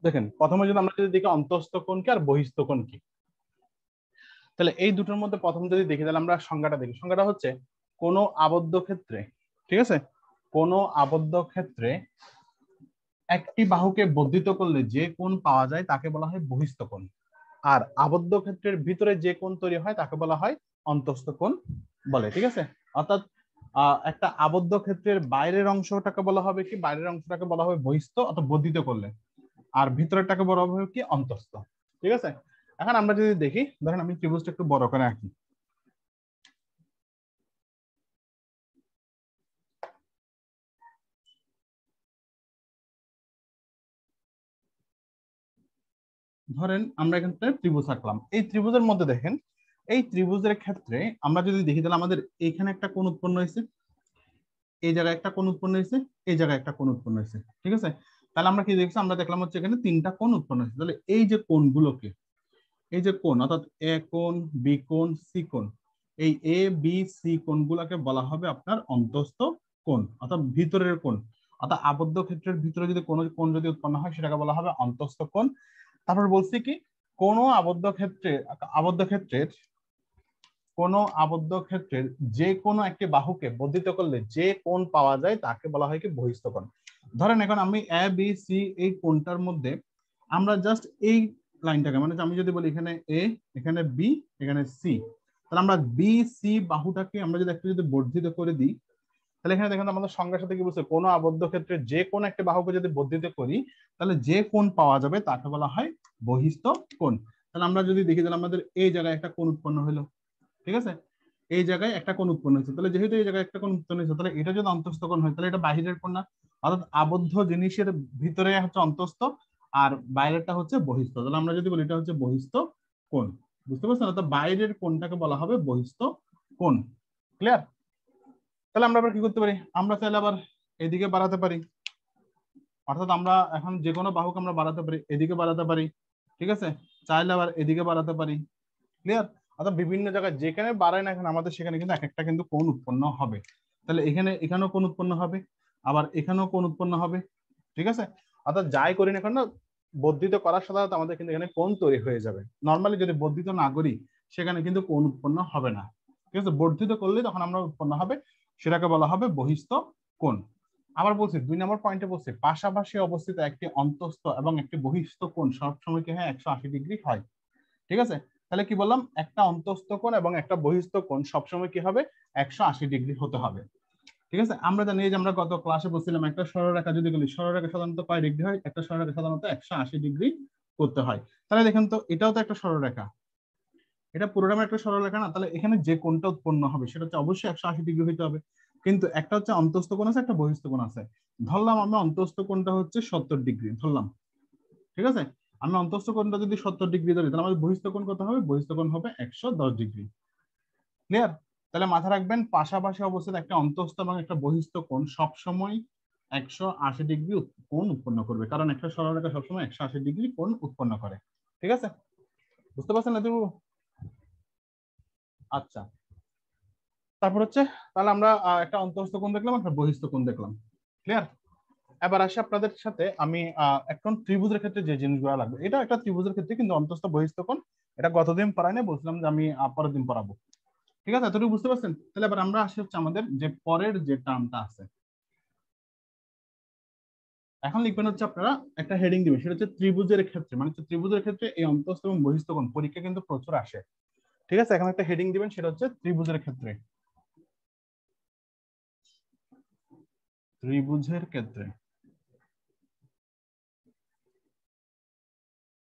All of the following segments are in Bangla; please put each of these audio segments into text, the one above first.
দেখেন প্রথমে যদি আমরা যদি দেখি অন্তস্থ কোণ কি আর বহিস্থ কোণ কি, তাহলে এই দুটোর মধ্যে প্রথম যদি দেখি তাহলে আমরা সংজ্ঞাটা দেখি। সংজ্ঞাটা হচ্ছে কোনো আবদ্ধ ক্ষেত্রে, ঠিক আছে, কোনো আবদ্ধ ক্ষেত্রে একটি বাহুকে বর্ধিত করলে যে কোণ পাওয়া যায় তাকে বলা হয় বহিস্থ কোণ, আর আবদ্ধ ক্ষেত্রের ভিতরে যে কোণ তৈরি হয় তাকে বলা হয় অন্তস্থ কোণ বলে। ঠিক আছে, অর্থাৎ একটা আবদ্ধ ক্ষেত্রের বাইরের অংশটাকে বলা হবে কি, বাইরের অংশটাকে বলা হবে বহিস্থ অথবা বর্ধিত করলে, আর ভিতরেরটাকে বলা হবে কি অন্তস্থ। ঠিক আছে, এখন আমরা যদি দেখি, ধরেন আমি ত্রিভুজটা একটু বড় করে আঁকি। ধরেন আমরা এখান থেকে ত্রিভুজ আঁকলাম, এই ত্রিভুজের মধ্যে দেখেন এই ত্রিভুজের ক্ষেত্রে আমরা যদি দেখি তাহলে আমাদের এইখানে একটা কোণ উৎপন্ন হয়েছে, এই জায়গায় একটা কোণ উৎপন্ন হয়েছে, এই জায়গায় একটা কোণ উৎপন্ন হয়েছে। ঠিক আছে, তাহলে আমরা কি দেখছি, আমরা দেখলাম হচ্ছে এখানে তিনটা কোণ উৎপন্ন হয়েছে। তাহলে এই যে কোণগুলোকে, এই যে কোণ অর্থাৎ এ কোণ, বি কোণ, সি কোণ, এই এ বি সি কোণগুলোকে বলা হবে আপনার অন্তস্থ কোণ অর্থাৎ ভিতরের কোণ। অর্থাৎ আবদ্ধ ক্ষেত্রের ভিতরে যদি কোনো কোণ যদি উৎপন্ন হয় সেটাকে বলা হবে অন্তস্থ কোণ। তারপর বলছি কি, কোনো আবদ্ধ ক্ষেত্রের যে কোনো একটি বাহুকে বর্ধিত করলে যে কোণ পাওয়া যায় তাকে বলা হয় কি বহিস্থ কোণ। ধরেন এখন আমি এ বি সি এই কোণটার মধ্যে আমরা জাস্ট এই লাইনটাকে, মানে আমি যদি বলি এখানে এ, এখানে বি, এখানে সি, তাহলে আমরা বি সি বাহুটাকে আমরা যদি একটু যদি বর্ধিত করে দিই, তাহলে এখানে দেখেন আমাদের সংজ্ঞার সাথে কি বলছে, কোনো আবদ্ধ ক্ষেত্রে যে কোন একটা বাহুকে যদি বর্ধিত করি তাহলে যে কোণ পাওয়া যাবে তাকে বলা হয় বহিস্থ কোণ। তাহলে আমরা যদি দেখি তাহলে আমাদের এই জায়গায় একটা কোণ উৎপন্ন হলো। ঠিক আছে, এই জায়গায় একটা কোণ উৎপন্ন হয়েছে, তাহলে যেহেতু এই জায়গায় একটা কোণ উৎপন্ন হয়েছে তাহলে এটা যদি অন্তস্থ কোণ হয় তাহলে এটা বাহিরের কোণ না, অর্থাৎ আবদ্ধ জিনিসের ভিতরে হচ্ছে অন্তস্থ আর বাইরেরটা হচ্ছে বহিস্থ। তাহলে আমরা যদি বলি এটা হচ্ছে বহিস্থ কোণ, বুঝতে পারছেন, অর্থাৎ বাইরের কোণটাকে বলা হবে বহিস্থ কোণ। ক্লিয়ার? তাহলে আমরা আবার কি করতে পারি, আমরা চাইলে আবার এদিকে বাড়াতে পারি, অর্থাৎ আমরা এখন যে কোনো বাহুকে আমরা বাড়াতে পারি, এদিকে বাড়াতে পারি। ঠিক আছে, চাইলে আবার এদিকে বাড়াতে পারি। ক্লিয়ার? অর্থাৎ বিভিন্ন জায়গায় যেখানে বাড়ায় না এখন আমাদের সেখানে কিন্তু এক একটা কিন্তু কোণ উৎপন্ন হবে। তাহলে এখানেও কোণ উৎপন্ন হবে, আবার এখানেও কোণ উৎপন্ন হবে। ঠিক আছে, অর্থাৎ যাই করি না কেন বর্ধিত করার সাথে সাথে আমাদের কিন্তু এখানে কোণ তৈরি হয়ে যাবে। নর্মালি যদি বর্ধিত না করি সেখানে কিন্তু কোণ উৎপন্ন হবে না। ঠিক আছে, বর্ধিত করলে তখন আমরা উৎপন্ন হবে, সেটাকে বলা হবে বহিস্থ কোণ। আবার বলছি 2 নম্বর পয়েন্টে বলছি পাশাপাশি অবস্থিত একটি অন্তস্থ এবং একটি বহিস্থ কোণ সবসময় কি হয় 180 ডিগ্রি হয়। ঠিক আছে, তাহলে কি বললাম, একটা অন্তস্থ কোণ এবং একটা বহিস্থ কোণ সবসময় কি হবে 180 ডিগ্রি হতে হবে। ঠিক আছে, আমরা জানি যে আমরা গত ক্লাসে বলছিলাম একটা সরলরেখা যদি বলি, সরলরেখা সাধারণত কয় ডিগ্রি হয়, একটা সরলরেখা সাধারণত 180 ডিগ্রি করতে হয়। তাহলে দেখেন তো এটাও তো একটা সরলরেখা, এটা পুরোটা একটা সরলরেখা না, তাহলে এখানে যে কোণটা উৎপন্ন হবে সেটা হচ্ছে অবশ্যই 180 ডিগ্রি হতে হবে। কিন্তু একটা হচ্ছে অন্তস্থ কোণ আছে, একটা বহিস্থ কোণ আছে। ধরলাম আমরা অন্তস্থ কোণটা হচ্ছে 70 ডিগ্রি ধরলাম। ঠিক আছে, আমি অন্তস্থ কোণটা যদি 70 ডিগ্রি ধরি তাহলে আমাদের বহিস্থ কোণ কত হবে, বহিস্থ কোণ হবে 110 ডিগ্রি। ক্লিয়ার? তাহলে মাথা রাখবেন পাশাপাশি অবস্থায় একটা অন্তস্থ এবং একটা বহিস্থ কোণ সবসময় 180 ডিগ্রি কোণ উৎপন্ন করবে, কারণ একটা সরলরেখা সবসময় 180 ডিগ্রি কোণ উৎপন্ন করে। ঠিক আছে, বুঝতে পারছেন না তুমি? আচ্ছা, তারপর হচ্ছে তাহলে আমরা একটা অন্তস্থ কোণ দেখলাম, একটা বহিস্থ কোণ দেখলাম। ক্লিয়ার? এবার আসি আপনাদের সাথে আমি এখন ত্রিভুজের ক্ষেত্রে যে জিনিসগুলো লাগবে, এটা একটা ত্রিভুজের ক্ষেত্রে কিন্তু অন্তস্থ বহিস্থ কোণ, এটা গতদিন পড়াই না, বলছিলাম যে আমি পরের দিন পড়াবো। ঠিক আছে, এতটুকু বুঝতে পারছেন? তাহলে এবার আমরা আসি হচ্ছে আমাদের যে পরের যে টার্মটা আছে, এখন লিখবেন হচ্ছে আপনারা একটা হেডিং দিবেন, সেটা হচ্ছে ত্রিভুজের ক্ষেত্রে, মানে ত্রিভুজের ক্ষেত্রে এই অন্তস্থ এবং বহিস্থ কোণ পরীক্ষা কিন্তু প্রচুর আসে। ঠিক আছে, এখন একটা হেডিং দিবেন, সেটা হচ্ছে ত্রিভুজের ক্ষেত্রে। ত্রিভুজের ক্ষেত্রে,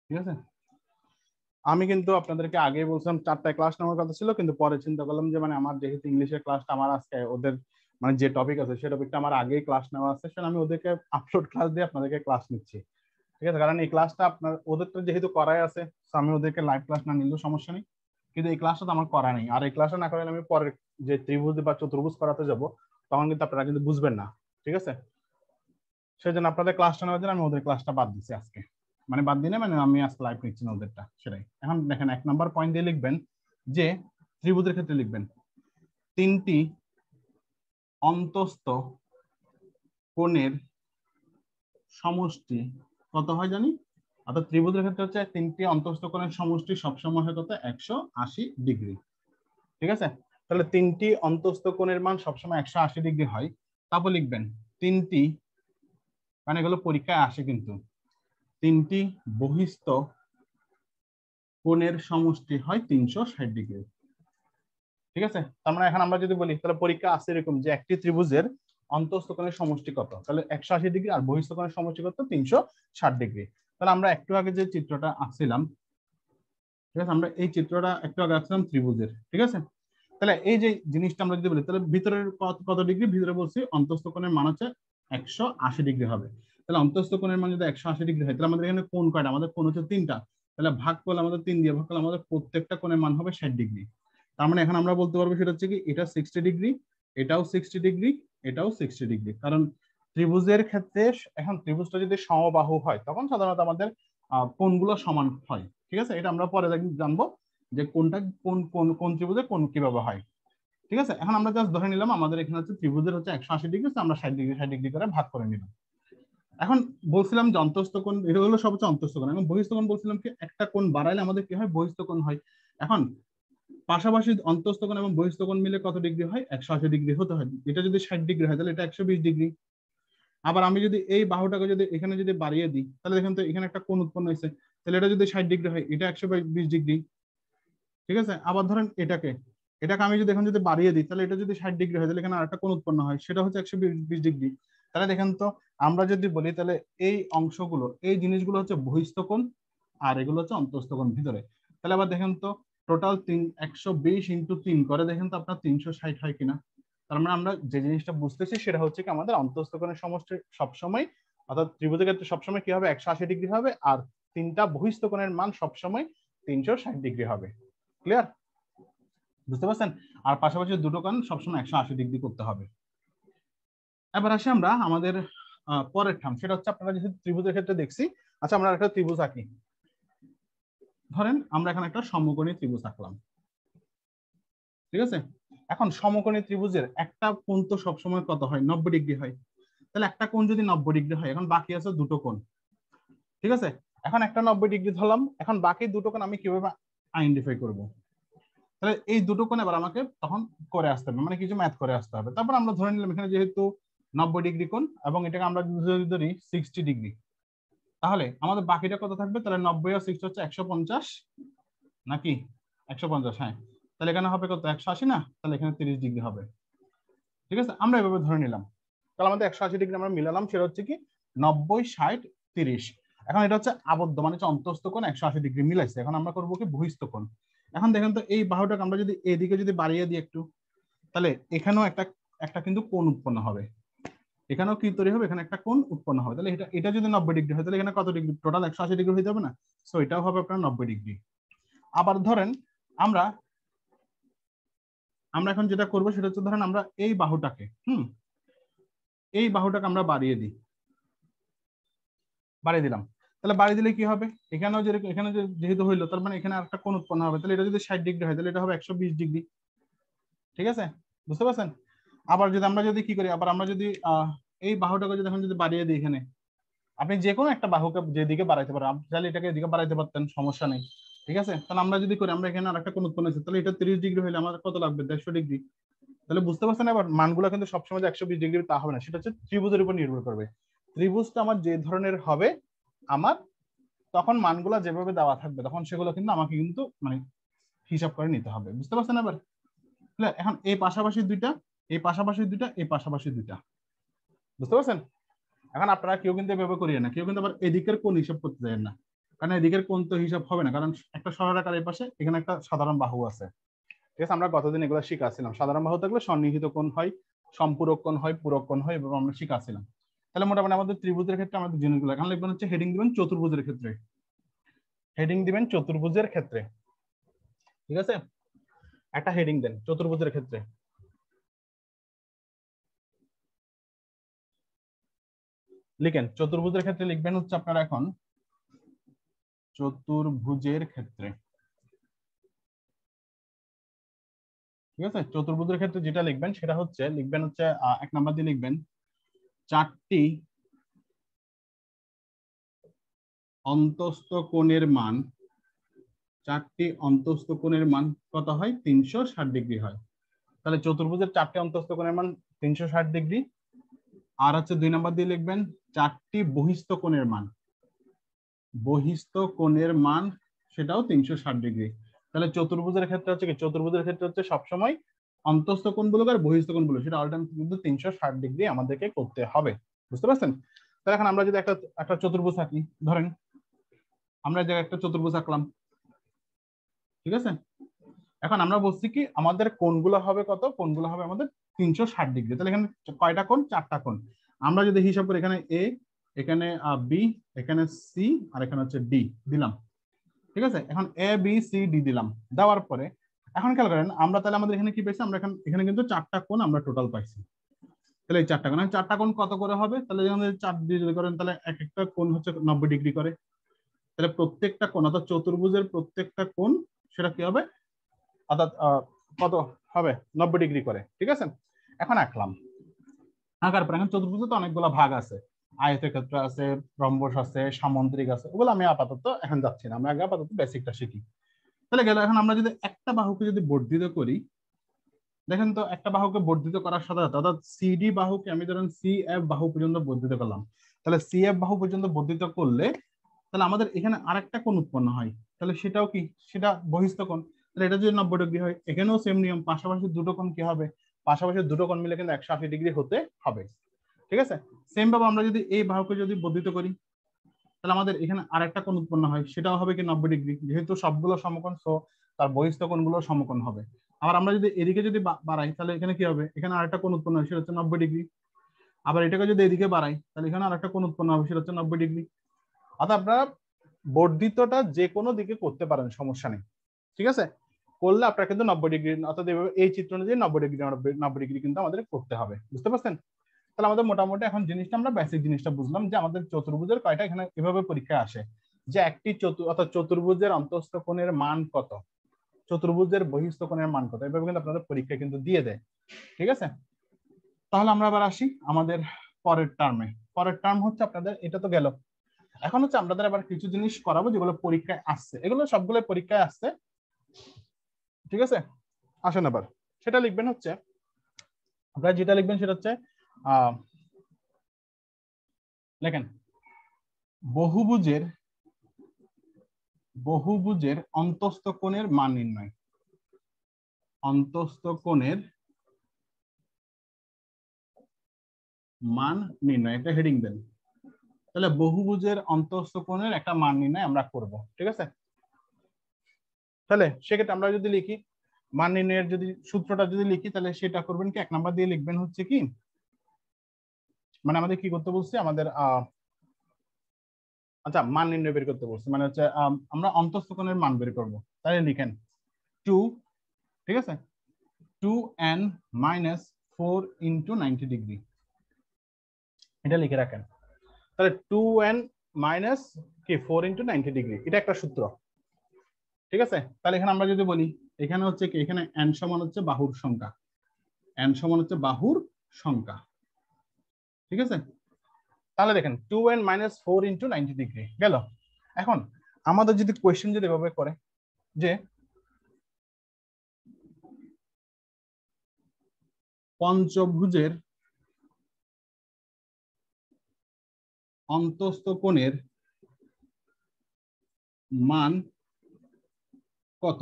ঠিক আছে। আমি কিন্তু আপনাদেরকে আগেই বলছিলাম 4টায় ক্লাস নেওয়ার কথা ছিল, কিন্তু পরে চিন্তা করলাম যে মানে আমার যেহেতু ইংলিশের ক্লাসটা আমার আজকে ওদের মানে যে টপিক আছে সেই টপিকটা আমার আগেই ক্লাস নেওয়া আছে, সেটা আমি ওদেরকে আপলোড ক্লাস দিয়ে আপনাদেরকে ক্লাস নিচ্ছি। ঠিক আছে, কারণ এই ক্লাসটা আপনার ওদেরটা যেহেতু করাই আছে, আমি ওদেরকে লাইভ ক্লাস না নিলেও সমস্যা নেই, কিন্তু এই ক্লাসটা তো আমার করা নেই, আর এই ক্লাসটা না করলে আমি পরের যে ত্রিভুজ বা চতুর্ভুজ করাতে যাব তখন কিন্তু আপনারা কিন্তু বুঝবেন না। ঠিক আছে, সেই জন্য আপনাদের ক্লাসটা নেওয়ার জন্য আমি ওদের ক্লাসটা বাদ দিচ্ছি আজকে, মানে বাদ দিনে মানে আমি আজকে লাইভ নিচ্ছি না ওদেরটা, সেটাই। এখন দেখেন 1 নম্বর পয়েন্ট দিয়ে লিখবেন যে ত্রিভুজের ক্ষেত্রে লিখবেন তিনটি অন্তস্থ কোণের সমষ্টি কত হয় জানি, অর্থাৎ ত্রিভুজের ক্ষেত্রে হচ্ছে তিনটি অন্তঃস্থ কোণের সমষ্টি সবসময় হয় কত 180 ডিগ্রি। ঠিক আছে, তাহলে তিনটি অন্তঃস্থ কোণের মান সবসময় 180 ডিগ্রি হয়। তারপর লিখবেন তিনটি, মানে এগুলো পরীক্ষায় আসে কিন্তু, তিনটি বহিস্থ কোণের সমষ্টি হয় 360 ডিগ্রি। ঠিক আছে, তার মানে এখন আমরা যদি বলি তাহলে পরীক্ষা আছে এরকম যে একটি ত্রিভুজের অন্তঃস্থ কোণের সমষ্টি কত, তাহলে 180 ডিগ্রি, আর বহিস্থ কোণের সমষ্টি কত 360 ডিগ্রি। তাহলে আমরা একটু আগে যে চিত্রটা আঁকছিলাম, ঠিক আছে, আমরা এই চিত্রটা একটু আগে আঁকছিলাম ত্রিভুজের। ঠিক আছে, তাহলে এই যে জিনিসটা আমরা যদি বলি তাহলে ভিতরের কত ডিগ্রি, ভিতরে বলছি অন্তঃস্থ কোণের মান হচ্ছে 180 ডিগ্রি হবে। তাহলে অন্তঃস্থ কোণের মান যদি 180 ডিগ্রি হয় তাহলে আমাদের এখানে কোণ কয়টা, আমাদের কোণ হচ্ছে 3টা। তাহলে ভাগ করলে আমাদের 3 দিয়ে ভাগ করলে আমাদের প্রত্যেকটা কোণের মান হবে 60 ডিগ্রি। তার মানে এখন আমরা বলতে পারবো সেটা হচ্ছে কি এটা 60 ডিগ্রি, এটাও 60 ডিগ্রি, এটাও 60 ডিগ্রি। কারণ ত্রিভুজের ক্ষেত্রে এখন ত্রিভুজটা যদি সমবাহু হয় তখন সাধারণত আমাদের কোণগুলো সমান হয়। ঠিক আছে, এটা আমরা পরে জানবো যে কোনটা কোন কোন কোন ত্রিভুজে কোন কিভাবে হয়। ঠিক আছে, এখন আমরা জাস্ট ধরে নিলাম আমাদের এখানে হচ্ছে ত্রিভুজের হচ্ছে 180 ডিগ্রি, আমরা 60 ডিগ্রি করে ভাগ করে নিলাম। এখন বলছিলাম যে অন্তঃস্থ কোণ, এটা হলো সব হচ্ছে অন্তঃস্থ কোণ। এখন বহিস্থ কোণ বলছিলাম কি একটা কোণ বাড়াইলে আমাদের কি হয়, বহিস্থ কোণ হয়। এখন পাশাপাশি অন্তঃস্থ কোণ এবং বহিস্থ কোণ মিলে কত ডিগ্রি হয়, 180 ডিগ্রি হতে হয়। এটা যদি 60 ডিগ্রি হয় তাহলে এটা 120 ডিগ্রি। আবার আমি যদি এই বাহুটাকে যদি এখানে যদি বাড়িয়ে দিই তাহলে দেখেন তো এখানে একটা কোণ উৎপন্ন হয়েছে, তাহলে এটা যদি 60 ডিগ্রি হয় এটা 120 ডিগ্রি। ঠিক আছে, আবার ধরেন এটাকে এটাকে আমি যদি এখন যদি বাড়িয়ে দিই তাহলে এটা যদি 60 ডিগ্রি হয় তাহলে এখানে আরেকটা কোণ উৎপন্ন হয়, সেটা হচ্ছে 120 ডিগ্রি। তাহলে দেখেন তো আমরা যদি বলি তাহলে এই অংশগুলো এই জিনিসগুলো হচ্ছে বহিস্থ কোণ, আর এগুলো হচ্ছে অন্তঃস্থ কোণ ভিতরে। তাহলে আবার দেখেন তো টোটাল 120 ইন্টু 3 করে দেখেন তো আপনার 360 হয় কিনা। তার মানে আমরা যে জিনিসটা বুঝতেছি সেটা হচ্ছে কি আমাদের অন্তঃস্থ কোণের সমষ্টি সবসময়, অর্থাৎ ত্রিভুজের ক্ষেত্রে সবসময় কি হবে 180 ডিগ্রি হবে, আর তিনটা বহিস্থ কোণের মান সবসময় 360 ডিগ্রি হবে। ক্লিয়ার, বুঝতে পারছেন? আর পাশাপাশি দুটো কোণ সবসময় 180 ডিগ্রি করতে হবে। এবার আসি আমরা আমাদের পরের ঠাম, সেটা হচ্ছে আপনারা যেহেতু ত্রিভুজের ক্ষেত্রে দেখছি। আচ্ছা, আমরা একটা ত্রিভুজ আঁকি। ধরেন আমরা এখানে একটা সমকোণী ত্রিভুজ আঁকলাম। ঠিক আছে, এখন সমকোণী ত্রিভুজের একটা কোণ তো সবসময় কত হয়, 90 ডিগ্রি হয়। তাহলে একটা কোণ যদি 90 ডিগ্রি হয়, এখন বাকি আছে দুটো কোণ। ঠিক আছে, এখন একটা 90 ডিগ্রি ধরলাম, এখন বাকি দুটো কোণ আমি কিভাবে আইডেন্টিফাই করব? তাহলে এই দুটো কোণ এবার আমাকে তখন করে আসতে হবে, মানে কিছু ম্যাথ করে আসতে হবে। তারপর আমরা ধরে নিলাম এখানে যেহেতু 90 ডিগ্রি কোণ এবং এটাকে আমরা যদি ধরি 60 ডিগ্রি, তাহলে আমাদের বাকিটা কত থাকবে? তাহলে 90 আর 60 হচ্ছে 150 নাকি 150, হ্যাঁ। তাহলে এখানে হবে কত 180 না, তাহলে এখানে 30 ডিগ্রি হবে। ঠিক আছে, আমরা এভাবে ধরে নিলাম। তাহলে আমাদের 180 ডিগ্রি আমরা মিলালাম, সেটা হচ্ছে কি 90 60 30। এখন এটা হচ্ছে আবদ্ধ, মানে হচ্ছে অন্তঃস্থ কোণ 180 ডিগ্রি মিলাইছে। এখন আমরা করবো কি বহিস্থ কোণ। এখন দেখেন তো এই বাহুটাকে আমরা যদি এদিকে যদি বাড়িয়ে দিই একটু, তাহলে এখানেও একটা একটা কিন্তু কোণ উৎপন্ন হবে, এখানেও কি তৈরি হবে, এখানে একটা কোণ উৎপন্ন হবে। তাহলে এটা এটা যদি 90 ডিগ্রি হয় তাহলে এখানে কত ডিগ্রি, টোটাল 180 ডিগ্রি হয়ে যাবে না? সো এটাও হবে আপনার 90 ডিগ্রি। আবার ধরেন আমরা আমরা এখন যেটা করবো সেটা হচ্ছে ধরেন আমরা এই বাহুটাকে এই বাহুটাকে আমরা বাড়িয়ে দিই, বাড়িয়ে দিলাম। তাহলে বাড়িয়ে দিলে কি হবে, এখানেও যে এখানে যেহেতু হইলো তার মানে এখানে আরেকটা কোণ উৎপন্ন হবে। তাহলে এটা যদি 60 ডিগ্রি হয় তাহলে এটা হবে 120 ডিগ্রি। ঠিক আছে, বুঝতে পারছেন? আবার যদি আমরা যদি কি করি, আবার আমরা যদি এই বাহুটাকে যদি এখন যদি বাড়িয়ে দিই, এখানে আপনি যে কোনো একটা বাহুকে যেদিকে বাড়াইতে পারেন, আপনি চাইলে এটাকে এদিকে বাড়াইতে পারতেন, সমস্যা নেই। ঠিক আছে, তাহলে আমরা যদি করি, আমরা এখানে আরেকটা কোণ উৎপন্ন হচ্ছে, তাহলে এটা 30 ডিগ্রি হলে আমাদের কত লাগবে, 150 ডিগ্রি। তাহলে বুঝতে পারছেন? এবার মানগুলো কিন্তু সবসময় যে 120 ডিগ্রি তা হবে না, সেটা হচ্ছে ত্রিভুজের উপর নির্ভর করবে। ত্রিভুজটা আমার যে ধরনের হবে, আমার তখন মানগুলো যেভাবে দেওয়া থাকবে তখন সেগুলো কিন্তু আমাকে কিন্তু মানে হিসাব করে নিতে হবে। বুঝতে পারছেন? এবার এখন এই পাশাপাশি দুইটা, এই পাশাপাশি দুইটা, এই পাশাপাশি দুইটা, বুঝতে পারছেন? এখন আপনারা কেউ কিন্তু এভাবে করিয়ে না, কেউ কিন্তু আবার এদিকের কোণ হিসাব করতে যায় না, কারণ এদিকের কোণ তো হিসাব হবে না, কারণ একটা সরলাকার এই পাশে, এখানে একটা সাধারণ বাহু আছে। ঠিক আছে, আমরা গতদিন এগুলো শিখাছিলাম, সাধারণ বাহু থাকলে সন্নিহিত কোণ হয়, সম্পূরক কোণ হয়, পূরক কোণ হয়, এবং আমরা শিখাছিলাম। তাহলে মোটামুটি আমাদের ত্রিভুজের ক্ষেত্রে আমাদের জিনিসগুলো এখন লিখবেন হচ্ছে হেডিং দিবেন চতুর্ভুজের ক্ষেত্রে, হেডিং দিবেন চতুর্ভুজের ক্ষেত্রে। ঠিক আছে, একটা হেডিং দেন চতুর্ভুজের ক্ষেত্রে, লিখেন চতুর্ভুজের ক্ষেত্রে লিখবেন হচ্ছে আপনারা এখন চতুর্ভুজের ক্ষেত্রে। ঠিক আছে, চতুর্ভুজের ক্ষেত্রে যেটা লিখবেন সেটা হচ্ছে লিখবেন হচ্ছে 1 নাম্বার দিয়ে লিখবেন 4টি অন্তস্থ কোণের মান, চারটি অন্তস্থ কোণের মান কত হয়? 360 ডিগ্রি হয়। তাহলে চতুর্ভুজের চারটি অন্তস্থ কোণের মান 360 ডিগ্রি। আর হচ্ছে 2 নাম্বার দিয়ে লিখবেন চারটি বহিস্থ কোণের মান, বহিস্থ কোণের মান সেটাও 360 ডিগ্রি। তাহলে চতুর্ভুজের ক্ষেত্রে হচ্ছে কি, চতুর্ভুজের ক্ষেত্রে হচ্ছে সবসময় অন্তস্থ কোণগুলো আর বহিস্থ কোণগুলো সেটা অল্টারনেট কিন্তু 360 ডিগ্রি আমাদেরকে করতে হবে। বুঝতে পারছেন? তাহলে এখন আমরা যদি একটা চতুর্ভুজ আঁকি, ধরেন আমরা এই জায়গায় একটা চতুর্ভুজ আঁকলাম, ঠিক আছে? এখন আমরা বলছি কি আমাদের কোণগুলো হবে কত? কোণগুলো হবে আমাদের 360 ডিগ্রি। তাহলে এখানে কয়টা কোণ? চারটা কোণ। আমরা যদি হিসাব করি এখানে এ, এখানে বি, এখানে সি, আর এখানে হচ্ছে ডি দিলাম, ঠিক আছে? এখন এ বি সি ডি দিলাম, দেওয়ার পরে এখন খেয়াল করেন আমরা তাহলে আমাদের এখানে কি পেয়েছি? আমরা এখানে কিন্তু চারটা কোণ আমরা টোটাল পাইছি। তাহলে এই চারটা কোণ, চারটা কোণ কত করে হবে? তাহলে আমাদের 4 দিয়ে যদি করেন তাহলে এক একটা কোণ হচ্ছে 90 ডিগ্রি করে। তাহলে প্রত্যেকটা কোণ অর্থাৎ চতুর্ভুজের প্রত্যেকটা কোণ সেটা কি হবে? অর্থাৎ কত হবে? 90 ডিগ্রি করে, ঠিক আছে? এখন আঁকলাম, আঁকার পর এখন চতুর্ভুজে তো অনেকগুলো ভাগ আছে, আয়তক্ষেত্র আছে, রম্বস আছে, সামুদ্রিক আছে, ওগুলো আমি আপাতত এখন যাচ্ছি না, আমি আগে আপাতত বেসিকটা শিখি। তাহলে গেল, এখন আমরা যদি একটা বাহুকে যদি বর্ধিত করি, দেখেন তো একটা বাহুকে বর্ধিত করার সাথে সাথে অর্থাৎ সিডি বাহুকে আমি ধরেন সি এফ বাহু পর্যন্ত বর্ধিত করলাম, তাহলে সি এফ বাহু পর্যন্ত বর্ধিত করলে তাহলে আমাদের এখানে আরেকটা কোণ উৎপন্ন হয়, তাহলে সেটাও কি? সেটা বহিস্থ কোণ। তাহলে এটা যদি 90 ডিগ্রি হয়, এখানেও সেম নিয়ম, পাশাপাশি দুটো কোণ কি হবে? পাশাপাশি দুটো কোণ মিলে কিন্তু 180 ডিগ্রি হতে হবে, ঠিক আছে? সেম ভাবে আমরা যদি এই বাহুকে যদি বর্ধিত করি তাহলে আমাদের এখানে আরেকটা কোণ উৎপন্ন হয়, সেটাও হবে কি 90 ডিগ্রি, যেহেতু সবগুলো সমকোণ সো তার বহিস্থ কোণগুলো সমকোণ হবে। আবার আমরা যদি এদিকে যদি বাড়াই তাহলে এখানে কি হবে? এখানে আরেকটা কোণ উৎপন্ন হয়, সেটা হচ্ছে 90 ডিগ্রি। আবার এটাকে যদি এদিকে বাড়াই তাহলে এখানে আরেকটা কোণ উৎপন্ন হবে, সেটা হচ্ছে 90 ডিগ্রি। অর্থাৎ আপনারা বর্ধিতটা যে কোনো দিকে করতে পারেন, সমস্যা নেই, ঠিক আছে? করলে আপনারা কিন্তু 90 ডিগ্রি অর্থাৎ এই চিত্র অনুযায়ী 90 ডিগ্রি কিন্তু আমাদের করতে হবে। বুঝতে পারছেন? তাহলে আমাদের মোটামুটি এখন জিনিসটা আমরা বেসিক জিনিসটা বুঝলাম যে আমাদের চতুর্ভুজের কয়টা এখানে এভাবে পরীক্ষায় আসে, যে একটি অর্থাৎ চতুর্ভুজের অন্তঃস্থ কোণের মান কত, চতুর্ভুজের বহিস্থ কোণের মান কত, এভাবে কিন্তু আপনাদের পরীক্ষা কিন্তু দিয়ে দেয়, ঠিক আছে? তাহলে আমরা আবার আসি আমাদের পরের টার্মে। পরের টার্ম হচ্ছে আপনাদের এটা তো গেল, এখন হচ্ছে আপনাদের আবার কিছু জিনিস করাবো যেগুলো পরীক্ষায় আসছে, এগুলো সবগুলো পরীক্ষায় আসছে, ঠিক আছে? আসেন আবার সেটা লিখবেন হচ্ছে, আপনারা যেটা লিখবেন সেটা হচ্ছে লেখেন বহুভুজের অন্তঃস্থ কোণের মান নির্ণয়, অন্তঃস্থ কোণের মান নির্ণয়, একটা হেডিং দেন। তাহলে বহুভুজের অন্তঃস্থ কোণের একটা মান নির্ণয় আমরা করব, ঠিক আছে? তাহলে সেক্ষেত্রে আমরা যদি লিখি মান নির্ণয়ের যদি সূত্রটা যদি লিখি তাহলে সেটা করবেন কি, 1 নাম্বার দিয়ে লিখবেন হচ্ছে কি, মানে আমাদের কি করতে বলছি, আমাদের আচ্ছা মান নির্ণয় বের করতে বলছি, মানে হচ্ছে আমরা অন্তঃস্থ কোণের মান বের করব। তাহলে লিখেন 2, ঠিক আছে, 2n - 4 × 90 ডিগ্রি, এটা লিখে রাখেন। তাহলে 2n কি 4 × 90 ডিগ্রি, এটা একটা সূত্র, ঠিক আছে? তাহলে এখানে আমরা যদি বলি এখানে হচ্ছে কি, এখানে n সমান হচ্ছে বাহুর সংখ্যা, n সমান হচ্ছে বাহুর সংখ্যা, ঠিক আছে? তাহলে দেখেন 2n - 4 × 90 ডিগ্রি গেল। এখন আমাদের যদি কোয়েশ্চেন যদি এভাবে করে যে পঞ্চভুজের অন্তঃস্থ কোণের মান কত,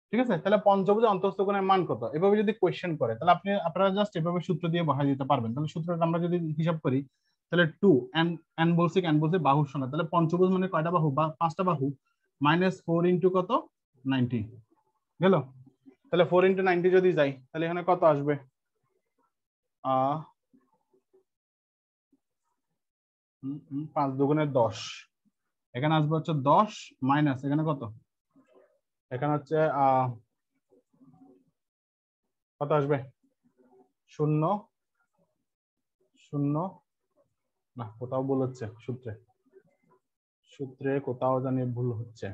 ঠিক আছে? তাহলে পঞ্চভুজের অন্তঃস্থ কোণের মান কত, এভাবে যদি কোয়েশ্চেন করে তাহলে আপনারা জাস্ট এভাবে সূত্র দিয়ে বসাই দিতে পারবেন। তাহলে সূত্রটা আমরা যদি হিসাব করি তাহলে 2 n বলছে বাহুর সংখ্যা, তাহলে পঞ্চভুজ মানে কয়টা বাহু? বা 5টা বাহু, -4 × কত 90 গেল। তাহলে 4 × 90 যদি যাই তাহলে এখানে কত আসবে? 5 দুগুণে 10, এখানে আসবে হচ্ছে 10 মাইনাস এখানে কত, এখানে হচ্ছে কত আসবে? 0 0 না, কোথাও ভুল হচ্ছে, সূত্রে কোথাও জানি ভুল হচ্ছে।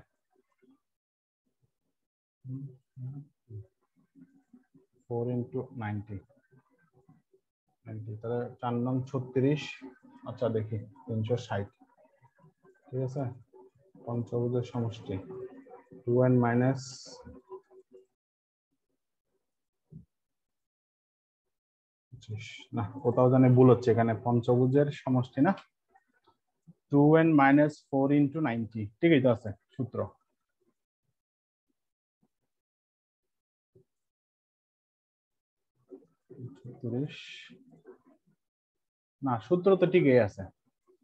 4 × 90, তাহলে 4 নং 36, আচ্ছা দেখি 360, ঠিক আছে, পঞ্চভুজের সমষ্টি 2n মাইনাস না, কোথাও জানি ভুল হচ্ছে, এখানে পঞ্চভুজের সমষ্টি না, 2n মাইনাস 4 ইন্টু 90, ঠিকই তো আছে সূত্র। না, সূত্র তো ঠিকই আছে,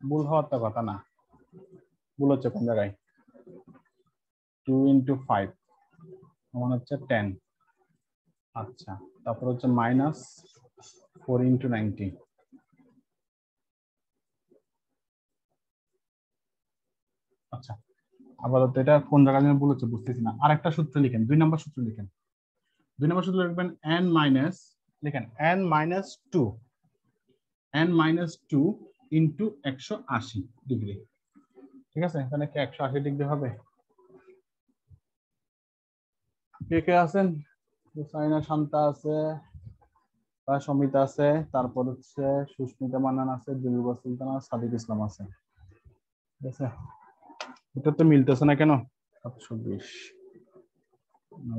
ভুল হওয়ার তো কথা না। ভুল হচ্ছে কোন জায়গায়? 2 ইন্টু 5 সমান হচ্ছে 10। আচ্ছা, তারপর হচ্ছে মাইনাস 4 ইন্টু 90। আচ্ছা, আপাতত এটা কোন জায়গায় যেন ভুল হচ্ছে বুঝতেছি না। আর একটা সূত্র লিখেন, 2 নম্বর সূত্র লিখেন। 2 নম্বর সূত্র লিখবেন n মাইনাস, লিখেন n minus 2, n minus 2 into 180 degree. ঠিক আছে, এখানে কি 180 ডিগ্রি হবে? কে কে আছেন? সাইনা শান্তা আছে, সমিতা আছে, তারপর হচ্ছে সুস্মিতা মান্নান আছে, দিলরুবা সুলতানা, সাদিক ইসলাম আছে। ঠিক আছে, এটা তো মিলতেছে না কেন? 720,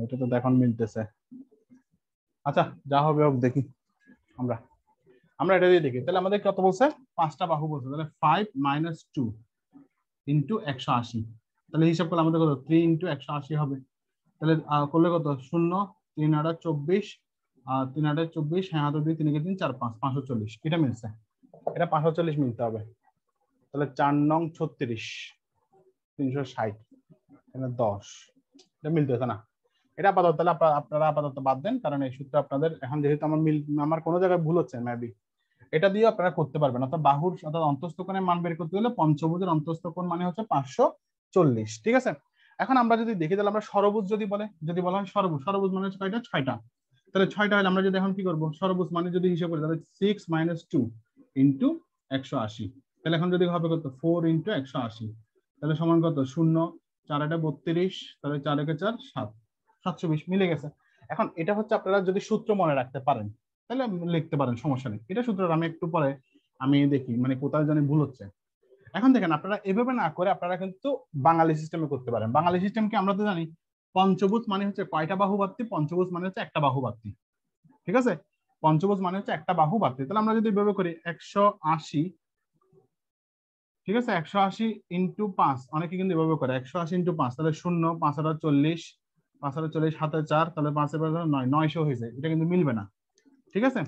এটা তো এখন মিলতেছে। আচ্ছা, যা হবে হোক, দেখি আমরা আমরা এটা দিয়ে দেখি। তাহলে আমাদের কত বলছে? 5টা বাহু বলছে, তাহলে 5 মাইনাস 2 ইন্টু 180। তাহলে হিসাব করলে আমাদের কত? 3 ইন্টু 180 হবে। তাহলে করলে কত? 0, 3 8 24, 3 8 24, হ্যাঁ হাতে 2, 3 3 4 5, 540। এটা মিলছে, এটা 540 মিলতে হবে। তাহলে 4 নং 36, 360, এখানে 10, এটা মিলতেছে না। এটা আপাতত, তাহলে আপনারা আপাতত বাদ দেন, কারণ এই সূত্র আপনাদের এখন যেহেতু আমার কোনো জায়গায় ভুল হচ্ছে মেবি, এটা দিয়ে আপনারা করতে পারবেন। অর্থাৎ বাহুর অর্থাৎ অন্তস্থ কোণের মান বের করতে হলে পঞ্চভুজের অন্তস্থ কোণ মানে হচ্ছে 540। ঠিক আছে, এখন আমরা যদি দেখি, তাহলে আমরা সরভুজ যদি বলা হয় সরভুজ, সরভুজ মানে হচ্ছে কয়টা? 6টা। তাহলে 6টা হলে আমরা যদি এখন কি করবো? সরভুজ মানে যদি হিসাব করি, তাহলে 6 মাইনাস 2 ইন্টু 180। তাহলে এখন যদি হবে কত? 4 ইন্টু 180, তাহলে সমান কত? 0, 4 8 32, তাহলে 4 1 4 7, 720 মিলে গেছে। এখন এটা হচ্ছে আপনারা যদি সূত্র মনে রাখতে পারেন তাহলে লিখতে পারেন, সমস্যা নেই। এটা সূত্র আমি একটু পরে আমি দেখি মানে কোথায় জানি ভুল হচ্ছে। এখন দেখেন, আপনারা এভাবে না করে আপনারা কিন্তু বাঙালি সিস্টেমে করতে পারেন। বাঙালি সিস্টেম কি আমরা তো জানি, পঞ্চভুজ মানে হচ্ছে কয়টা বাহু বাড়তি? পঞ্চভুজ মানে হচ্ছে একটা বাহু বাড়তি। ঠিক আছে, পঞ্চভুজ মানে হচ্ছে একটা বাহু বাড়তি। তাহলে আমরা যদি এভাবে করি 180, ঠিক আছে, 180 ইন্টু 5, অনেকে কিন্তু এভাবে করে 180 ইন্টু 5, তাহলে 0, 5 8 40, 5 8 40, 7 4, তাহলে 5 9, 900 হয়েছে। এটা কিন্তু মিলবে না। ঠিক আছে,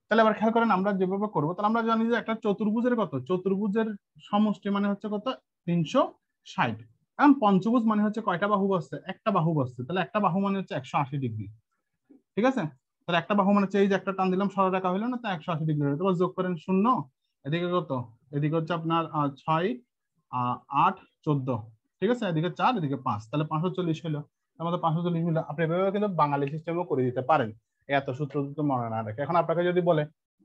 তাহলে আবার খেয়াল করেন, আমরা যেভাবে করবো, তাহলে আমরা জানি যে একটা চতুর্ভুজের কত? চতুর্ভুজের সমষ্টি মানে হচ্ছে কত? 360। কারণ পঞ্চভুজ মানে হচ্ছে কয়টা বাহু বসছে? একটা বাহু বসছে, তাহলে একটা বাহু মানে হচ্ছে 180 ডিগ্রি। ঠিক আছে, তাহলে একটা বাহু মানে হচ্ছে এই যে একটা টান দিলাম, সরলরেখা হইলো না, তা 180 ডিগ্রি হলো। তারপর যোগ করেন 0, এদিকে কত? এদিকে হচ্ছে আপনার 6 8 14, ঠিক আছে, এদিকে 4, এদিকে 5, তাহলে 540 হলো। আমাদের 540 মিলে আপনি এভাবে কিন্তু বাঙালি সিস্টেমও করে দিতে পারেন, এত সূত্র তো মনে না রাখে। এখন আপনাকে যদি বলে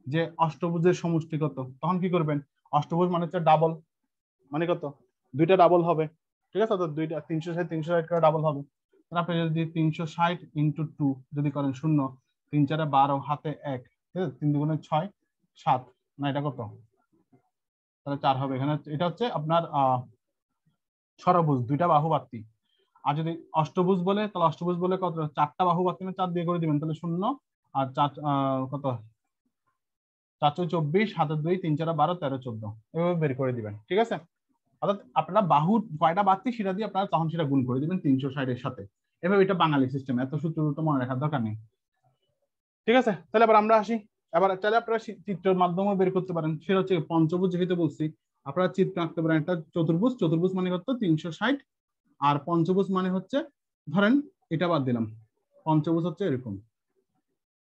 যে অষ্টভুজের সমষ্টি কত, তখন কি করবেন? অষ্টভুজ মানে হচ্ছে ডাবল, মানে কত? দুইটা ডাবল হবে। ঠিক আছে, তো দুইটা 360 360 করে ডাবল হবে। তাহলে আপনি যদি 360 ইন্টু 2 যদি করেন, 0 3 4 12, হাতে 1, ঠিক আছে, 3 2 6 7, না এটা কত? তাহলে 4 হবে এখানে। এটা হচ্ছে আপনার ষড়ভুজ, দুইটা বাহু বাড়তি। আর যদি অষ্টভুজ বলে, তাহলে অষ্টভুজ বলে কত? 4টা বাহু বাড়তি, না 4 দিয়ে করে দিবেন, তাহলে 0 আর 4 কত? 4 24, হাতে 2, 3 4 12 13 14, এভাবে বের করে দিবেন। ঠিক আছে, অর্থাৎ আপনারা বাহু কয়টা বাড়তি সেটা দিয়ে আপনারা তখন সেটা গুণ করে দিবেন 360 এর সাথে। এভাবে এটা বাঙালি সিস্টেম, এত সূত্র তো মনে রাখার দরকার নেই। ঠিক আছে, তাহলে এবার আমরা আসি। এবার তাহলে আপনারা চিত্রের মাধ্যমে বের করতে পারেন। সেটা হচ্ছে পঞ্চভুজ যেহেতু বলছি, আপনারা চিত্র আঁকতে পারেন একটা চতুর্ভুজ। চতুর্ভুজ মানে কত? 360। আর পঞ্চভুজ মানে হচ্ছে, ধরেন এটা বাদ দিলাম, পঞ্চভুজ হচ্ছে এরকম।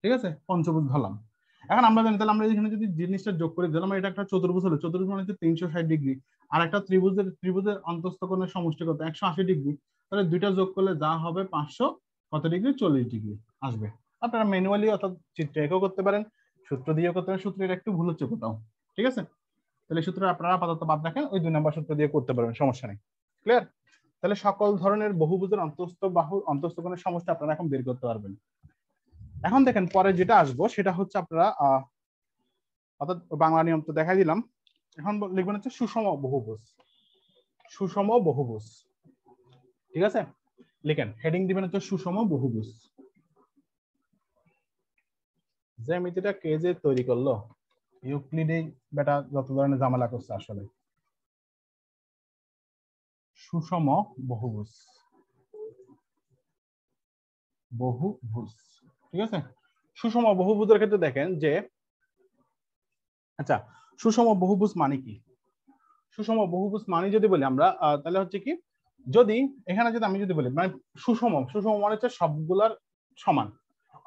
ঠিক আছে, পঞ্চভুজ ধরলাম। এখন আমরা জানি, তাহলে আমরা এখানে যদি জিনিসটা যোগ করে দিলাম, এটা একটা চতুর্ভুজ হলো। চতুর্ভুজ মানে হচ্ছে 360 ডিগ্রি। আর একটা ত্রিভুজের অন্তস্থ কোণের সমষ্টি কত? 180 ডিগ্রি। তাহলে দুইটা যোগ করলে যা হবে 500 কত ডিগ্রি? 40 ডিগ্রি আসবে। আপনারা ম্যানুয়ালি অর্থাৎ চিত্র এঁকেও করতে পারেন, সূত্র দিয়েও করতে পারেন। সূত্রের একটু ভুল হচ্ছে কোথাও। ঠিক আছে, তাহলে সূত্র আপনারা আপাতত বাদ রাখেন, ওই 2 নম্বর সূত্র দিয়ে করতে পারবেন, সমস্যা নেই। ক্লিয়ার? তাহলে সকল ধরনের বহুভুজের অন্তস্থ কোণের সমষ্টি আপনারা এখন বের করতে পারবেন। এখন দেখেন, পরে যেটা আসবো সেটা হচ্ছে আপনারা অর্থাৎ বাংলা নিয়ম তো দেখাই দিলাম, এখন লিখবেন হচ্ছে সুষম বহুভুজ। সুষম বহুভুজ। ঠিক আছে, লিখেন, হেডিং দিবেন হচ্ছে সুষম বহুভুজ। জ্যামিতিটা কে যে তৈরি করলো, ইউক্লিডে বেটা যত ধরনের ঝামেলা করছে আসলে। সুষম বহুভুজ, বহুভুজ, ঠিক আছে। সুষম বহুভুজের ক্ষেত্রে দেখেন যে, আচ্ছা সুষম বহুভুজ মানে কি? সুষম বহুভুজ মানে যদি বলি আমরা, তাহলে হচ্ছে কি, যদি এখানে যদি আমি যদি বলি মানে সুষম, সুষম মানে হচ্ছে সবগুলার সমান,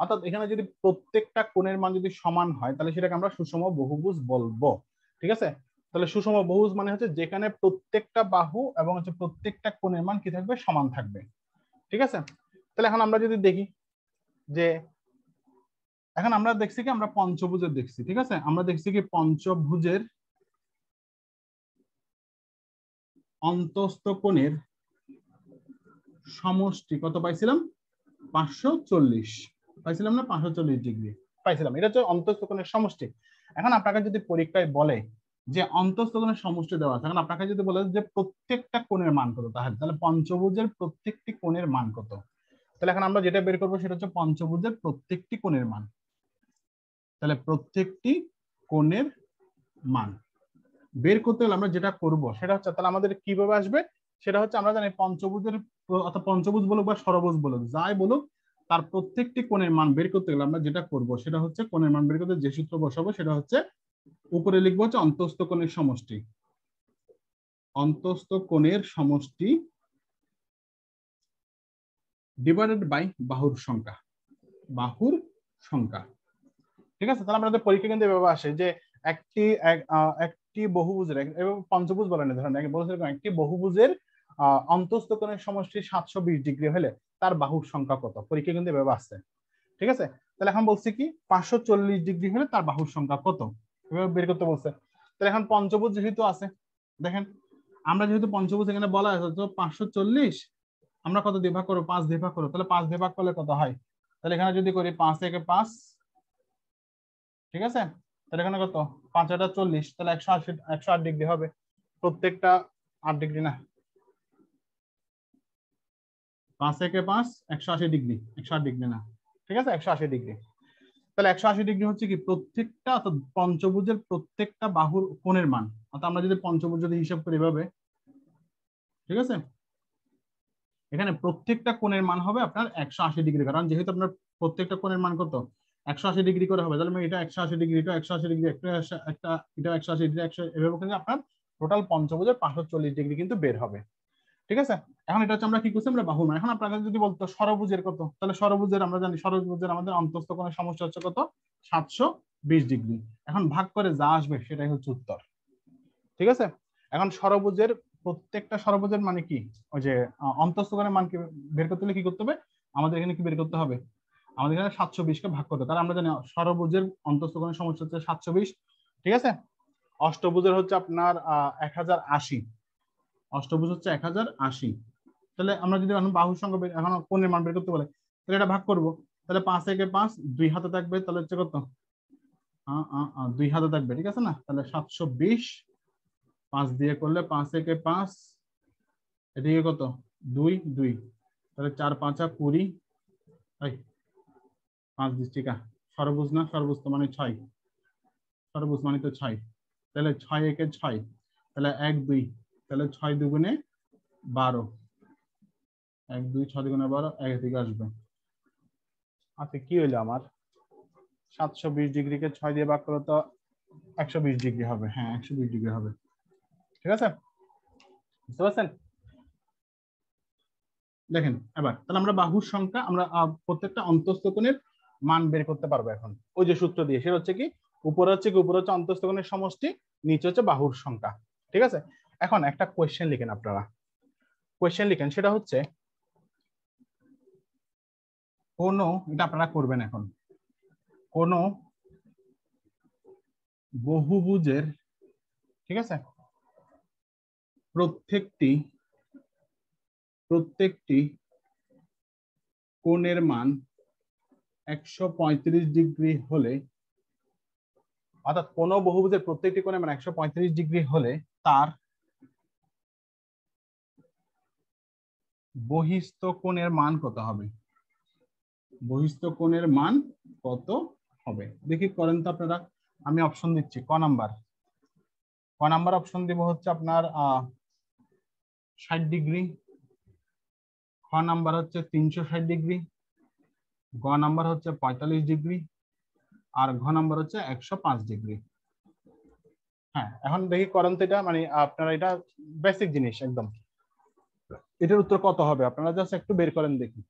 অর্থাৎ এখানে যদি প্রত্যেকটা কোণের মান যদি সমান হয় তাহলে সেটাকে আমরা সুষম বহুভুজ বলবো। ঠিক আছে, তাহলে সুষম বহুভুজ মানে হচ্ছে যেখানে প্রত্যেকটা বাহু এবং হচ্ছে প্রত্যেকটা কোণের মান কি থাকবে, সমান থাকবে। ঠিক আছে, তাহলে এখন আমরা যদি দেখি যে, এখন আমরা দেখছি কি, আমরা পঞ্চভুজের দেখছি। ঠিক আছে, আমরা দেখছি কি পঞ্চভুজের অন্তস্থ কোণের সমষ্টি কত পাইছিলাম, 540 পাইছিলাম না, 540 ডিগ্রি পাইছিলাম। এটা হচ্ছে অন্তস্থ কোণের সমষ্টি। এখন আপনাকে যদি পরীক্ষায় বলে যে অন্তস্থ কোণের সমষ্টি দেওয়া আছে, এখন আপনাকে যদি বলে যে প্রত্যেকটা কোণের মান কত, তাহলে পঞ্চভুজের প্রত্যেকটি কোণের মান কত, তাহলে এখন আমরা যেটা বের করবো সেটা হচ্ছে পঞ্চভুজের প্রত্যেকটি কোণের মান। তাহলে প্রত্যেকটি কোণের মান বের করতে হলে আমরা যেটা করব সেটা হচ্ছে, তাহলে আমাদের কিভাবে আসবে, সেটা হচ্ছে আমরা জানি পঞ্চভুজের, অর্থাৎ পঞ্চভুজ বলুক বা ষড়ভুজ বলুক, যাই বলুক, তার প্রত্যেকটি কোণের মান বের করতে গেলে আমরা যেটা করব সেটা হচ্ছে, কোণের মান বের করতে যে সূত্র বসাবো সেটা হচ্ছে, উপরে লিখবো হচ্ছে অন্তস্থ কোণের সমষ্টি, অন্তস্থ কোণের সমষ্টি ডিভাইডেড বাই বাহুর সংখ্যা, বাহুর সংখ্যা। ঠিক আছে, তাহলে আমাদের পরীক্ষা কিন্তু এভাবে আসে যে একটি বহুভুজের, পঞ্চভুজ বলে না, ধরেন একটি বহুভুজের অন্তস্থ কোণের সমষ্টি 720 ডিগ্রি হলে তার বাহুর সংখ্যা কত, পরীক্ষা কিন্তু এভাবে আসছে। ঠিক আছে, তাহলে এখন বলছি কি 540 ডিগ্রি হলে তার বাহুর সংখ্যা কত, এভাবে বের করতে বলছে। তাহলে এখন পঞ্চভুজ যেহেতু আছে, দেখেন আমরা যেহেতু পঞ্চভুজ এখানে বলা আছে তো 540 আমরা কত দিয়ে ভাগ করবো, 5 দিয়ে ভাগ করবো, তাহলে 5 দিয়ে ভাগ করলে কত হয়, তাহলে এখানে যদি করি 5 থেকে 5, ঠিক আছে, তাহলে এখানে কত, 5 এটা 40, তাহলে 108 ডিগ্রি হবে, প্রত্যেকটা 8 ডিগ্রি না, 5 থেকে 5 180 ডিগ্রি, 108 ডিগ্রি না, ঠিক আছে, 180 ডিগ্রি। তাহলে 180 ডিগ্রি হচ্ছে কি প্রত্যেকটা, অর্থাৎ পঞ্চভুজের প্রত্যেকটা বাহুর কোণের মান, অর্থাৎ আমরা যদি পঞ্চভুজ যদি হিসাব করি এভাবে, ঠিক আছে, এখানে প্রত্যেকটা কোণের মান হবে আপনার 180 ডিগ্রি, কারণ যেহেতু আপনার প্রত্যেকটা কোণের মান কত, 180 ডিগ্রি করে হবে, তাহলে এটা 180 ডিগ্রি, এটা 180 ডিগ্রি, একটা এটা 180 ডিগ্রি, 100, এভাবে কিন্তু আপনার টোটাল পঞ্চভুজের 540 ডিগ্রি কিন্তু বের হবে। ঠিক আছে, এখন এটা হচ্ছে আমরা কি করছি, আমরা বাহুর মান। এখন আপনাকে যদি বলতো ষড়ভুজের কত, তাহলে ষড়ভুজের আমরা জানি ষড়ভুজের আমাদের অন্তস্থ কোণের সমষ্টি হচ্ছে কত, 720 ডিগ্রি। এখন ভাগ করে যা আসবে সেটাই হচ্ছে উত্তর। ঠিক আছে, এখন ষড়ভুজের প্রত্যেকটা ষড়ভুজের মানে কি, ওই যে অন্তস্থ কোণের মান কি বের করতে হলে কি করতে হবে, আমাদের এখানে কি বের করতে হবে, আমাদের এখানে 720 কে ভাগ করতে হবে, কারণ আমরা জানি ষড়ভুজের অন্তস্থ কোণের সমষ্টি হচ্ছে 720। ঠিক আছে, অষ্টভুজের হচ্ছে আপনার 1080, অষ্টভুজ হচ্ছে 1080। তাহলে আমরা যদি এখন বাহুর সংখ্যা এখন কোণের মান বের করতে বলে, তাহলে এটা ভাগ করব, তাহলে 5 থেকে 5 2 হাতে থাকবে, তাহলে হচ্ছে কত, 2 হাতে থাকবে, ঠিক আছে না, তাহলে 720, 5 দিয়ে করলে 5 থেকে 5, এদিকে কত 2 2, তাহলে 4 5 20, 5 10, ষড়ভুজ না, ষড়ভুজ তো মানে 6, ষড়ভুজ মানে তো 6, তাহলে 6 একে 6, তাহলে 1 2, তাহলে 6 দুগুণে 12, 1 2 6 দুগুণে 12, এক দিকে আসবে। আচ্ছা কি হইলো আমার, 720 ডিগ্রিকে 6 দিয়ে ভাগ করলে তো 120 ডিগ্রি হবে, হ্যাঁ 120 ডিগ্রি হবে। ঠিক আছে, বুঝতে পারছেন? দেখেন এবার তাহলে আমরা বাহুর সংখ্যা, আমরা প্রত্যেকটা অন্তস্থ কোণের মান বের করতে পারবো এখন ওই যে সূত্র দিয়ে, সেটা হচ্ছে কি, উপরে হচ্ছে অন্তস্থ কোণের সমষ্টি, নিচে হচ্ছে বাহুর সংখ্যা। ঠিক আছে, এখন একটা কোয়েশ্চেন লিখেন, আপনারা কোয়েশ্চেন লিখেন, সেটা হচ্ছে কোন, এটা আপনারা করবেন এখন, কোন বহুভুজের, ঠিক আছে, প্রত্যেকটি কোণের মান 135 ডিগ্রি হলে, অর্থাৎ কোন বহুভুজের প্রত্যেকটি কোণের মান 135 ডিগ্রি হলে তার বহিস্থ কোণের মান কত হবে? বহিস্থ কোণের মান কত হবে দেখি করেন তো আপনারা। আমি অপশন দিচ্ছি। ক নাম্বার অপশন দিব হচ্ছে আপনার 60 ডিগ্রি, খ নাম্বার হচ্ছে 360 ডিগ্রি, গ নাম্বার হচ্ছে 45 ডিগ্রি, আর ঘ নাম্বার হচ্ছে 105 ডিগ্রি। হ্যাঁ, এখন দেখি করেন তো এটা, মানে আপনারা এটা বেসিক জিনিস একদম। এটার উত্তর কত হবে আপনারা জাস্ট একটু বের করেন দেখি।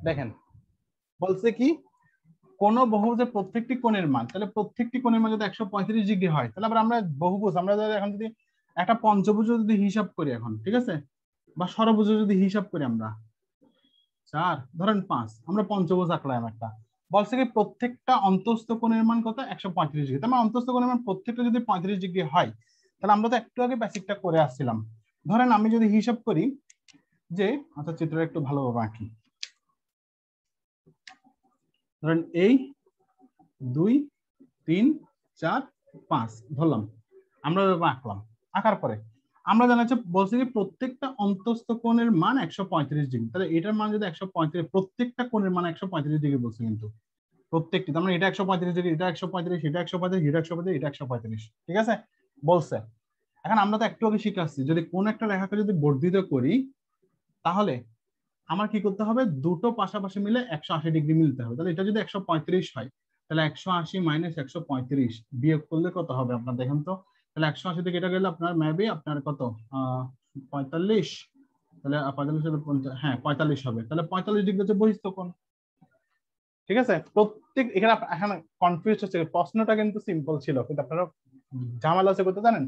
দেখেন বলছে কি, কোন বহুভুজের প্রত্যেকটি কোণের মান, তাহলে প্রত্যেকটি কোণের মান যদি 135 ডিগ্রি হয়, তাহলে আবার আমরা বহুভুজ, আমরা এখন যদি একটা পঞ্চভুজ যদি হিসাব করি এখন, ঠিক আছে, বা ষড়ভুজ যদি হিসাব করি আমরা 4 ধরেন 5, আমরা পঞ্চভুজ আঁকলাম একটা। বলছে কি প্রত্যেকটা অন্তস্থ কোণের মান কত? 135 ডিগ্রি। তার মানে অন্তস্থ কোণের মান প্রত্যেকটা যদি 35 ডিগ্রি হয়, তাহলে আমরা তো একটু আগে বেসিকটা করে আসছিলাম। ধরেন আমি যদি হিসাব করি যে, আচ্ছা চিত্রটা একটু ভালোভাবে আঁকি। ধরেন এই 2 3 4 5 ধরলাম, আমরা আঁকলাম। আঁকার পরে আমরা জানা যাচ্ছে বলছি যে প্রত্যেকটা অন্তস্থ কোণের মান 135 ডিগ্রি। তাহলে এটার মান যদি 135, প্রত্যেকটা কোণের মান 135 ডিগ্রি বলছে, কিন্তু প্রত্যেকটি, তার মানে এটা 135 ডিগ্রি, এটা 135, এটা 135, এটা 135, এটা 135, ঠিক আছে বলছে। এখন আমরা তো একটু আগে শিখে আসছি, যদি কোন একটা রেখাকে যদি বর্ধিত করি, তাহলে আমার কি করতে হবে? দুটো পাশাপাশি মিলে 180 ডিগ্রি মিলতে হবে। তাহলে এটা যদি 135 হয়, তাহলে 180 মাইনাস 135 বিয়োগ করলে কত হবে আপনার দেখেন তো। তাহলে 180 থেকে এটা গেলে আপনার মেবি আপনার কত 45, তাহলে 45, হ্যাঁ 45 হবে। তাহলে 45 ডিগ্রি হচ্ছে বহিস্থ কোণ, ঠিক আছে। প্রত্যেক এখানে এখানে কনফিউজ হচ্ছে, প্রশ্নটা কিন্তু সিম্পল ছিল, কিন্তু আপনারা ঝামেলা আছে করতে জানেন।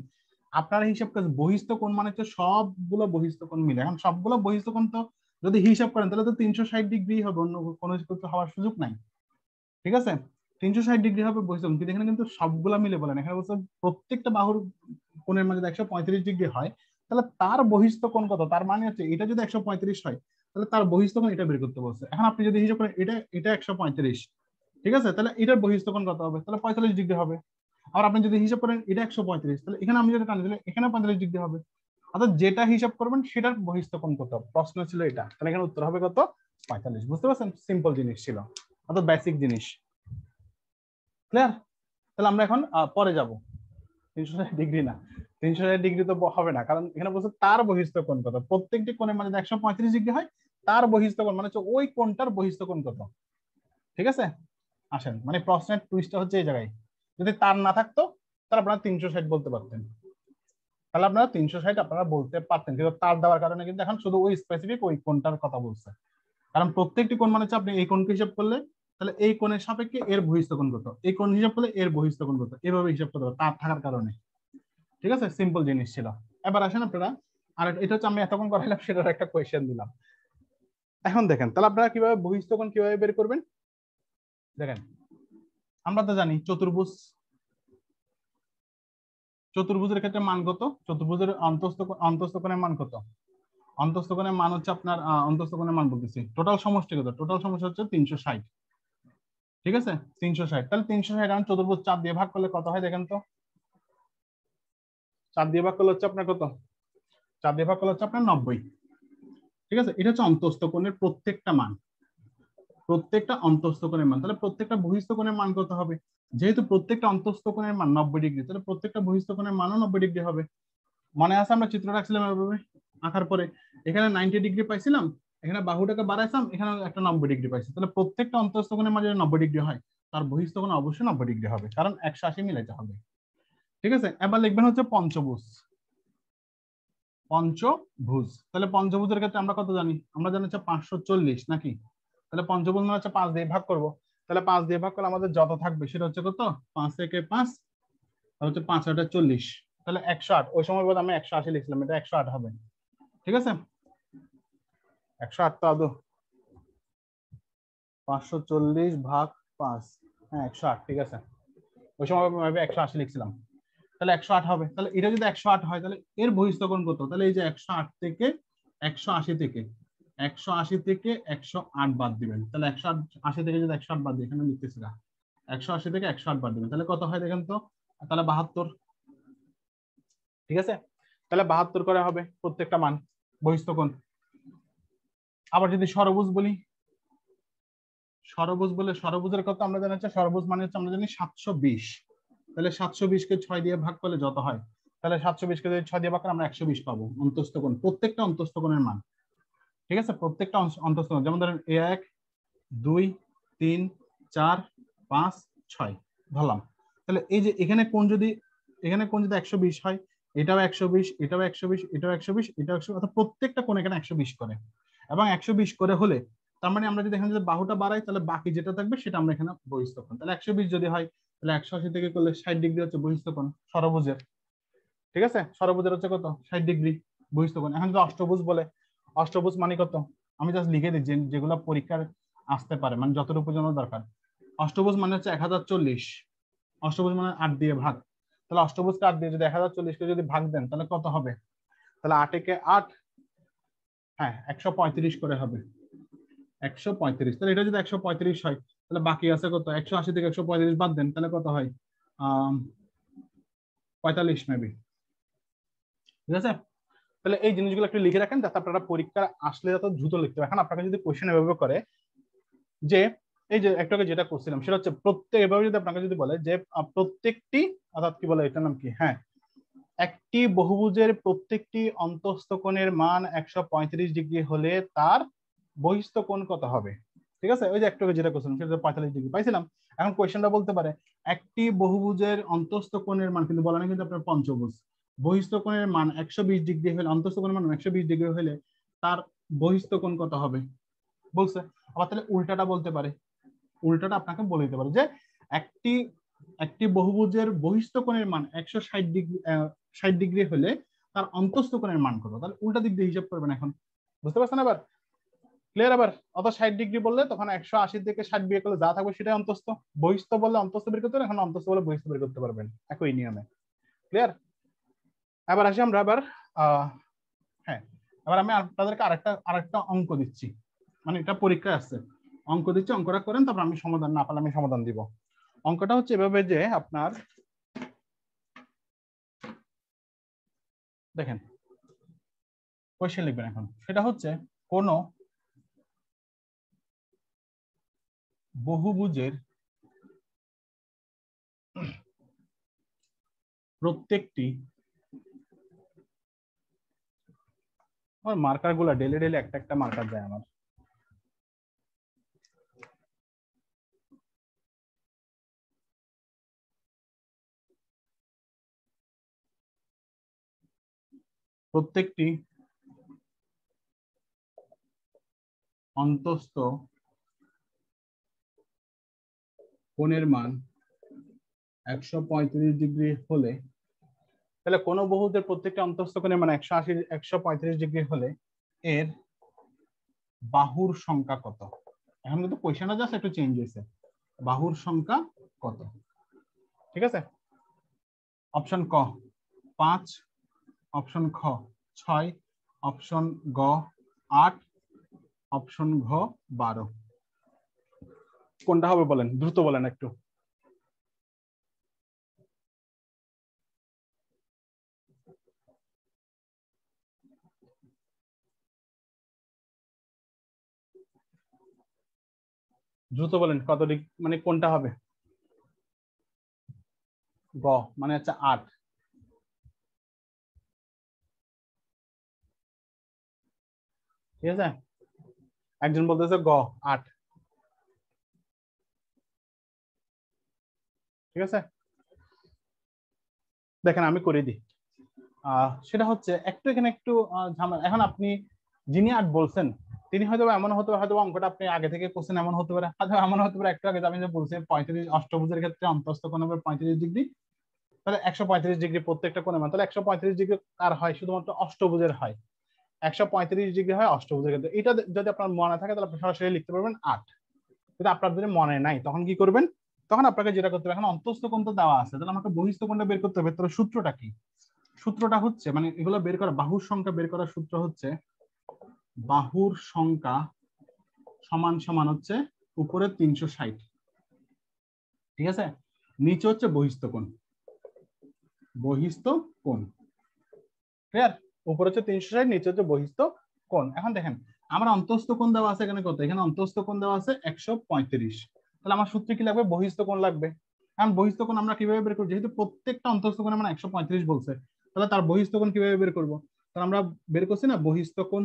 আপনার হিসাব কাজ বহিস্থ কোণ মানে হচ্ছে সবগুলো বহিস্থ কোণ মিলে। এখন সবগুলো বহিস্থ কোণ তো যদি হিসাব করেন তাহলে তো 360 ডিগ্রি হবে, অন্য কোনো কিছু হওয়ার সুযোগ নাই, ঠিক আছে। 360 ডিগ্রি হবে বহিস্থ কোণ, কিন্তু এখানে কিন্তু সবগুলা মিলে বলেন। এখানে বলছে প্রত্যেকটা বাহুর কোণের মাঝে 135 ডিগ্রি হয়, তাহলে তার বহিস্থ কোণ কত? তার মানে হচ্ছে এটা যদি 135 হয়, তাহলে তার বহিস্থ কোণ এটা বের করতে বলছে। এখন আপনি যদি হিসাব করেন এটা এটা 135, ঠিক আছে, তাহলে এটার বহিস্থ কোণ কত হবে? তাহলে 45 ডিগ্রি হবে। আর আপনি যদি হিসাব করেন এটা 135, তাহলে এখানে আমি যেটা টানি দিলে এখানে 45 ডিগ্রি হবে। অর্থাৎ যেটা হিসাব করবেন সেটার বহিস্থ কোণ কত, প্রশ্ন ছিল এটা। তাহলে এখানে উত্তর হবে কত? 45। বুঝতে পারছেন? সিম্পল জিনিস ছিল, অর্থাৎ বেসিক জিনিস। ক্লিয়ার? তাহলে আমরা এখন পরে যাব। 360 ডিগ্রি না, 360 ডিগ্রি তো হবে না, কারণ এখানে বলছে তার বহিস্থ কোণ কত। প্রত্যেকটি কোণের মানে 135 ডিগ্রি হয়, তার বহিস্থ কোণ মানে হচ্ছে ওই কোণটার বহিস্থ কোণ কত, ঠিক আছে। আসেন, মানে প্রশ্নের টুইস্টটা হচ্ছে এই জায়গায়, যদি তার না থাকতো তাহলে আপনারা 360 বলতে পারতেন, তাহলে আপনারা 360 আপনারা বলতে পারতেন, কিন্তু তার দেওয়ার কারণে কিন্তু এখন শুধু ওই স্পেসিফিক ওই কোণটার কথা বলছে। কারণ প্রত্যেকটি কোণ মানে হচ্ছে আপনি এই কোণকে হিসাব করলে, তাহলে এই কোণের সাপেক্ষে এর বহিস্থ কোণ কত, এই কোণ হিসাব করলে এর বহিস্থ কোণ কত, এভাবে হিসাব করতে হবে তার থাকার কারণে, ঠিক আছে। সিম্পল জিনিস ছিল। এবার আসেন আপনারা, আর এটা হচ্ছে আমি এতক্ষণ করাইলাম সেটার একটা কোয়েশ্চেন দিলাম। এখন দেখেন তাহলে আপনারা কিভাবে বহিস্থ কোণ কিভাবে বের করবেন। দেখেন আমরা তো জানি চতুর্ভুজ, চতুর্ভুজের ক্ষেত্রে মান কত? চতুর্ভুজের অন্তস্থ কোণের মান কত? অন্তস্থ কোণের মান হচ্ছে আপনার অন্তস্থ কোণের মান বলতেছি, টোটাল সমষ্টি কত? টোটাল সমষ্টি হচ্ছে 360, ঠিক আছে 360। তাহলে 360 এখন চতুর্ভুজ 4 দিয়ে ভাগ করলে কত হয় দেখেন তো। 4 দিয়ে ভাগ করলে হচ্ছে আপনার কত? 4 দিয়ে ভাগ করলে হচ্ছে আপনার 90, ঠিক আছে। এটা হচ্ছে অন্তস্থ কোণের প্রত্যেকটা মান, প্রত্যেকটা অন্তস্থ কোণের মান। তাহলে প্রত্যেকটা বহিস্থ কোণের মান কত হবে? যেহেতু প্রত্যেকটা অন্তস্থ কোণের মান 90 ডিগ্রি, তাহলে প্রত্যেকটা বহিস্থ কোণের মানও 90 ডিগ্রি হবে। মনে আছে আমরা চিত্র রাখছিলাম এভাবে আঁকার পরে, এখানে 90 ডিগ্রি পাইছিলাম, এখানে বাহুটাকে বাড়াইছিলাম, এখানে একটা 90 ডিগ্রি পাইছি। তাহলে প্রত্যেকটা অন্তস্থ কোণের মাঝে 90 ডিগ্রি হয়, তার বহিস্থ কোণ অবশ্যই 90 ডিগ্রি হবে, কারণ 180 মিলাইতে হবে, ঠিক আছে। এবার লিখবেন হচ্ছে পঞ্চভুজ। পঞ্চভুজ, তাহলে পঞ্চভুজের ক্ষেত্রে আমরা কত জানি? আমরা জানি হচ্ছে 540 নাকি। তাহলে পঞ্চভুজ মানে হচ্ছে 5 দিয়ে ভাগ করব। তাহলে 5 দিয়ে ভাগ করলে আমাদের যত থাকবে সেটা হচ্ছে কত? 5 থেকে 5 হচ্ছে 5 8 40, তাহলে 108। ওই সময় বোধ আমি 180 লিখছিলাম, এটা 108 হবে, ঠিক আছে। 108 তো আদৌ 540 ভাগ 5, হ্যাঁ 108, ঠিক আছে। ওই সময় আমি 180 লিখছিলাম, তাহলে 108 হবে। তাহলে এটা যদি 108 হয়, তাহলে এর বহিস্থ কোণ কত? তাহলে এই যে 108 থেকে 180 থেকে 180 থেকে 108 বাদ দিবেন। তাহলে 180 থেকে যদি 108 বাদ দিই, এখানে লিখতেছি না, 180 থেকে 108 বাদ দিবেন, তাহলে কত হয় দেখেন তো। তাহলে 72, ঠিক আছে। তাহলে 72 করে হবে প্রত্যেকটা মান বহিস্থ কোণ। আবার যদি ষড়ভুজ বলি, ষড়ভুজ বলে ষড়ভুজের কথা আমরা জানি, ষড়ভুজ মানে হচ্ছে আমরা জানি 720। তাহলে 720 কে 6 দিয়ে ভাগ করলে যত হয়, তাহলে 720 কে যদি 6 দিয়ে ভাগ করে আমরা 120 পাবো অন্তস্থ কোণ, প্রত্যেকটা অন্তস্থ কোণের মান। ঠিক আছে, প্রত্যেকটা অন্তস্থ কোণ, যেমন ধরেন A1 2 3 4 5 6 ধরলাম। তাহলে এই যে এখানে কোণ যদি 120 হয়, এটাও 120, এটাও 120, এটাও 120, এটাও 120, অর্থাৎ প্রত্যেকটা কোণ এখানে 120 করে। এবং 120 করে হলে তার মানে আমরা যদি এখানে যদি বাহুটা বাড়াই, তাহলে বাকি যেটা থাকবে সেটা আমরা এখানে বহিস্থ কোণ। তাহলে 120 যদি হয়, তাহলে 180 থেকে করলে 60 ডিগ্রি হচ্ছে বহিস্থ কোণ ষড়ভুজের। ঠিক আছে, ষড়ভুজের হচ্ছে কত 60 ডিগ্রি বহিস্থ কোণ। এখন যদি অষ্টভুজ বলে, অষ্টভুজ মানে কত, আমি জাস্ট লিখে দিই যেগুলো পরীক্ষার আসতে পারে, মানে যতটুকু জানা দরকার। অষ্টভুজ মানে হচ্ছে 1040, অষ্টভুজ মানে 8 দিয়ে ভাগ। তাহলে অষ্টভুজকে 8 দিয়ে যদি 1040 কে যদি ভাগ দেন তাহলে কত হবে, তাহলে 8 কে 8, হ্যাঁ 135 করে হবে, 135। তাহলে এটা যদি 135 হয়, তাহলে বাকি আছে কত, 180 থেকে 135 বাদ দেন, তাহলে কত হয় 45 মেবি। ঠিক আছে, তাহলে এই জিনিসগুলো একটু লিখে রাখেন যাতে আপনারা পরীক্ষা আসলে যত দ্রুত লিখতে পারেন। এখন আপনাকে যদি কোশ্চেন এভাবে করে যে এই যে একটু আগে যেটা করছিলাম সেটা হচ্ছে প্রত্যেক, এভাবে যদি আপনাকে যদি বলে যে প্রত্যেকটি, অর্থাৎ কি বলে এটার নাম কি, হ্যাঁ একটি বহুভুজের প্রত্যেকটি অন্তস্থ কোণের মান 135 ডিগ্রি হলে তার বহিস্থ কোণ কত হবে। ঠিক আছে, ওই যে একটু আগে যেটা করছিলাম সেটা 45 ডিগ্রি পাইছিলাম। এখন কোয়েশ্চেনটা বলতে পারে একটি বহুভুজের অন্তস্থ কোণের মান, কিন্তু বলা না কিন্তু আপনার পঞ্চভুজ, বহিস্থ কোণের মান 120 ডিগ্রি হলে, অন্তস্থ কোণের মান 120 ডিগ্রি হলে তার বহিস্থ কোণ কত হবে বলছে। আবার তাহলে উল্টাটা বলতে পারে, উল্টাটা আপনাকে বলে দিতে পারে যে একটি বহুভুজের বহিস্থ কোণের মান 160 ডিগ্রি 60 ডিগ্রি হলে তার অন্তস্থ কোণের মান কত। তাহলে উল্টা দিক দিয়ে হিসাব করবেন। এখন বুঝতে পারছেন এবার ক্লিয়ার? আবার অত 60 ডিগ্রি বললে তখন 180 থেকে 60 বিয়ে করলে যা থাকবে সেটাই অন্তস্থ, বহিস্থ বললে অন্তস্থ বের করতে পারবেন, এখন অন্তস্থ বলে বহিস্থ বের করতে পারবেন একই নিয়মে। ক্লিয়ার? এবার আসি আমরা এবার হ্যাঁ, এবার আমি আপনাদেরকে আরেকটা অঙ্ক দিচ্ছি, মানে এটা পরীক্ষায় আসছে, অঙ্ক দিচ্ছি, অঙ্কটা করেন, তারপর আমি সমাধান না পারলে আমি সমাধান দিব। অঙ্কটা হচ্ছে এভাবে যে আপনার দেখেন কোয়েশ্চেন লিখবেন এখন, সেটা হচ্ছে কোন বহুভুজের প্রত্যেকটি, আমার মার্কার গুলা ডেলি ডেলি একটা একটা মার্কার দেয় আমার, প্রত্যেকটি অন্তস্থ কোণের মান 135 ডিগ্রি হলে, তাহলে কোন বহুভুজের প্রত্যেকটি অন্তস্থ কোণের মান 135 ডিগ্রি হলে এর বাহুর সংখ্যা কত। এখন কিন্তু কোয়েশ্চেনটা জাস্ট একটু চেঞ্জ হয়েছে, বাহুর সংখ্যা কত। ঠিক আছে, অপশন ক 5, অপশন খ 6, অপশন গ 8, অপশন ঘ 12, কোনটা হবে বলেন, দ্রুত বলেন একটু। দ্রুত বলেন কত ডিগ্রি, মানে কোনটা হবে। গ মানে হচ্ছে 8। ঠিক আছে, একজন বলতেছে গ 8। ঠিক আছে, দেখেন আমি করে দিই। সেটা হচ্ছে একটু এখানে একটু ঝামেলা। এখন আপনি যিনি 8 বলছেন তিনি হয়তো এমন হতে পারে, হয়তো অঙ্কটা আপনি আগে থেকে করছেন এমন হতে পারে, হয়তো এমন হতে পারে একটু আগে আমি যে বলছি 35 অষ্টভুজের ক্ষেত্রে অন্তস্থ কোণ হবে 35 ডিগ্রি, তাহলে 135 ডিগ্রি প্রত্যেকটা কোণের মান, তাহলে 135 ডিগ্রি কার হয়, শুধুমাত্র অষ্টভুজের হয়, 135 ডিগ্রি হয় অষ্টভুজের ক্ষেত্রে। এটা যদি আপনার মনে থাকে তাহলে আপনি সরাসরি লিখতে পারবেন 8। যদি আপনার যদি মনে নাই তখন কি করবেন, তখন আপনাকে যেটা করতে হবে, এখন অন্তস্থ কোণ তো দেওয়া আছে, তাহলে আমাকে বহিস্থ কোণটা বের করতে হবে। তাহলে সূত্রটা কি, সূত্রটা হচ্ছে মানে এগুলো বের করা, বাহুর সংখ্যা বের করার সূত্র হচ্ছে বাহুর সংখ্যা সমান সমান হচ্ছে উপরে 360, ঠিক আছে, নিচে হচ্ছে বহিস্থ কোণ, বহিস্থ কোণ। ক্লিয়ার? উপরে হচ্ছে 360, নিচে হচ্ছে বহিস্থ কোণ। এখন দেখেন আমার অন্তস্থ কোণ দেওয়া আছে এখানে কত, এখানে অন্তস্থ কোণ দেওয়া আছে 135। তাহলে আমার সূত্রে কি লাগবে, বহিস্থ কোণ লাগবে। কারণ বহিস্থ কোণ আমরা কিভাবে বের করব, যেহেতু প্রত্যেকটা অন্তস্থ কোণে মানে 135 বলছে, তাহলে তার বহিস্থ কোণ কিভাবে বের করব, তাহলে আমরা বের করছি না বহিস্থ কোণ,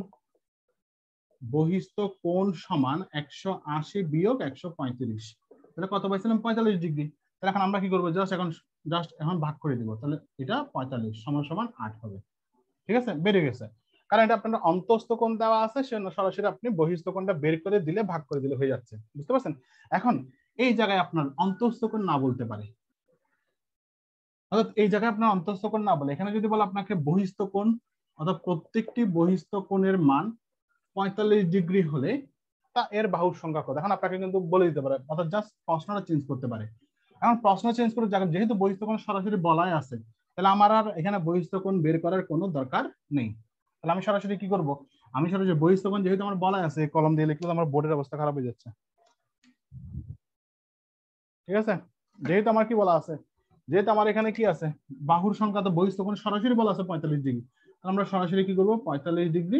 বহিস্থ কোণ সমান 180 বিয়োগ 135, তাহলে কত পাইছিলাম 45 ডিগ্রি। তাহলে এখন আমরা কি করবো, জাস্ট এখন ভাগ করে দিব, তাহলে এটা 45 সমান সমান 8 হবে। ঠিক আছে, বেড়ে গেছে, কারণ এটা আপনার অন্তস্থ কোণ দেওয়া আছে, সেজন্য সরাসরি আপনি বহিস্থ কোণটা বের করে দিলে, ভাগ করে দিলে হয়ে যাচ্ছে, বুঝতে পারছেন? এখন এই জায়গায় আপনার অন্তস্থ কোণ না বলতে পারে, অর্থাৎ এই জায়গায় আপনার অন্তস্থ কোণ না বলে এখানে যদি বলে আপনাকে বহিস্থ কোণ, অর্থাৎ প্রত্যেকটি বহিস্থ কোণের মান 45 ডিগ্রি হলে তা এর বাহুর সংখ্যা কত, এখন আপনাকে কিন্তু বলে দিতে পারে, অর্থাৎ জাস্ট প্রশ্নটা চেঞ্জ করতে পারে। এখন প্রশ্ন চেঞ্জ করে যেহেতু বহিস্থ কোণ সরাসরি বলাই আছে, তাহলে আমার আর এখানে বহিস্থ কোণ বের করার কোনো দরকার নেই। তাহলে আমি সরাসরি কি করব, আমি সরাসরি বহিস্থ কোণ যেহেতু আমার বলাই আছে, কলম দিয়ে লিখলে আমার বোর্ডের অবস্থা খারাপ হয়ে যাচ্ছে। ঠিক আছে, যেহেতু আমার কি বলা আছে, যেহেতু আমার এখানে কি আছে বাহুর সংখ্যা, তো বহিস্থ কোণ সরাসরি বলা আছে 45 ডিগ্রি, তাহলে আমরা সরাসরি কি করব 45 ডিগ্রি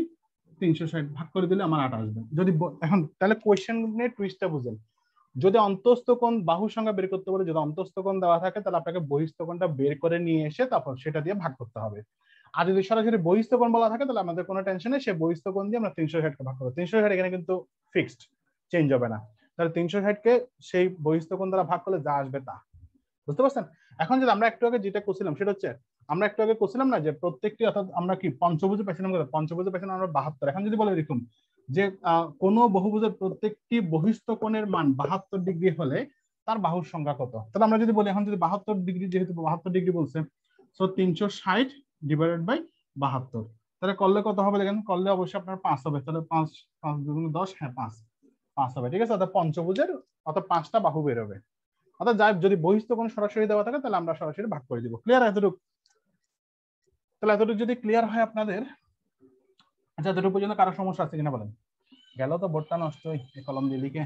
360 ভাগ করে দিলে আমার 8 আসবে। যদি এখন তাহলে কোয়েশ্চেনের টুইস্টটা বুঝেন, যদি অন্তস্থ কোণ বাহুর সংখ্যা বের করতে বলে, যদি অন্তস্থ কোণ দেওয়া থাকে তাহলে আপনাকে বহিস্থ কোণটা বের করে নিয়ে এসে তারপর সেটা দিয়ে ভাগ করতে হবে। আর যদি সরাসরি বহিস্থ কোণ বলা থাকে তাহলে আমাদের কোনো টেনশন নেই, সে বহিস্থ কোণ দিয়ে আমরা 360 কে ভাগ করবো। 360 এখানে কিন্তু ফিক্সড, চেঞ্জ হবে না, তাহলে 360 কে সেই বহিস্থ কোণ দ্বারা ভাগ করলে যা আসবে তা, বুঝতে পারছেন? এখন যদি আমরা একটু আগে যেটা করছিলাম সেটা হচ্ছে, আমরা একটু আগে করছিলাম না যে প্রত্যেকটি, অর্থাৎ আমরা কি পঞ্চভুজে পাইছিলাম, পঞ্চভুজে পাইছিলাম আমরা 72। এখন যদি বলে এরকম যে কোন বহুভুজের প্রত্যেকটি বহিস্থ কোণের মান 72 ডিগ্রি হলে তার বাহুর সংখ্যা কত, তাহলে আমরা যদি বলি এখন যদি 72 ডিগ্রি, যেহেতু 72 ডিগ্রি বলছে, সো 360 ডিভাইডেড বাই 72, তাহলে করলে কত হবে দেখেন, করলে অবশ্যই আপনার 5 হবে, তাহলে 5 5 2 10, হ্যাঁ 5 হবে। ঠিক আছে, অর্থাৎ পঞ্চভুজের অর্থাৎ 5টা বাহু বের হবে। অর্থাৎ যাই যদি বহিস্থ কোণ সরাসরি দেওয়া থাকে তাহলে আমরা সরাসরি ভাগ করে দিব। ক্লিয়ার এতটুকু? তাহলে এতটুকু যদি ক্লিয়ার হয় আপনাদের, আচ্ছা এতটুকু পর্যন্ত কারো সমস্যা আছে কিনা বলেন? গেল তো বোর্ডটা নষ্ট, এই কলম দিয়ে লিখে।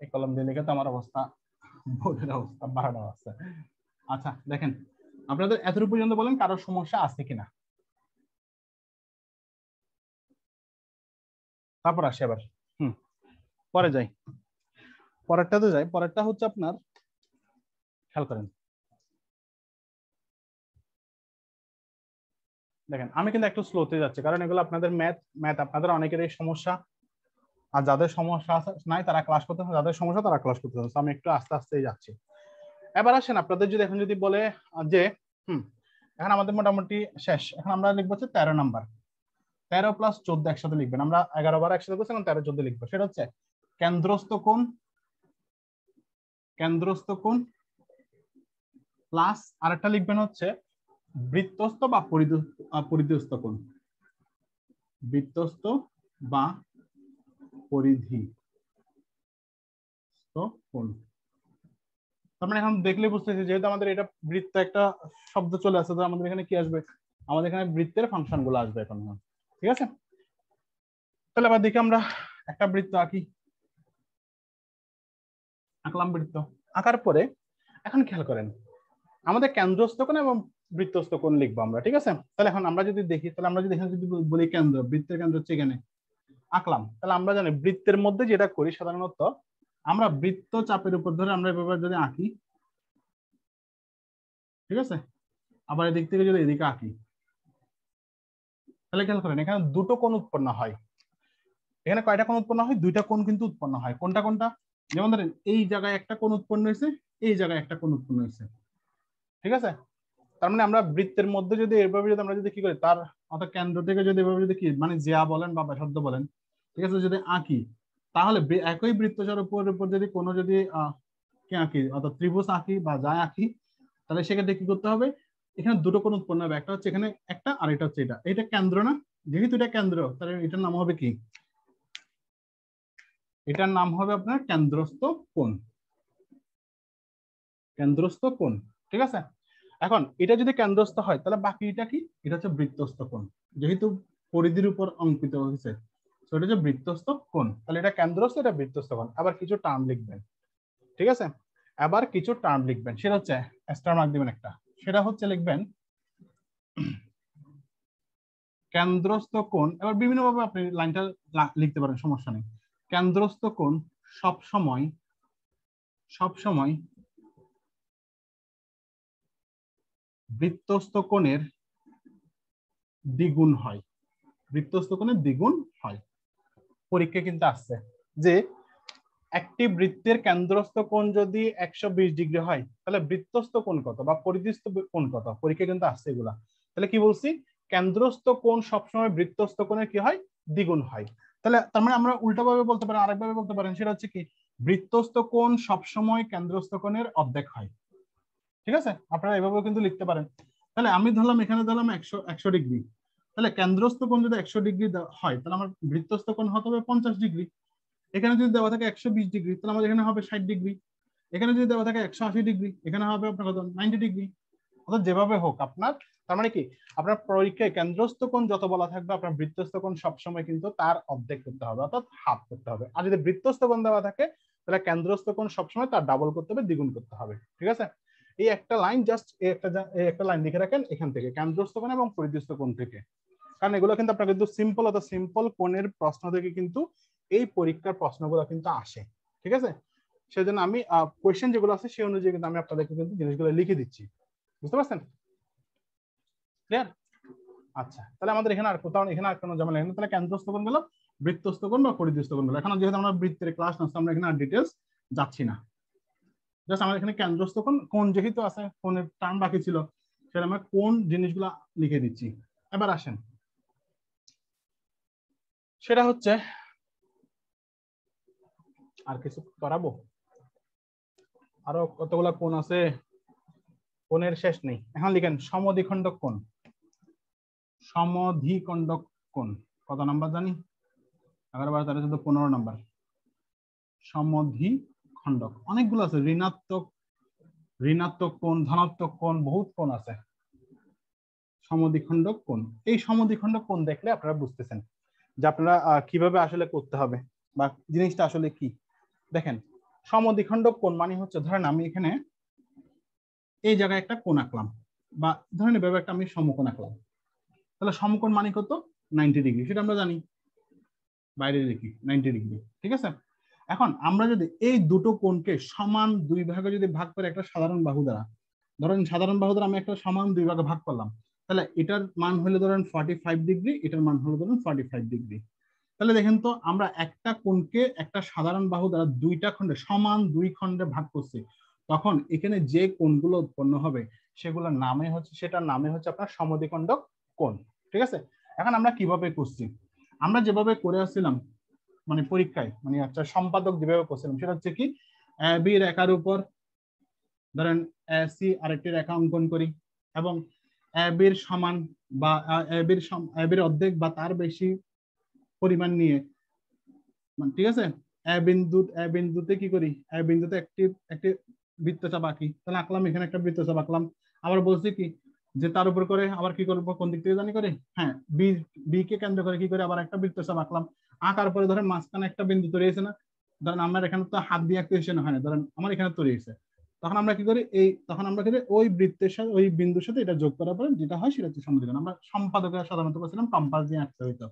এই কলম দিয়ে লিখে তো আমার অবস্থা, বোর্ডের অবস্থা 12টা আছে। আচ্ছা দেখেন, আপনাদের এতটুকু পর্যন্ত বলেন কারো সমস্যা আছে কিনা, তারপর আসি আবার। পরে যাই, পরেরটাতে যাই। পরেরটা হচ্ছে আপনার, খেয়াল করেন, দেখেন আমি কিন্তু একটু স্লোতে যাচ্ছি, কারণ এগুলো আপনাদের ম্যাথ আপনাদের অনেকেরই সমস্যা, আর যাদের সমস্যা নাই তারা ক্লাস করতে হবে, যাদের সমস্যা তারা ক্লাস করতে হবে। আমি একটু আস্তে আস্তেই যাচ্ছি। এবার আসেন, আপনাদের যদি এখন যদি বলে যে এখন আমাদের মোটামুটি শেষ, এখন আমরা লিখবো হচ্ছে 13 নাম্বার, 13 প্লাস 14 একসাথে লিখবেন, আমরা 11 বার একসাথে করছি, এখন 13 14 লিখবো। সেটা হচ্ছে কেন্দ্রস্থ কোণ, কেন্দ্রস্থ কোণ প্লাস আরেকটা লিখবেন হচ্ছে বৃত্তস্থ বা পরিধিস্থ কোণ, বৃত্তস্থ বা পরিধিস্থ কোণ। তার মানে এখন দেখলে বুঝতেছি, যেহেতু আমাদের এটা বৃত্ত একটা শব্দ চলে আসছে, তো আমাদের এখানে কি আসবে, আমাদের এখানে বৃত্তের ফাংশন গুলো আসবে এখন। ঠিক আছে, তাহলে আবার দেখি আমরা একটা বৃত্ত আঁকি, আঁকলাম বৃত্ত, আঁকার পরে এখন খেয়াল করেন আমাদের কেন্দ্রস্থ কোণ এবং বৃত্তস্থ কোণ লিখবো আমরা। ঠিক আছে, তাহলে এখন আমরা যদি দেখি, তাহলে আমরা যদি এখানে যদি বলি কেন্দ্র, বৃত্তের কেন্দ্র হচ্ছে এখানে, আঁকলাম, তাহলে আমরা জানি বৃত্তের মধ্যে যেটা করি সাধারণত আমরা বৃত্ত চাপের উপর ধরে আমরা এভাবে যদি আঁকি, ঠিক আছে, আবার এদিক থেকে যদি এদিকে আঁকি, তাহলে খেয়াল করেন এখানে দুটো কোণ উৎপন্ন হয়। এখানে কয়টা কোণ উৎপন্ন হয়, দুইটা কোণ কিন্তু উৎপন্ন হয়। কোনটা কোনটা, যেমন ধরেন এই জায়গায় একটা কোণ উৎপন্ন হয়েছে, এই জায়গায় একটা কোণ উৎপন্ন হয়েছে। ঠিক আছে, তার মানে আমরা বৃত্তের মধ্যে যদি এভাবে যদি আমরা যদি কি করি, তার অর্থাৎ কেন্দ্র থেকে যদি এভাবে যদি কি মানে জিয়া বলেন বা ব্যাসার্ধ বলেন, ঠিক আছে, যদি আঁকি, তাহলে একই বৃত্তচার উপর যদি কোনো যদি কি আঁকি, অর্থাৎ ত্রিভুজ আঁকি বা যায় আঁকি, তাহলে সেক্ষেত্রে কি করতে হবে, এখানে দুটো কোণ উৎপন্ন হবে, একটা হচ্ছে এখানে একটা, আর এটা হচ্ছে এটা, এটা কেন্দ্র না, যেহেতু এটা কেন্দ্র তাহলে এটার নাম হবে কি, এটার নাম হবে আপনার কেন্দ্রস্থ কোণ, কেন্দ্রস্থ কোণ। ঠিক আছে, এখন এটা যদি কেন্দ্রস্থ হয় তাহলে বাকি এটা কি, এটা হচ্ছে বৃত্তস্থ কোণ, যেহেতু পরিধির উপর অঙ্কিত হয়েছে, তো এটা হচ্ছে বৃত্তস্থ কোণ। তাহলে এটা কেন্দ্রস্থ, এটা বৃত্তস্থ কোণ। আবার কিছু টার্ম লিখবেন, ঠিক আছে? আবার কিছু টার্ম লিখবেন, সেটা হচ্ছে স্টার মার্ক দিবেন একটা, সেটা হচ্ছে লিখবেন কেন্দ্রস্থ কোণ। এবার বিভিন্ন ভাবে আপনি লাইনটা লিখতে পারেন, সমস্যা নেই। কেন্দ্রস্থ কোণ সব সময় বৃত্তস্থ কোণের দ্বিগুণ হয়, বৃত্তস্থ কোণের দ্বিগুণ হয়। পরীক্ষা কিন্তু আসছে যে একটি বৃত্তের কেন্দ্রস্থ কোণ যদি 120 ডিগ্রি হয় তাহলে বৃত্তস্থ কোণ কত বা পরিধিস্থ কোণ কত, পরীক্ষা কিন্তু আসছে এগুলা। তাহলে কি বলছি, কেন্দ্রস্থ কোণ সবসময় বৃত্তস্থ কোণের কি হয়, দ্বিগুণ হয়। তাহলে তার মানে আমরা উল্টাভাবে বলতে পারেন, আরেকভাবে বলতে পারেন, সেটা হচ্ছে কি বৃত্তস্থ কোণ সবসময় কেন্দ্রস্থ কোণের অর্ধেক হয়। ঠিক আছে, আপনারা এভাবেও কিন্তু লিখতে পারেন। তাহলে আমি ধরলাম এখানে ধরলাম 100 ডিগ্রি, তাহলে কেন্দ্রস্থ কোণ যদি 100 ডিগ্রি হয় তাহলে আমার বৃত্তস্থ কোণ হতে হবে 50 ডিগ্রি। এখানে যদি দেওয়া থাকে 120 ডিগ্রি তাহলে আমাদের এখানে হবে 60 ডিগ্রি। এখানে যদি দেওয়া থাকে 180 ডিগ্রি এখানে হবে আপনার কত, 90 ডিগ্রি। অর্থাৎ যেভাবে হোক আপনার, তার মানে কি আপনার পরীক্ষায় কেন্দ্রস্থ কোণ যত বলা থাকবে আপনার বৃত্তস্থ কোণ সবসময় কিন্তু তার অর্ধেক করতে হবে, অর্থাৎ হাফ করতে হবে। আর যদি বৃত্তস্থ কোণ দেওয়া থাকে তাহলে কেন্দ্রস্থ কোণ সবসময় তার ডাবল করতে হবে, দ্বিগুণ করতে হবে। ঠিক আছে, এই একটা লাইন জাস্ট এই একটা লাইন লিখে রাখেন এখান থেকে, কেন্দ্রস্থ কোণ এবং পরিধিস্থ কোণ থেকে। কারণ এগুলো কিন্তু আপনার কিন্তু সিম্পল, অর্থাৎ সিম্পল কোণের প্রশ্ন থেকে কিন্তু এই পরীক্ষার প্রশ্নগুলো কিন্তু আসে। ঠিক আছে, সেজন্য আমি কোয়েশ্চেন যেগুলো আছে সেই অনুযায়ী কিন্তু আমি আপনাদেরকে কিন্তু জিনিসগুলো লিখে দিচ্ছি। বুঝতে পারছেন? ক্লিয়ার? আচ্ছা, তাহলে আমাদের এখানে আর কোথাও এখানে আর কোনো ঝামেলা নেই। তাহলে কেন্দ্রস্থ কোণ গেল, বৃত্তস্থ কোণ বা পরিধিস্থ কোণ গেল। এখন যেহেতু আমরা বৃত্তের ক্লাস না, আমরা এখানে আর ডিটেলস যাচ্ছি না। জাস্ট আমাদের এখানে কেন্দ্রস্থ কোণ, কোণ যেহেতু আছে, কোণের টার্ম বাকি ছিল, সেটা আমরা কোন জিনিসগুলো লিখে দিচ্ছি। এবার আসেন, সেটা হচ্ছে আর কিছু করাবো, আরো কতগুলা কোণ আছে, কোণের শেষ নেই। এখন লিখেন সমদ্বিখণ্ডক কোণ। সমদ্বিখণ্ডক কোণ কত নাম্বার জানি, 11, 12, 13, 14, 15 নাম্বার। সমদ্বিখণ্ডক অনেকগুলো আছে, ঋণাত্মক কোণ, ধনাত্মক কোণ, বহুত কোণ আছে। সমদ্বিখণ্ডক কোণ, এই সমদ্বিখণ্ডক কোণ দেখলে আপনারা বুঝতেছেন যে আপনারা কিভাবে আসলে করতে হবে বা জিনিসটা আসলে কি। দেখেন, সমদ্বিখণ্ডক কোণ মানে হচ্ছে, ধরেন আমি এখানে এই জায়গায় একটা কোণ আঁকলাম, বা ধরেন এভাবে একটা আমি সমকোণ আঁকলাম, তাহলে সমকোণ মানে কত, 90 ডিগ্রি, সেটা আমরা জানি, বাইরে লিখি 90 ডিগ্রি। ঠিক আছে, এখন আমরা যদি এই দুটো কোণকে সমান দুই ভাগে যদি ভাগ করে একটা সাধারণ বাহু দ্বারা, ধরেন সাধারণ বাহু দ্বারা আমি একটা সমান দুই ভাগে ভাগ করলাম, তাহলে এটার মান হলো ধরেন 45 ডিগ্রি, এটার মান হলো ধরেন 45 ডিগ্রি। তাহলে দেখেন তো, আমরা একটা কোণকে একটা সাধারণ বাহু দ্বারা দুইটা খণ্ডে, সমান দুই খণ্ডে ভাগ করছি, তখন এখানে যে কোণগুলো উৎপন্ন হবে সেগুলোর নামে হচ্ছে, সেটার নামে হচ্ছে আপনার সমদ্বিখণ্ডক কোণ। ঠিক আছে, এখন আমরা কিভাবে করছি, আমরা যেভাবে করে আসছিলাম মানে পরীক্ষায়, মানে একটা সম্পাদক যেভাবে করছিলাম, সেটা হচ্ছে কি বি রেখার উপর ধরেন সি আরেকটি রেখা অঙ্কন করি, এবং বির সমান বা বির অর্ধেক বা তার বেশি পরিমাণ নিয়ে, ঠিক আছে, বিন্দুতে কি করি, বিন্দুতে একটি একটি বৃত্তচাপ আঁকি। তাহলে আঁকলাম, এখানে একটা বৃত্তচাপ আঁকলাম। আবার বলছি কি যে তার উপর করে আবার কি করবো, কোন দিক থেকে জানি করে, হ্যাঁ বি কে কেন্দ্র করে কি করে আবার একটা বৃত্তচাপ আঁকলাম। আঁকার পরে ধরেন মাঝখানে একটা বিন্দু তৈরি হয়েছে না, ধরেন আমার এখানে তো হাত দিয়ে আঁকতে হয় না, ধরেন আমার এখানে তৈরি হয়েছে, তখন আমরা কি করি, তখন আমরা কি করি, ওই বৃত্তের সাথে ওই বিন্দুর সাথে এটা যোগ করার পরে যেটা হয় সেটা হচ্ছে সমদ্বিখণ্ডক। আমরা সম্পাদকে সাধারণত বলছিলাম কম্পাস দিয়ে আঁকতে হইতো।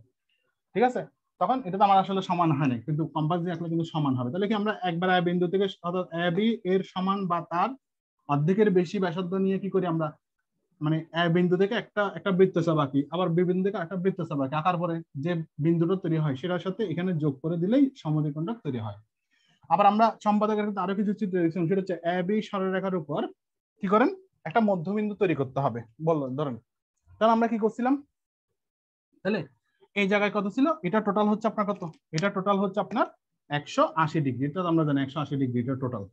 ঠিক আছে, তখন এটা তো আমার আসলে সমান হয় না, কিন্তু কম্পাস দিয়ে আঁকলে কিন্তু সমান হবে। তাহলে কি আমরা একবার এ বিন্দু থেকে, অর্থাৎ এ বি এর সমান বা তার অর্ধেকের বেশি ব্যাসার্ধ নিয়ে কি করি আমরা, মানে এ বিন্দু থেকে একটা একটা বৃত্তচাপ আঁকি, আবার বি বিন্দু থেকে একটা বৃত্তচাপ আঁকি, আঁকার পরে যে বিন্দুটা তৈরি হয় সেটার সাথে এখানে যোগ করে দিলেই সমদ্বিখণ্ডক তৈরি হয়। আবার আমরা সম্পাদকের ক্ষেত্রে আরো কিছু চিত্র দেখছিলাম, সেটা হচ্ছে এ বি সরলরেখার উপর কি করেন, একটা মধ্যবিন্দু তৈরি করতে হবে বললো, ধরেন তাহলে আমরা কি করছিলাম, তাহলে এই জায়গায় কত ছিল, এটা টোটাল হচ্ছে আপনার কত, এটা টোটাল হচ্ছে আপনার 180 ডিগ্রি, এটা আমরা জানি 180 ডিগ্রি এটা টোটাল।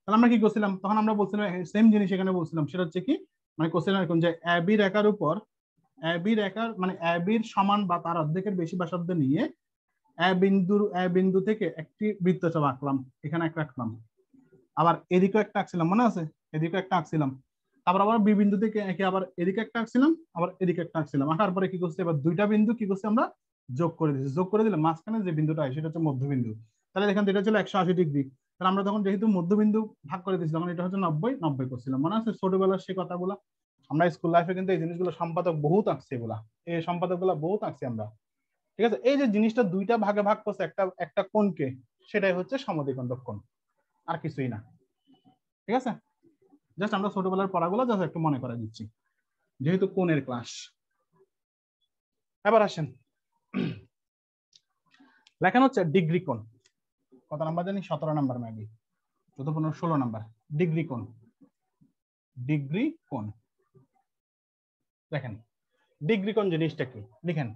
তাহলে আমরা কি করছিলাম, তখন আমরা বলছিলাম সেম জিনিস এখানে বলছিলাম, সেটা হচ্ছে কি মানে করছিলাম এরকম যে এবি রেখার উপর, এবি রেখার মানে এবির সমান বা তার অর্ধেকের বেশি ব্যাসার্ধ নিয়ে এ বিন্দু থেকে একটি বৃত্তচাপ আঁকলাম, এখানে একটা আঁকলাম, আবার এদিকেও একটা আঁকছিলাম, মনে আছে, এদিকেও একটা আঁকছিলাম, তারপর আবার বি বিন্দু থেকে একে আবার এদিকে একটা আঁকছিলাম, আবার এদিকে একটা আঁকছিলাম, আঁকার পরে কি করছি, এবার দুইটা বিন্দু কি করছি আমরা যোগ করে দিচ্ছি, যোগ করে দিলে মাঝখানে যে বিন্দুটা হয় সেটা হচ্ছে মধ্যবিন্দু। তাহলে দেখেন এটা ছিল 180 ডিগ্রি, তাহলে আমরা তখন যেহেতু মধ্যবিন্দু ভাগ করে দিচ্ছি তখন এটা হচ্ছে 90 করছিলাম। মনে আছে ছোটবেলার সেই কথাগুলো? আমরা স্কুল লাইফে কিন্তু এই জিনিসগুলো সম্পাদক বহুত আঁকছি, এগুলা এই সম্পাদকগুলো বহুত আঁকছি আমরা। ঠিক আছে, এই যে জিনিসটা দুইটা ভাগে ভাগ করছে একটা একটা কোণকে, সেটাই হচ্ছে সমদ্বিখণ্ডক কোণ, আর কিছুই না। ঠিক আছে, জাস্ট আমরা ছোটবেলার পড়াগুলো জাস্ট একটু মনে করে দিচ্ছি যেহেতু কোণের ক্লাস। এবার আসেন, লেখানো হচ্ছে ডিগ্রি কোণ। কত নাম্বার জানি? 17 নাম্বার, মেবি 14, 15, 16 নাম্বার। ডিগ্রি কোণ, ডিগ্রি কোণ। দেখেন ডিগ্রি কোণ জিনিসটা কি লিখেন,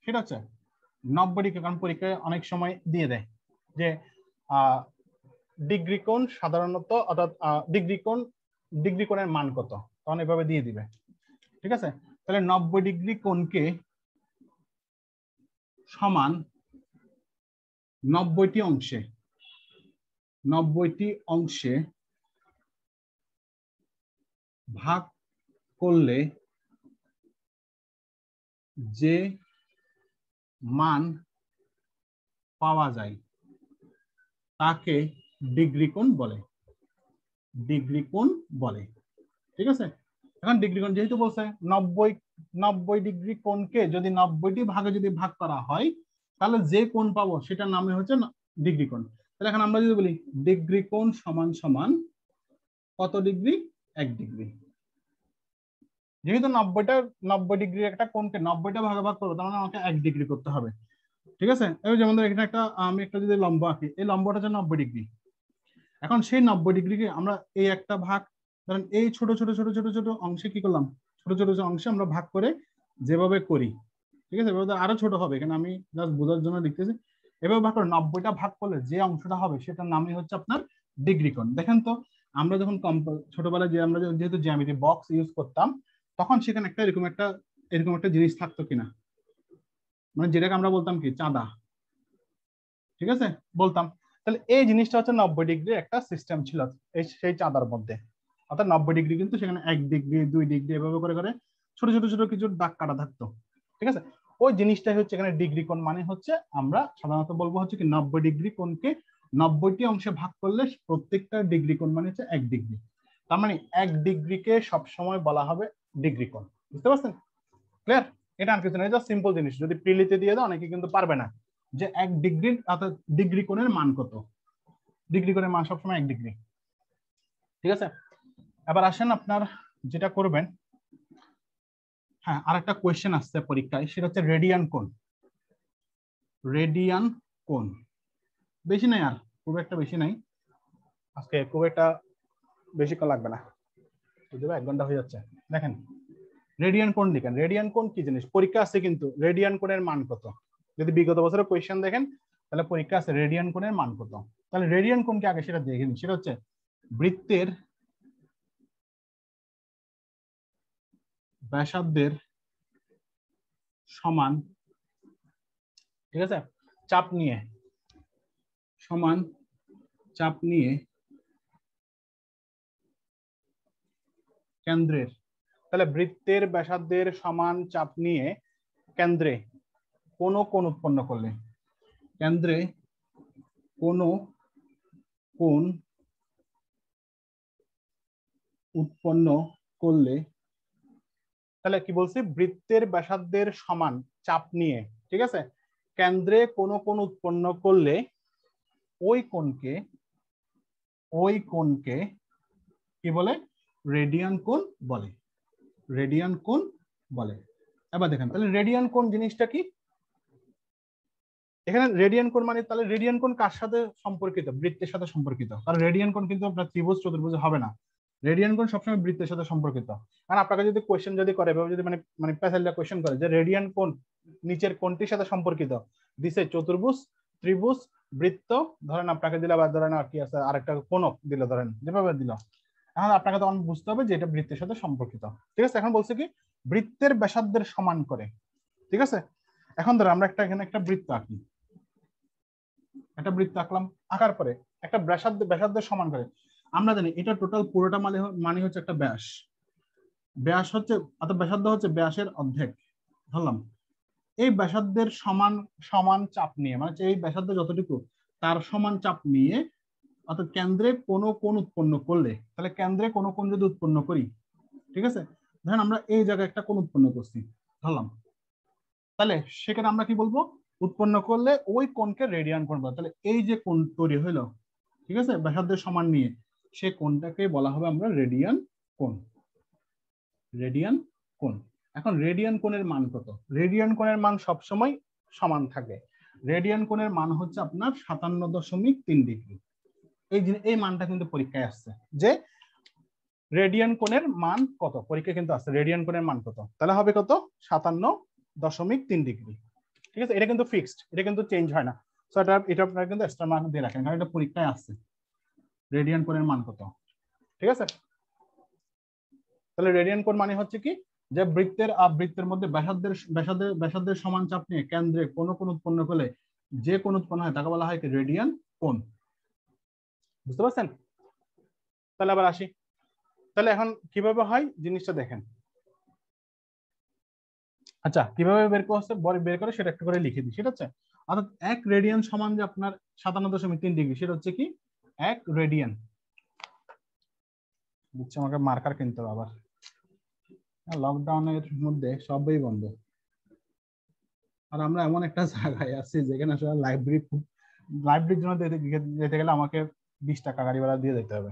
সেটা হচ্ছে 90 ডিগ্রি। কারণ পরীক্ষায় অনেক সময় দিয়ে দেয় যে ডিগ্রি কোণ সাধারণত, অর্থাৎ ডিগ্রি কোণের মান কত, তখন এভাবে দিয়ে দিবে। ঠিক আছে, তাহলে 90 ডিগ্রি কোণকে সমান 90টি অংশে, 90টি অংশে ভাগ করলে যে মান পাওয়া যায় তাকে ডিগ্রি কোণ বলে, ডিগ্রি কোণ বলে। ঠিক আছে, এখন ডিগ্রি কোণ যেহেতু বলছে 90 ডিগ্রি কোণকে যদি 90টি ভাগে যদি ভাগ করা হয় তাহলে যে কোণ পাবো সেটার নামে হচ্ছে ডিগ্রি কোণ। তাহলে এখন আমরা যদি বলি ডিগ্রি কোণ সমান সমান কত ডিগ্রি? 1 ডিগ্রি। যেহেতু 90 ডিগ্রির একটা কোণকে 90টা ভাগে ভাগ করবো তার মানে আমাকে 1 ডিগ্রি করতে হবে। ঠিক আছে, এই যেমন এখানে একটা আমি একটা যদি লম্ব আঁকি, এই লম্বটা হচ্ছে 90 ডিগ্রি। এখন সেই 90 ডিগ্রিকে আমরা এই একটা ভাগ, ধরেন এই ছোট ছোট ছোট ছোট ছোট অংশে কি করলাম, ছোট ছোট অংশে আমরা ভাগ করে যেভাবে করি, ঠিক আছে, এভাবে আরো ছোট হবে, এখানে আমি জাস্ট বোঝার জন্য লিখতেছি। এভাবে ভাগ করে 90টা ভাগ করলে যে অংশটা হবে সেটার নামই হচ্ছে আপনার ডিগ্রি কোণ। দেখেন তো আমরা যখন ছোটবেলায় যে আমরা যেহেতু জ্যামিতি বক্স ইউজ করতাম তখন সেখানে একটা এরকম একটা জিনিস থাকতো কিনা, মানে যেটাকে আমরা বলতাম কি চাঁদা। ঠিক আছে, বলতাম। তাহলে এই জিনিসটা হচ্ছে 90 ডিগ্রি একটা সিস্টেম ছিল সেই চাঁদার মধ্যে, অর্থাৎ 90 ডিগ্রি কিন্তু সেখানে 1 ডিগ্রি 2 ডিগ্রি এভাবে করে করে ছোট ছোট ছোট কিছু দাগ কাটা থাকতো। ঠিক আছে, ওই জিনিসটাই হচ্ছে এখানে ডিগ্রি কোণ। মানে হচ্ছে আমরা সাধারণত বলবো হচ্ছে কি 90 ডিগ্রি কোণকে 90টি অংশে ভাগ করলে প্রত্যেকটা ডিগ্রি কোণ মানে হচ্ছে 1 ডিগ্রি। তার মানে 1 ডিগ্রিকে সবসময় বলা হবে ডিগ্রি কোণ। বুঝতে পারছেন? ক্লিয়ার? এটা আর কিছু না, এটা সিম্পল জিনিস। যদি প্রিলিতে দিয়ে দাও অনেকে কিন্তু পারবে না যে 1 ডিগ্রির অর্থাৎ ডিগ্রি কোণের মান কত। ডিগ্রি কোণের মান সবসময় 1 ডিগ্রি। ঠিক আছে, এবার আসেন আপনার যেটা করবেন, হ্যাঁ আরেকটা কোয়েশ্চেন আসছে পরীক্ষায়, সেটা হচ্ছে রেডিয়ান কোণ। রেডিয়ান কোণ বেশি নাই, আর খুব একটা বেশি নাই, আজকে খুব একটা বেশিক্ষণ লাগবে না, 1 ঘন্টা হয়ে যাচ্ছে। দেখেন রেডিয়ান কোণ লিখেন। রেডিয়ান কোণ কি জিনিস? পরীক্ষা আছে কিন্তু রেডিয়ান কোণের মান কত, যদি বিগত বছরের কোয়েশ্চেন দেখেন তাহলে পরীক্ষা আছে রেডিয়ান কোণের মান কত। তাহলে রেডিয়ান কোণকে আগে সেটা দেখে নিন, সেটা হচ্ছে বৃত্তের ব্যাসার্ধের সমান, ঠিক আছে, চাপ নিয়ে, সমান চাপ নিয়ে কেন্দ্রের, তাহলে বৃত্তের ব্যাসার্ধের সমান চাপ নিয়ে কেন্দ্রে কোন কোণ উৎপন্ন করলে, কেন্দ্রে কোন কোণ উৎপন্ন করলে, তাহলে কি বলছি? বৃত্তের ব্যাসার্ধের সমান চাপ নিয়ে, ঠিক আছে, কেন্দ্রে কোন কোণ উৎপন্ন করলে ওই কোণকে কি বলে? রেডিয়ান কোণ বলে, রেডিয়ান কোণ বলে। এবার দেখেন তাহলে রেডিয়ান কোণ জিনিসটা কি? এখানে রেডিয়ান কোণ মানে তাহলে রেডিয়ান কোণ কার সাথে সম্পর্কিত? বৃত্তের সাথে সম্পর্কিত। কারণ রেডিয়ান কোণ কিন্তু আপনার ত্রিভুজ চতুর্ভুজ হবে না, রেডিয়ান কোণ সবসময় বৃত্তের সাথে সম্পর্কিত। কারণ আপনাকে যদি কোশ্চেন যদি করে যদি মানে প্যাসেলটা কোশ্চেন করে যে রেডিয়ান কোণ নিচের কোণটির সাথে সম্পর্কিত, দিছে চতুর্ভুজ, ত্রিভুজ, বৃত্ত, ধরেন আপনাকে দিলে, আবার ধরেন আর কি আছে আরেকটা কোণক দিল, ধরেন যেভাবে দিল, এখন আপনাকে তখন বুঝতে হবে যে এটা বৃত্তের সাথে সম্পর্কিত। ঠিক আছে, এখন বলছে কি বৃত্তের ব্যাসার্ধের সমান করে। ঠিক আছে, এখন ধরো আমরা এখানে একটা বৃত্ত আঁকি, একটা বৃত্ত আঁকলাম, আঁকার পরে একটা ব্যাসার্ধের সমান করে। আমরা জানি এটা টোটাল পুরোটা মানে হচ্ছে একটা ব্যাস, ব্যাস হচ্ছে অর্থাৎ ব্যাসার্ধ হচ্ছে ব্যাসের অর্ধেক ধরলাম। এই ব্যাসার্ধের সমান সমান চাপ নিয়ে, মানে এই ব্যাসার্ধ যতটুকু তার সমান চাপ নিয়ে, অর্থাৎ কেন্দ্রে কোনো কোণ উৎপন্ন করলে, তাহলে কেন্দ্রে কোনো কোণ যদি উৎপন্ন করি, ঠিক আছে, ধরেন আমরা এই জায়গায় একটা কোণ উৎপন্ন করছি ধরলাম, তাহলে সেখানে আমরা কি বলবো, উৎপন্ন করলে ওই কোণকে রেডিয়ান কোণ বলে। তাহলে এই যে কোণ তৈরি হইলো, ঠিক আছে, ব্যাসার্ধের সমান নিয়ে, সে কোণটাকে বলা হবে আমরা রেডিয়ান কোণ। রেডিয়ান কোণ। এখন রেডিয়ান কোণের মান কত? রেডিয়ান কোণের মান সবসময় সমান থাকে। রেডিয়ান কোণের মান হচ্ছে আপনার 57.3 ডিগ্রি। এই মানটা কিন্তু পরীক্ষায় আসছে যে রেডিয়ান কোণের মান কত, পরীক্ষায় কিন্তু আসছে রেডিয়ান কোণের মান কত, তাহলে হবে কত, 57.3 ডিগ্রি। ঠিক আছে, এটা কিন্তু ফিক্সড, এটা কিন্তু চেঞ্জ হয় না। সো এটা আপনারা কিন্তু এক্সট্রা মার্ক দিয়ে রাখেন, কারণ এটা পরীক্ষায় আসছে রেডিয়ান কোণের মান কত। ঠিক আছে, তাহলে রেডিয়ান কোণ মানে হচ্ছে কি, যে বৃত্তের মধ্যে ব্যাসার্ধের সমান চাপ নিয়ে কেন্দ্রে কোন কোণ উৎপন্ন করলে যে কোণ উৎপন্ন হয় তাকে বলা হয় কি রেডিয়ান কোণ। বুঝতে পারছেন? তাহলে আবার আসি, তাহলে এখন কিভাবে হয় জিনিসটা দেখেন। আচ্ছা, কিভাবে বের করে সেটা একটু করে লিখে দিই। সেটা হচ্ছে অর্থাৎ 1 রেডিয়ান সমান যে আপনার 57.3 ডিগ্রি, সেটা হচ্ছে কি 1 রেডিয়ান। বুঝছি, আমাকে মার্কার কিনতে হবে আবার, লকডাউনের মধ্যে সবই বন্ধ। আর আমরা এমন একটা জায়গায় আছি যেখানে আসলে লাইব্রেরির জন্য যেতে গেলে আমাকে 20 টাকা গাড়ি ভাড়া দিয়ে যেতে হবে।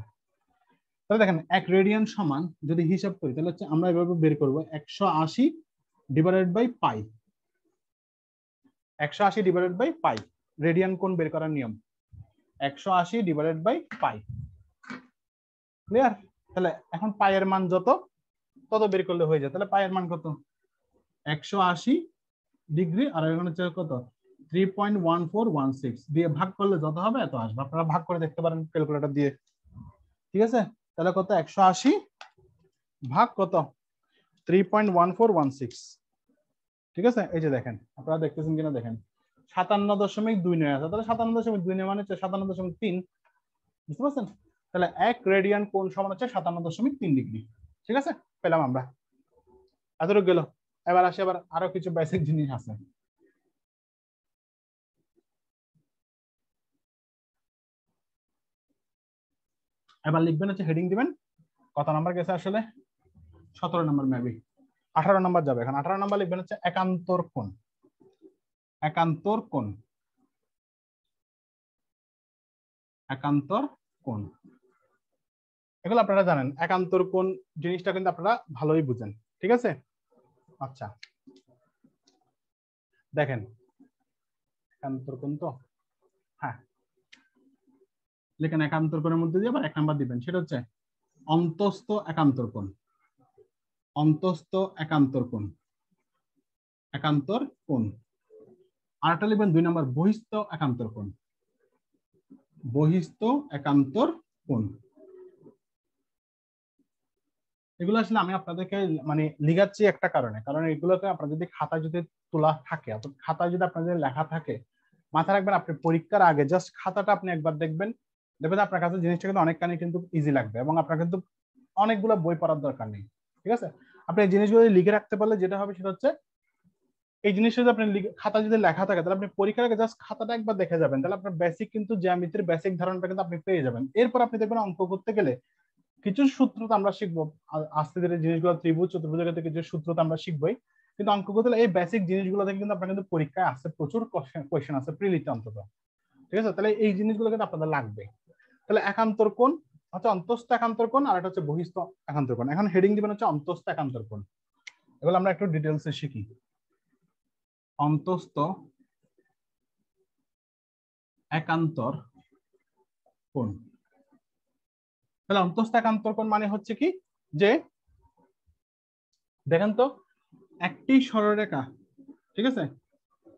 তাহলে দেখেন 1 রেডিয়ান সমান যদি হিসাব করি, তাহলে হচ্ছে আমরা এভাবে বের করবো 180 divided by pi. 180 divided by pi radian কোণ বের করার নিয়ম, 180 ডিভাইডেড বাই পাই। ক্লিয়ার? তাহলে এখন পায়ের মান যত তত বের করলে হয়ে যায়। তাহলে পায়ের মান কত, 180 ডিগ্রি, আর এখানে হচ্ছে কত, 3.1416 দিয়ে ভাগ করলে যত হবে এত আসবে। আপনারা ভাগ করে দেখতে পারেন ক্যালকুলেটর দিয়ে। ঠিক আছে, তাহলে কত, 180 ভাগ কত, 3.1416। ঠিক আছে, এই যে দেখেন, আপনারা দেখতেছেন কিনা দেখেন, 57.29 আছে। তাহলে 57.29 মানে হচ্ছে 57.3। বুঝতে পারছেন? তাহলে 1 রেডিয়ান কোণ সমান হচ্ছে 57.3 ডিগ্রি। ঠিক আছে, পেলাম আমরা, এতটুকু গেল। এবার আসি, আবার আরো কিছু বেসিক জিনিস আছে। এবার লিখবেন হচ্ছে, হেডিং দিবেন, কত নাম্বার গেছে আসলে, 17 নাম্বার, মেবি 18 নাম্বার যাবে। এখন 18 নাম্বার লিখবেন হচ্ছে একান্তর কোণ। একান্তর কোণ, একান্তর কোণ, এগুলো আপনারা জানেন। একান্তর কোণ জিনিসটা কিন্তু আপনারা ভালোই বুঝেন। ঠিক আছে, আচ্ছা দেখেন, একান্তর কোণ তো, হ্যাঁ লেখেন, একান্তর কোণের মধ্যে দিয়ে আবার 1 নাম্বার দিবেন, সেটা হচ্ছে অন্তস্থ একান্তর কোণ। অন্তস্থ একান্তর কোণ, একান্তর কোণ। আরেকটা লিখবেন 2 নাম্বার, বহিস্থ একান্তর কোণ। বহিস্থ একান্তর কোণ। এগুলো আসলে আমি আপনাদেরকে মানে লিখাচ্ছি একটা কারণে, কারণ এগুলোতে আপনার যদি খাতায় যদি তোলা থাকে, অর্থাৎ খাতায় যদি আপনাদের লেখা থাকে, মাথায় রাখবেন আপনি পরীক্ষার আগে জাস্ট খাতাটা আপনি একবার দেখবেন, দেখবেন আপনার কাছে জিনিসটা কিন্তু অনেকখানি কিন্তু ইজি লাগবে, এবং আপনার কিন্তু অনেকগুলো বই পড়ার দরকার নেই। ঠিক আছে, আপনি এই জিনিসগুলো লিখে রাখতে পারলে যেটা হবে সেটা হচ্ছে, এই জিনিসটা যদি আপনি খাতা যদি লেখা থাকে, তাহলে আপনি পরীক্ষার আগে জাস্ট খাতাটা একবার দেখে যাবেন, তাহলে আপনার বেসিক কিন্তু জ্যামিতির বেসিক ধারণাটা কিন্তু আপনি পেয়ে যাবেন। এরপর আপনি দেখবেন অঙ্ক করতে গেলে কিছু সূত্র তো আমরা শিখবো আস্তে ধীরে, জিনিসগুলো ত্রিভুজ চতুর্ভুজের ক্ষেত্রে কিছু সূত্র তো আমরা শিখবোই, কিন্তু অঙ্ক করতে এই বেসিক জিনিসগুলো থেকে কিন্তু আপনার কিন্তু পরীক্ষায় আসছে, প্রচুর কোয়েশ্চেন আছে প্রিলিতে অন্তত। ঠিক আছে, তাহলে এই জিনিসগুলো কিন্তু আপনাদের লাগবে। তাহলে একান্তর কোণ হচ্ছে অন্তস্থ একান্তর কোণ, আর এটা হচ্ছে বহিস্থ একান্তর কোণ। এখন হেডিং দিবেন হচ্ছে অন্তস্থ একান্তর কোণ। এগুলো আমরা একটু ডিটেলসে শিখি। অন্তস্থ একান্তর কোণ, তাহলে অন্তস্থ একান্তর কোণ মানে হচ্ছে কি, যে দেখেন তো, একটি সরলরেখা, ঠিক আছে,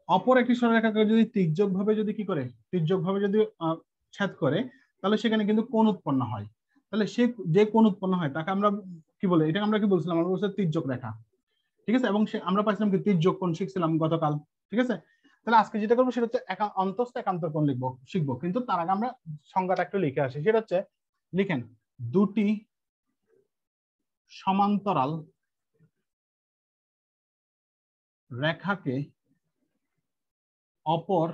অপর একটি সরলরেখাকে যদি তির্যক ভাবে যদি কি করে, তির্যক ভাবে যদি ছেদ করে, তাহলে সেখানে কিন্তু কোণ উৎপন্ন হয়। তাহলে সে যে কোণ উৎপন্ন হয় তাকে আমরা কি বলে, এটা আমরা কি বলছিলাম, আমরা বলছিলাম তির্যক রেখা। ঠিক আছে, এবং আমরা পাইছিলাম কি তির্যক কোণ শিখছিলাম গতকাল। ঠিক আছে, তাহলে আজকে যেটা করবো সেটা হচ্ছে অন্তস্থ একান্তর কোণ শিখবো, কিন্তু তার আগে আমরা সংজ্ঞাটা একটু লিখে আসি। সেটা হচ্ছে, লিখেন, দুটি সমান্তরাল রেখাকে অপর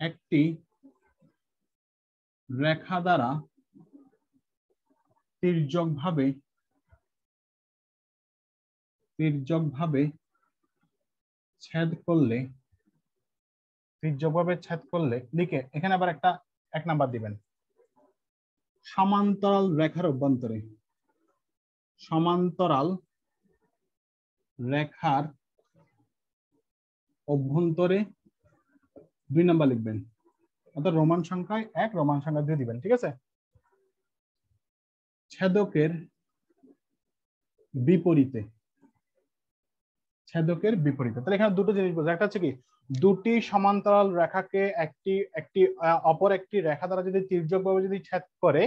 একটি রেখা দ্বারা তির্যকভাবে ছেদ করলে লিখে এখানে আবার একটা 1 নাম্বার দিবেন। সমান্তরাল রেখার অভ্যন্তরে 2 নাম্বার লিখবেন, অর্থাৎ রোমান সংখ্যায় 1 রোমান সংখ্যা 2 দিবেন। ঠিক আছে, ছেদকের বিপরীতে তাহলে এখানে দুটো জিনিস বোঝা, একটা হচ্ছে কি দুটি সমান্তরাল রেখাকে অপর একটি রেখা দ্বারা যদি তির্যকভাবে যদি ছেদ করে,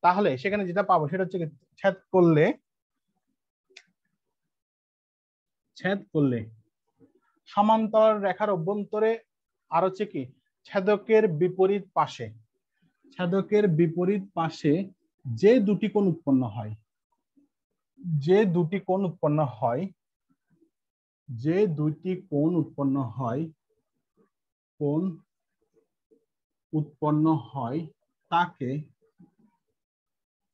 তাহলে সেখানে যেটা পাবো সেটা হচ্ছে কি ছেদ করলে সমান্তরাল রেখার অভ্যন্তরে আর হচ্ছে কি ছেদকের বিপরীত পাশে যে দুটি কোণ উৎপন্ন হয় তাকে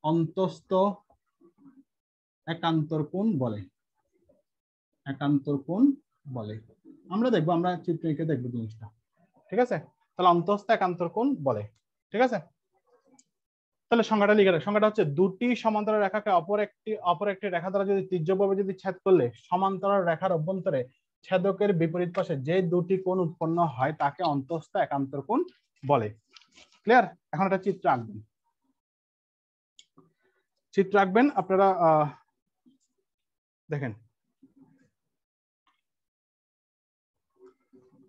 অন্তস্থ একান্তর কোণ বলে। আমরা দেখবো, আমরা চিত্র এঁকে দেখবো জিনিসটা। ঠিক আছে, তাহলে অন্তস্থ একান্তর কোণ বলে। ঠিক আছে, তাহলে সংজ্ঞাটা লিখে রাখ। সংজ্ঞাটা হচ্ছে দুটি সমান্তরাল রেখাকে অপর একটি রেখা দ্বারা যদি তির্যকভাবে যদি ছেদ করলে সমান্তরাল রেখার অভ্যন্তরে ছেদকের বিপরীত পাশে যে দুটি কোণ উৎপন্ন হয় তাকে অন্তস্থ একান্তর কোণ বলে। ক্লিয়ার? এখন একটা চিত্র আঁকবেন আপনারা। দেখেন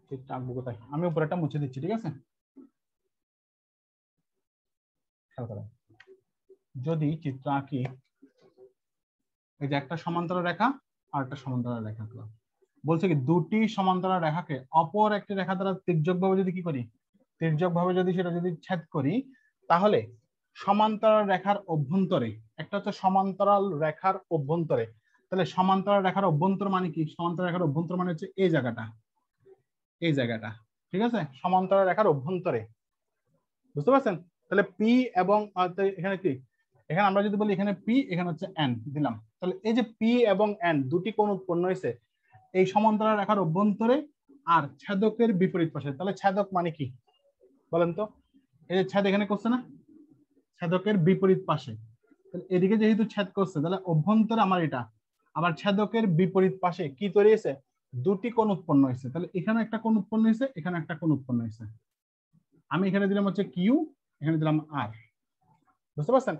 চিত্র আঁকবো কোথায়, আমি উপরেটা মুছে দিচ্ছি। ঠিক আছে, যদি চিত্র আঁকি, এই যে একটা সমান্তরাল রেখা আর একটা সমান্তরাল রেখা, বলছে কি দুটি সমান্তরাল রেখাকে অপর একটি রেখা দ্বারা তির্যকভাবে যদি সেটা যদি ছেদ করি, তাহলে সমান্তরাল রেখার অভ্যন্তরে, একটা হচ্ছে সমান্তরাল রেখার অভ্যন্তরে, তাহলে সমান্তরাল রেখার অভ্যন্তর মানে কি? সমান্তরাল রেখার অভ্যন্তর মানে হচ্ছে এই জায়গাটা। ঠিক আছে, সমান্তরাল রেখার অভ্যন্তরে, বুঝতে পারছেন? তাহলে পি এবং এখানে কি, এখানে আমরা যদি বলি এখানে পি, এখানে হচ্ছে এন দিলাম, তাহলে এই যে পি এবং এন দুটি কোণ উৎপন্ন হয়েছে এই সমান্তরাল রেখার অভ্যন্তরে আর ছেদকের বিপরীত পাশে। তাহলে ছেদক মানে কি বলেন তো? এই যে ছেদ এখানে করছে না, ছেদকের বিপরীত পাশে, তাহলে এদিকে যেহেতু ছেদ করছে তাহলে অভ্যন্তরে আমার এটা, আবার ছেদকের বিপরীত পাশে কি তৈরি হয়েছে? দুটি কোণ উৎপন্ন হয়েছে। তাহলে এখানে একটা কোণ উৎপন্ন হয়েছে, এখানে একটা কোণ উৎপন্ন হয়েছে। আমি এখানে দিলাম হচ্ছে কিউ, এখানে দিলাম আর। বুঝতে পারছেন?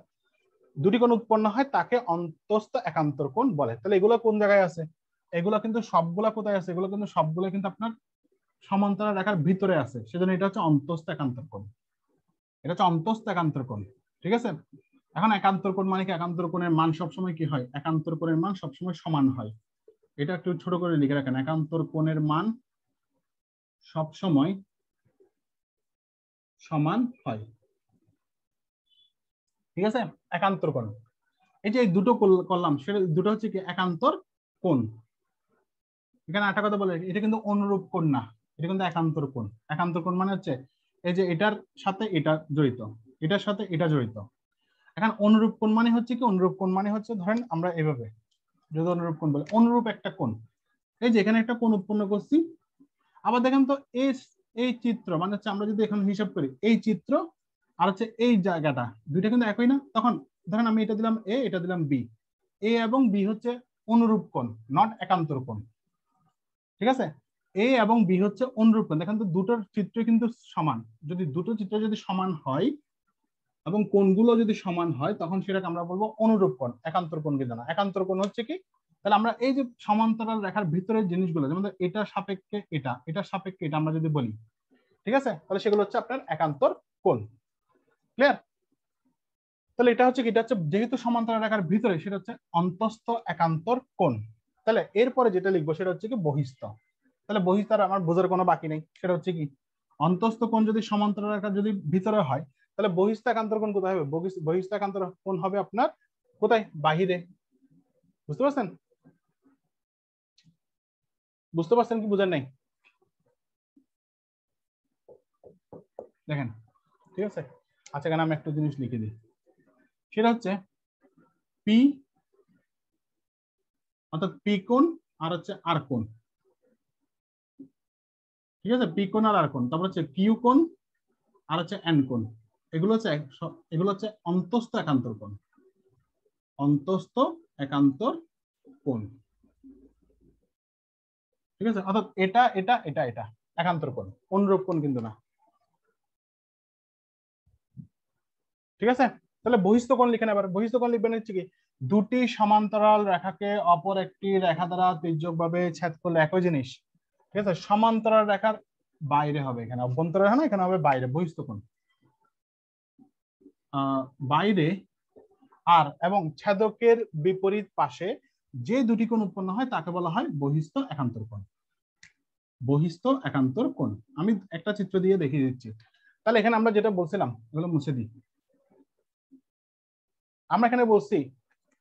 দুটি কোণ উৎপন্ন হয় তাকে অন্তস্থ একান্তর কোণ বলে। তাহলে এগুলো কোন জায়গায় আছে? এগুলো কিন্তু সবগুলা কোথায় আছে? এগুলো কিন্তু সবগুলো কিন্তু আপনার সমান্তরাল রেখার ভিতরে আছে, সেজন্য এটা হচ্ছে অন্তস্থ একান্তর কোণ। এটা হচ্ছে অন্তস্থ একান্তর কোণ। ঠিক আছে, এখন একান্তর কোণ মানে কি? একান্তর কোণের মান সবসময় কি হয়? একান্তর কোণের মান সবসময় সমান হয়। এটা একটু ছোট করে লিখে রাখেন, একান্তর কোণের মান সবসময় সমান হয়। ঠিক আছে, একান্তর কোণ, এই যে দুটো করলাম, সেটা দুটো হচ্ছে কি একান্তর কোণ। এখানে একটা কথা বলে, এটা কিন্তু অনুরূপ কোণ না, এটা কিন্তু একান্তর কোণ। একান্তর কোণ মানে হচ্ছে এই যে এটার সাথে এটা জড়িত, এটার সাথে এটা জড়িত। এখন অনুরূপ কোণ মানে হচ্ছে কি? অনুরূপ কোণ মানে হচ্ছে ধরেন আমরা এভাবে যদি অনুরূপ কোণ বলি, অনুরূপ একটা কোণ, এই যে এখানে একটা কোণ উৎপন্ন করছি। আবার দেখেন তো এই চিত্র মানে হচ্ছে আমরা যদি এখানে হিসাব করি, এই চিত্র আর হচ্ছে এই জায়গাটা দুইটা কিন্তু একই না? তখন ধরেন আমি এটা দিলাম এ, এটা দিলাম বি, এ এবং বি হচ্ছে অনুরূপ কোণ, নট একান্তর কোণ। ঠিক আছে, এ এবং বি হচ্ছে অনুরূপ কোণ। দেখেন তো দুটোর চিত্র কিন্তু সমান। যদি দুটো চিত্র যদি সমান হয় এবং কোণগুলো যদি সমান হয়, তখন সেটাকে আমরা বলবো অনুরূপ কোণ, একান্তর কোণ কিন্তু না। একান্তর কোণ হচ্ছে কি? তাহলে আমরা এই যে সমান্তরাল রেখার ভিতরের জিনিসগুলো, যেমন এটা সাপেক্ষে এটা, এটা সাপেক্ষে এটা আমরা যদি বলি, ঠিক আছে, তাহলে সেগুলো হচ্ছে আপনার একান্তর কোণ। ক্লিয়ার? তাহলে এটা হচ্ছে কি? এটা হচ্ছে যেহেতু সমান্তরাল রেখার ভিতরে, সেটা হচ্ছে অন্তস্থ একান্তর কোণ। তাহলে এরপরে যেটা লিখবো সেটা হচ্ছে কি? বহিস্থ। তাহলে বহিস্থ আর আমার বোঝার কোনো বাকি নেই, সেটা হচ্ছে কি? অন্তস্থ কোণ যদি সমান্তরাল রেখা যদি ভিতরে হয়, তাহলে বহিস্থ একান্তর কোণ কোথায় হবে? বহিস্থ একান্তর কোণ হবে আপনার কোথায়? বাহিরে। বুঝতে পারছেন? বুঝতে পারছেন কি বুঝেন নাই? দেখেন, ঠিক আছে। আচ্ছা, এখানে আমি একটা জিনিস লিখে দিই, সেটা হচ্ছে পি অর্থাৎ পি কোণ আর হচ্ছে আর কোণ, ঠিক আছে, পি কোণ আর কোণ। তারপর হচ্ছে কিউ কোণ আর হচ্ছে এন কোণ। এগুলো হচ্ছে অন্তস্থ একান্তর কোণ, অন্তস্থ একান্তর কোণ, ঠিক আছে। অর্থাৎ এটা এটা এটা এটা একান্তর কোণ, অনুরূপ কোণ কিন্তু না, ঠিক আছে। তাহলে বহিস্থ কোণ লিখেন। এবার বহিস্থ কোণ লিখবেন হচ্ছে কি, দুটি সমান্তরাল রেখাকে অপর একটি রেখা দ্বারা তির্যকভাবে ছেদ করলে একই জিনিস, ঠিক আছে। সমান্তরাল রেখার বাইরে হবে, এখানে অভ্যন্তরে হয় না, এখানে হবে বাইরে, বহিস্থ কোণ। বাইরে আর এবং ছেদকের বিপরীত পাশে যে দুটি কোণ উৎপন্ন হয় তাকে বলা হয় বহিস্থ একান্তর কোণ, বহিস্থ একান্তর কোণ। আমি একটা চিত্র দিয়ে দেখিয়ে দিচ্ছি। তাহলে এখানে আমরা যেটা বলছিলাম এগুলো মুছে দিই। আমরা এখানে বলছি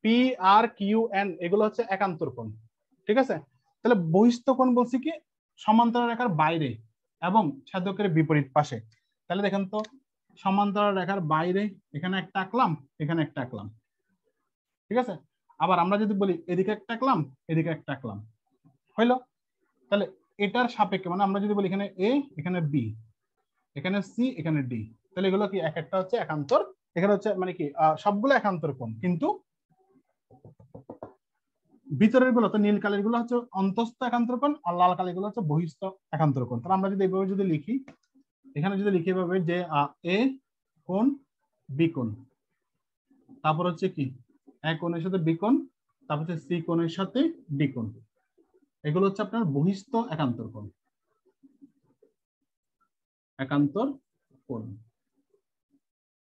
পি আর কিউ এন এগুলো হচ্ছে একান্তর কোণ, ঠিক আছে। তাহলে বহিস্থ কোণ বলছি কি, সমান্তরাল রেখার বাইরে এবং ছেদকের বিপরীত পাশে। তাহলে দেখেন তো, সমান্তরাল রেখার বাইরে এখানে একটা আঁকলাম, এখানে একটা আঁকলাম, ঠিক আছে। আবার আমরা যদি বলি এদিকে একটা আঁকলাম, এদিকে একটা আঁকলাম, হইলো। তাহলে এটার সাপেক্ষে মানে আমরা যদি বলি এখানে এ, এখানে বি, এখানে সি, এখানে ডি, তাহলে এগুলো কি এক একটা হচ্ছে একান্তর। এখানে হচ্ছে মানে কি সবগুলো একান্তর কোণ, কিন্তু ভিতরের গুলো তো নীল কালের গুলো হচ্ছে অন্তস্থ একান্তর কোণ আর লাল কালের গুলো হচ্ছে বহিস্থ একান্তর কোণ। তাহলে আমরা যদি এইভাবে যদি লিখি, এখানে যদি লিখি এভাবে যে এ কোণ বি কোণ, তারপর হচ্ছে কি এ কোণের সাথে বি কোণ, তারপর হচ্ছে সি কোণের সাথে ডি কোণ, এগুলো হচ্ছে আপনার বহিস্থ একান্তর কোণ, একান্তর কোণ।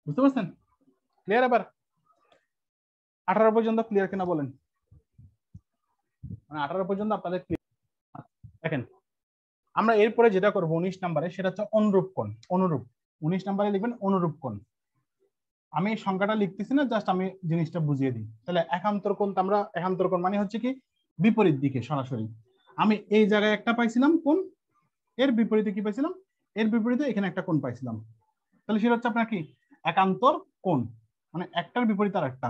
বুঝতে পারছেন? ক্লিয়ার? এবার 18 পর্যন্ত ক্লিয়ার কিনা বলেন, মানে 18 পর্যন্ত আপনাদের ক্লিয়ার? দেখেন, আমরা এরপরে যেটা করবো 19 নম্বরে, সেটা হচ্ছে অনুরূপ কোণ। অনুরূপ 19 নম্বরে লিখবেন অনুরূপ কোণ। আমি সংখ্যাটা লিখতেছি না, জাস্ট আমি জিনিসটা বুঝিয়ে দিই। তাহলে একান্তর কোণ, আমরা একান্তর কোণ মানে হচ্ছে কি বিপরীত দিকে সরাসরি। আমি এই জায়গায় একটা পাইছিলাম কোণ, এর বিপরীতে কি পাইছিলাম, এর বিপরীতে এখানে একটা কোণ পাইছিলাম। তাহলে সেটা হচ্ছে আপনার কি একান্তর কোণ, মানে একটার বিপরীত আর একটা।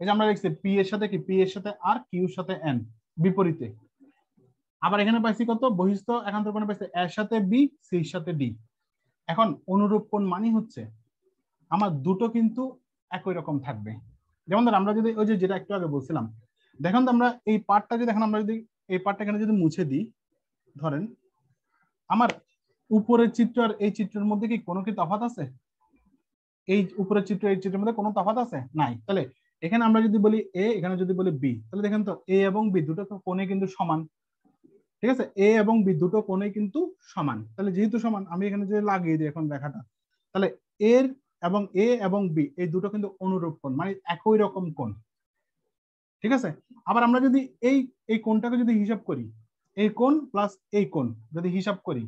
এই যে আমরা লিখছি পি এর সাথে কি, পি এর সাথে আর, কিউ এর সাথে এন, বিপরীতে। আবার এখানে পাইছি কত, বহিস্থ একান্তর কোণে পাইছি এর সাথে বি, সি এর সাথে ডি। এখন অনুরূপ কোণ মানে হচ্ছে আমার দুটো কিন্তু একই রকম থাকবে। যেমন ধর আমরা যদি ওই যে যেটা একটু আগে বলছিলাম, দেখেন তো আমরা এই পার্টটা যদি দেখেন, আমরা যদি এই পার্টটা এখানে যদি মুছে দিই, ধরেন আমার উপরের চিত্র আর এই চিত্রের মধ্যে কি কোনো কি তফাৎ আছে? এই উপরের চিত্র এই চিত্রের মধ্যে কোনো তফাৎ আছে? নাই। তাহলে এখানে আমরা যদি বলি এ, এখানে যদি বলি বি, তাহলে দেখেন তো এ এবং বি দুটো কোণে কিন্তু সমান, ঠিক আছে। এ এবং বি দুটো কোণে কিন্তু সমান। তাহলে যেহেতু সমান, আমি এখানে যদি লাগিয়ে দিই এখন রেখাটা, তাহলে এর এবং এ এবং বি এই দুটো কিন্তু অনুরূপ কোণ, মানে একই রকম কোণ, ঠিক আছে। আবার আমরা যদি এই এই কোণটাকে যদি হিসাব করি, এই কোণ প্লাস এই কোণ যদি হিসাব করি,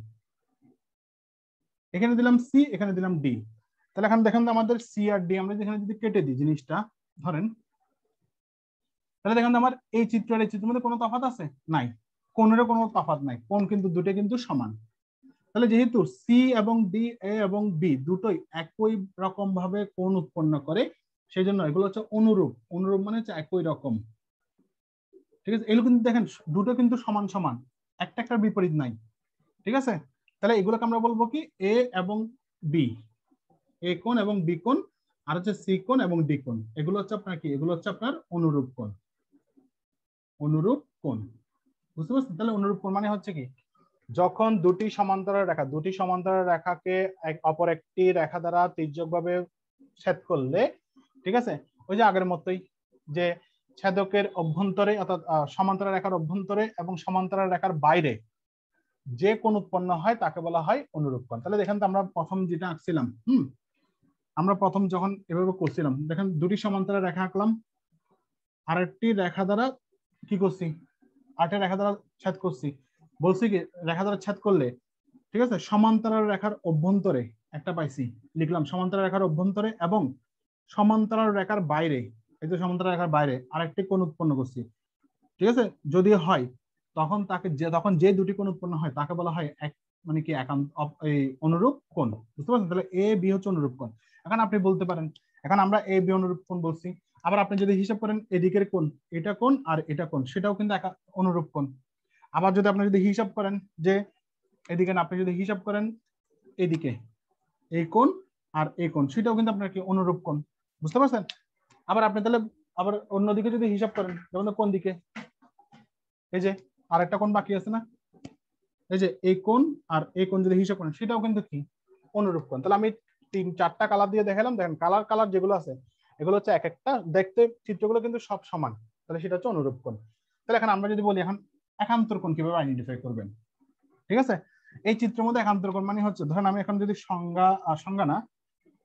এখানে দিলাম সি, এখানে দিলাম ডি, তাহলে এখন দেখেন তো আমাদের সি আর ডি আমরা এখানে যদি কেটে দিই জিনিসটা ধরেন, তাহলে দেখেন তো আমার এই চিত্র আর এই চিত্রের মধ্যে কোনো তফাৎ আছে? নাই, কোণেরও কোনো তফাৎ নাই, কোণ কিন্তু দুটো কিন্তু সমান। তাহলে যেহেতু সি এবং ডি, এ এবং বি দুটোই একই রকম ভাবে কোণ উৎপন্ন করে, সেই জন্য এগুলো হচ্ছে অনুরূপ। অনুরূপ মানে হচ্ছে একই রকম, ঠিক আছে। এগুলো কিন্তু দেখেন দুটো কিন্তু সমান সমান, একটা একটা বিপরীত নাই, ঠিক আছে। তাহলে এগুলোকে আমরা বলবো কি এ এবং বি, এ কোণ এবং বি কোণ, আর হচ্ছে সি কোণ এবং ডি কোণ, এগুলো হচ্ছে আপনার কি, এগুলো হচ্ছে আপনার অনুরূপ কোণ। অনুরূপ কোণ, বুঝতে পারছেন? তাহলে অনুরূপ কোণ মানে হচ্ছে কি, যখন দুটি সমান্তরাল রেখা, দুটি সমান্তরাল রেখাকে অপর একটি রেখা দ্বারা তির্যকভাবে ছেদ করলে, ঠিক আছে, ওই যে আগের মতোই যে ছেদকের অভ্যন্তরে অর্থাৎ সমান্তরাল রেখার অভ্যন্তরে এবং সমান্তরাল রেখার বাইরে যে কোণ উৎপন্ন হয় তাকে বলা হয় অনুরূপ কোণ। তাহলে দেখেন তো আমরা প্রথম যেটা আঁকছিলাম, আমরা প্রথম যখন এভাবে করছিলাম, দেখেন দুটি সমান্তরাল রেখা আঁকলাম, আরেকটি রেখা দ্বারা কি করছি, আরেকটি রেখা দ্বারা ছেদ করছি। বলছি কি রেখা দ্বারা ছেদ করলে, ঠিক আছে, সমান্তরাল রেখার অভ্যন্তরে একটা পাইছি, লিখলাম সমান্তরাল রেখার অভ্যন্তরে এবং সমান্তরাল রেখার বাইরে, এই যে সমান্তরাল রেখার বাইরে আরেকটি কোণ উৎপন্ন করছি, ঠিক আছে। যদি হয় তখন তাকে তখন যে দুটি কোণ উৎপন্ন হয় তাকে বলা হয় মানে কি একান্ত এই অনুরূপ কোণ, বুঝতে পারছেন? তাহলে এ বি হচ্ছে অনুরূপ কোণ। এখন আপনি বলতে পারেন, এখন আমরা এ বি অনুরূপ কোণ বলছি, আবার আপনি যদি হিসাব করেন এদিকের কোণ, এটা কোণ আর এটা কোণ, সেটাও কিন্তু অনুরূপ কোণ। আবার যদি আপনি যদি হিসাব করেন যে এদিকে, আপনি যদি হিসাব করেন এদিকে এই কোণ আর এই কোণ, সেটাও কিন্তু আপনার কি অনুরূপ কোণ, বুঝতে পারছেন? আবার আপনি তাহলে আবার অন্যদিকে যদি হিসাব করেন, যেমন কোন দিকে, এই যে আরেকটা কোণ বাকি আছে না, এই যে এই কোণ আর এই কোণ যদি হিসাব করেন, সেটাও কিন্তু কি অনুরূপ কোণ। তাহলে আমি 3-4টা কালার দিয়ে দেখালাম, দেখেন কালার কালার যেগুলো আছে এগুলো হচ্ছে এক একটা দেখতে চিত্রগুলো কিন্তু সব সমান, তাহলে সেটা হচ্ছে অনুরূপ কোণ। তাহলে এখন আমরা যদি বলি এখন একান্তর কোণ কিভাবে আইডেন্টিফাই করবেন, ঠিক আছে? এই চিত্রের মধ্যে একান্তর কোণ মানে হচ্ছে, ধরেন আমি এখন যদি সংজ্ঞা না,